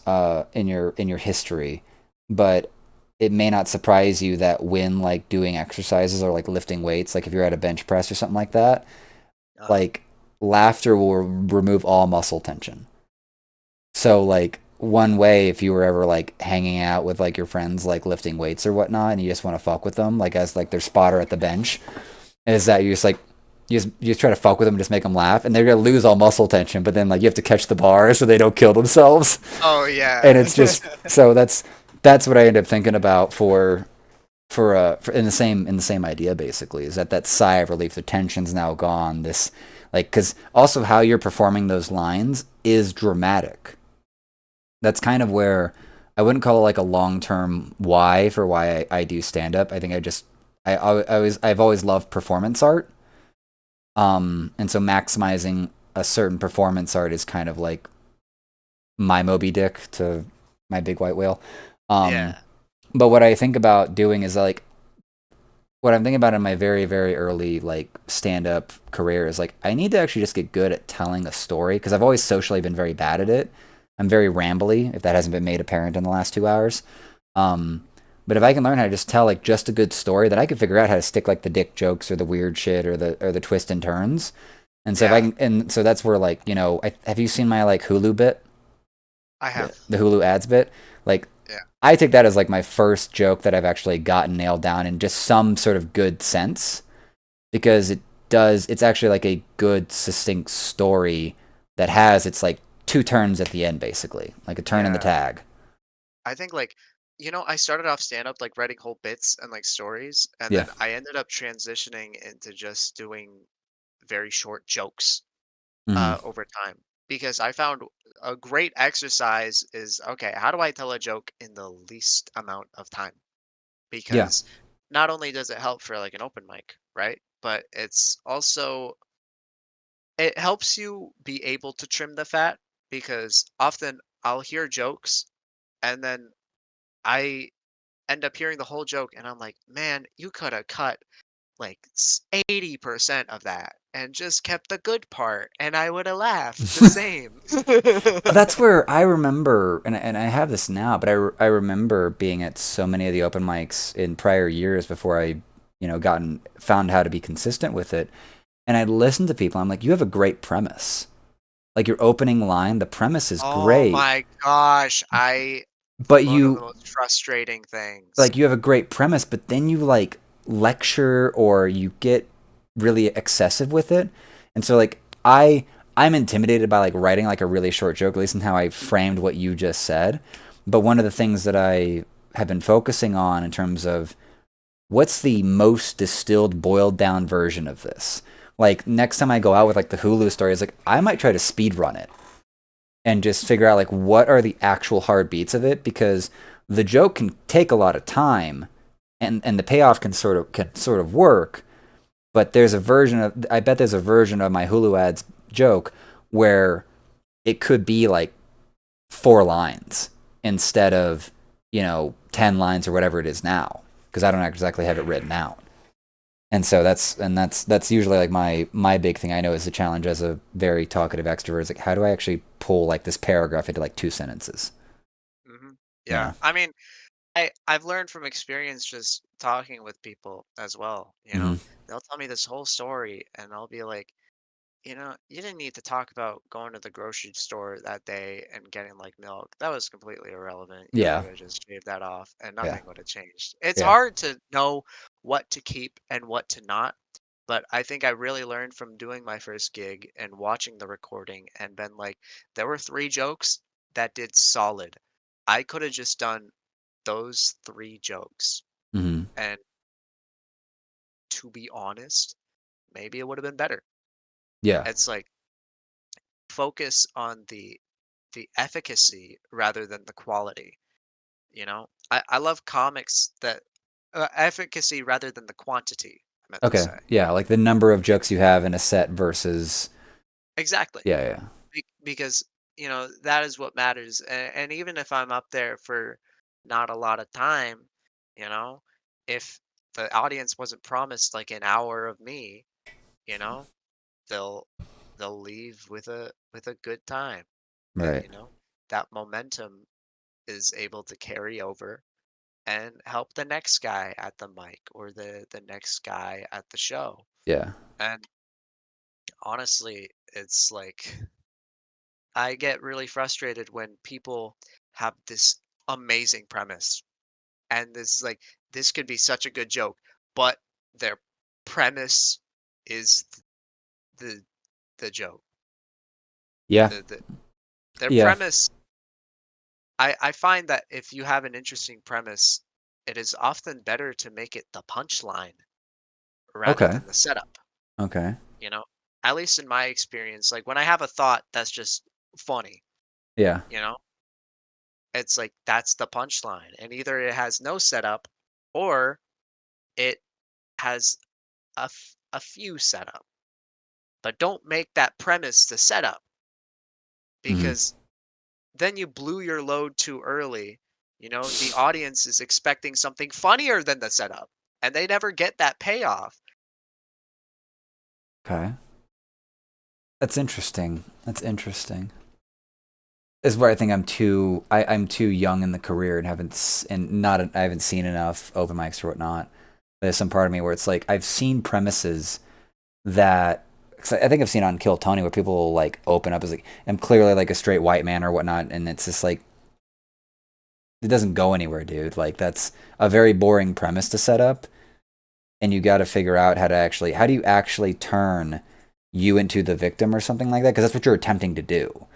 in your history, but it may not surprise you that when like doing exercises or like lifting weights, like if you're at a bench press or something like that, Uh-huh. like laughter will remove all muscle tension. So like one way, if you were ever like hanging out with like your friends like lifting weights or whatnot and you just want to fuck with them like as like their spotter at the bench, is that you just like you just try to fuck with them and just make them laugh, and they're gonna lose all muscle tension, but then like you have to catch the bar so they don't kill themselves. Oh, And yeah. it's just so that's what I end up thinking about for in the same idea, basically, is that that sigh of relief, the tension's now gone, this like, because also how you're performing those lines is dramatic. That's kind of where I wouldn't call it like a long term why for why I do stand up. I think I've always loved performance art. And so maximizing a certain performance art is kind of like my Moby Dick to my big white whale. Um, Yeah. but what I think about doing is like what I'm thinking about in my very, very early like stand up career is like I need to actually just get good at telling a story because I've always socially been very bad at it. I'm very rambly, if that hasn't been made apparent in the last 2 hours. Um, but if I can learn how to just tell like just a good story, then I can figure out how to stick like the dick jokes or the weird shit or the twist and turns. And so if I Yeah. can, and so that's where like have you seen my like Hulu bit, I have. the Hulu ads bit? Like Yeah. I take that as like my first joke that I've actually gotten nailed down in just some sort of good sense because it's actually like a good succinct story that has its like two turns at the end, basically like a turn in the Yeah. tag. I think, like, I started off stand-up, like, writing whole bits and, like, stories, and Yeah. then I ended up transitioning into just doing very short jokes, Hmm. over time, because I found a great exercise is, okay, how do I tell a joke in the least amount of time? Yeah. Because not only does it help for, like, an open mic, right? But it's also it helps you be able to trim the fat because often I'll hear jokes, and then I end up hearing the whole joke, and I'm like, man, you could have cut like 80% of that and just kept the good part, and I would have laughed the same. That's where I remember, and I have this now, but I remember being at so many of the open mics in prior years before I, gotten found how to be consistent with it. And I'd listen to people. I'm like, you have a great premise. Like your opening line, the premise is Oh great, my gosh, I but one of the you most frustrating things. like you have a great premise, but then you like lecture or you get really excessive with it. And so like I'm intimidated by like writing like a really short joke, at least in how I framed what you just said. But one of the things that I have been focusing on in terms of what's the most distilled, boiled down version of this? Like next time I go out with like the Hulu stories, like I might try to speed run it and just figure out like what are the actual hard beats of it, because the joke can take a lot of time and the payoff can sort of work, but there's a version of I bet there's a version of my Hulu ads joke where it could be like 4 lines instead of 10 lines or whatever it is now, because I don't exactly have it written out. And so that's usually like my big thing. I know is the challenge as a very talkative extrovert is like, how do I actually pull like this paragraph into like 2 sentences? Mhm. You Yeah, know? I mean, I've learned from experience just talking with people as well, you Hmm. know? They'll tell me this whole story, and I'll be like, you didn't need to talk about going to the grocery store that day and getting like milk. That was completely irrelevant. You Yeah, could have just shaved that off and yeah, nothing would have changed. It's yeah. hard to know what to keep and what to not, but I think I really learned from doing my first gig and watching the recording and been like, there were 3 jokes that did solid. I could have just done those 3 jokes. Hmm. And to be honest, maybe it would have been better. Yeah. It's like focus on the efficacy rather than the quality, you know? I love comics that efficacy rather than the quantity, I meant to Okay. say. Yeah, like the number of You jokes you have in a set versus Exactly. yeah, yeah. Because, that is what matters. And even if I'm up there for not a lot of time, you know, if the audience wasn't promised like an hour of me, you know, they'll they'll leave with a good time. And Right. that momentum is able to carry over and help the next guy at the mic or the next guy at the show. Yeah. And honestly, it's like I get really frustrated when people have this amazing premise and this could be such a good joke, but their premise is the the joke. Yeah. The their Yeah. premise I find that if you have an interesting premise, it is often better to make it the punchline rather Okay. than the setup, Okay. you know? At least in my experience, like when I have a thought that's just funny, Yeah. you know? It's like that's the punchline. And either it has no setup or it has a few setup. But don't make that premise the setup Hmm. because then you blew your load too early. The audience is expecting something funnier than the setup, and they never get that payoff. Okay. That's interesting. That's interesting. Is where I think I'm too young in the career and I haven't seen enough open mics or whatnot. There's some part of me where it's like I've seen premises that 'cause I think I've seen on Kill Tony where people will like open up as like I'm clearly like a straight white man or whatnot, and it's just like it doesn't go anywhere, dude. Like that's a very boring premise to set up, and you got to figure out how do you actually turn you into the victim or something like that, because that's what you're attempting to do,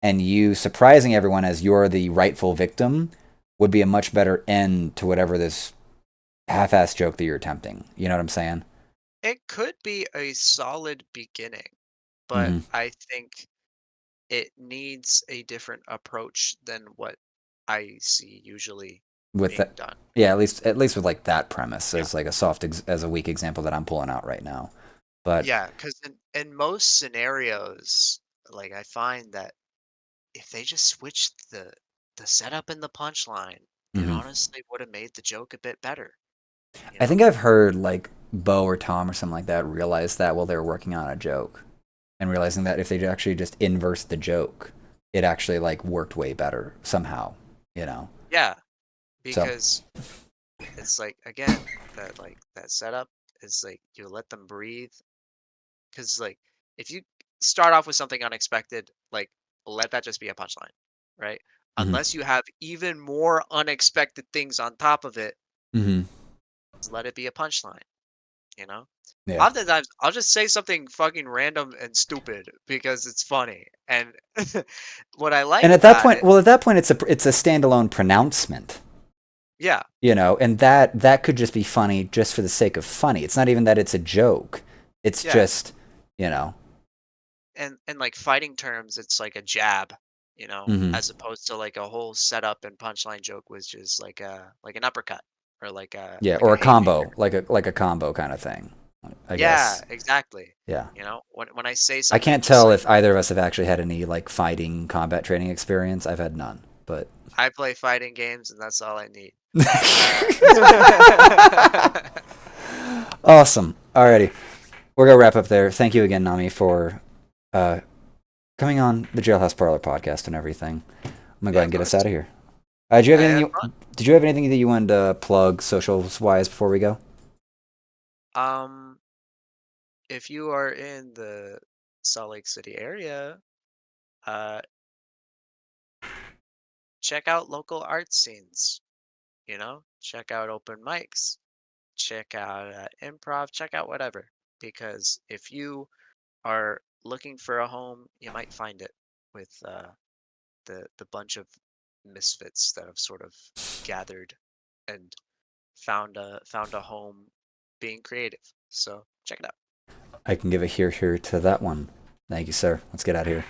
and you surprising everyone as you're the rightful victim would be a much better end to whatever this half-ass joke that you're attempting. You know what I'm saying? It could be a solid beginning, but Hmm. I think it needs a different approach than what I see usually With being that, done. yeah, at least with like that premise Yeah. as like as a weak example that I'm pulling out right now. But Yeah, because in most scenarios, like I find that if they just switched the setup and the punchline, it Hmm. honestly would have made the joke a bit better, you I think know? I've heard like Bo or Tom or something like that realize that while they were working on a joke, and realizing that if they actually just inverse the joke, it actually like worked way better somehow, you know. Yeah, So, because it's like again, that like that setup is like you let them breathe. Because like if you start off with something unexpected, like let that just be a punchline, right? hmm Unless you have even more unexpected things on top of it, hmm just let it be a punchline, you know? yeah. Oftentimes I'll just say something fucking random and stupid because it's funny. And what I And like at that about point, it, well, at that point, it's a standalone pronouncement, yeah, and that could just be funny just for the sake of funny. It's not even that it's a joke. It's yeah. just, you know. And like fighting terms, it's like a jab, hmm as opposed to like a whole setup and punchline joke was just like an uppercut or Yeah, like or a a haymaker. combo, like a combo kind of thing, I Yeah, guess. exactly. Yeah. When I say I something can't just tell like if either of us have actually had any like fighting combat training experience. I've had none, but I play fighting games and that's all I need. Uh, awesome. Alrighty, we're gonna wrap up there. Thank you again, Nami, for uh, coming on the Jailhouse Parlor podcast and everything. I'm gonna go yeah, ahead of and get us course. out of here. Do you have I anything? had fun. Did you have anything that you wanted to plug socials wise before we go? Um, if you are in the Salt Lake City area, uh, check out local art scenes. Check out open mics, check out improv, check out whatever. Because if you are looking for a home, you might find it with the bunch of misfits that have sort of gathered and found a home being creative. So check it out. I can give a hear to that one. Thank you, sir. Let's get out of here.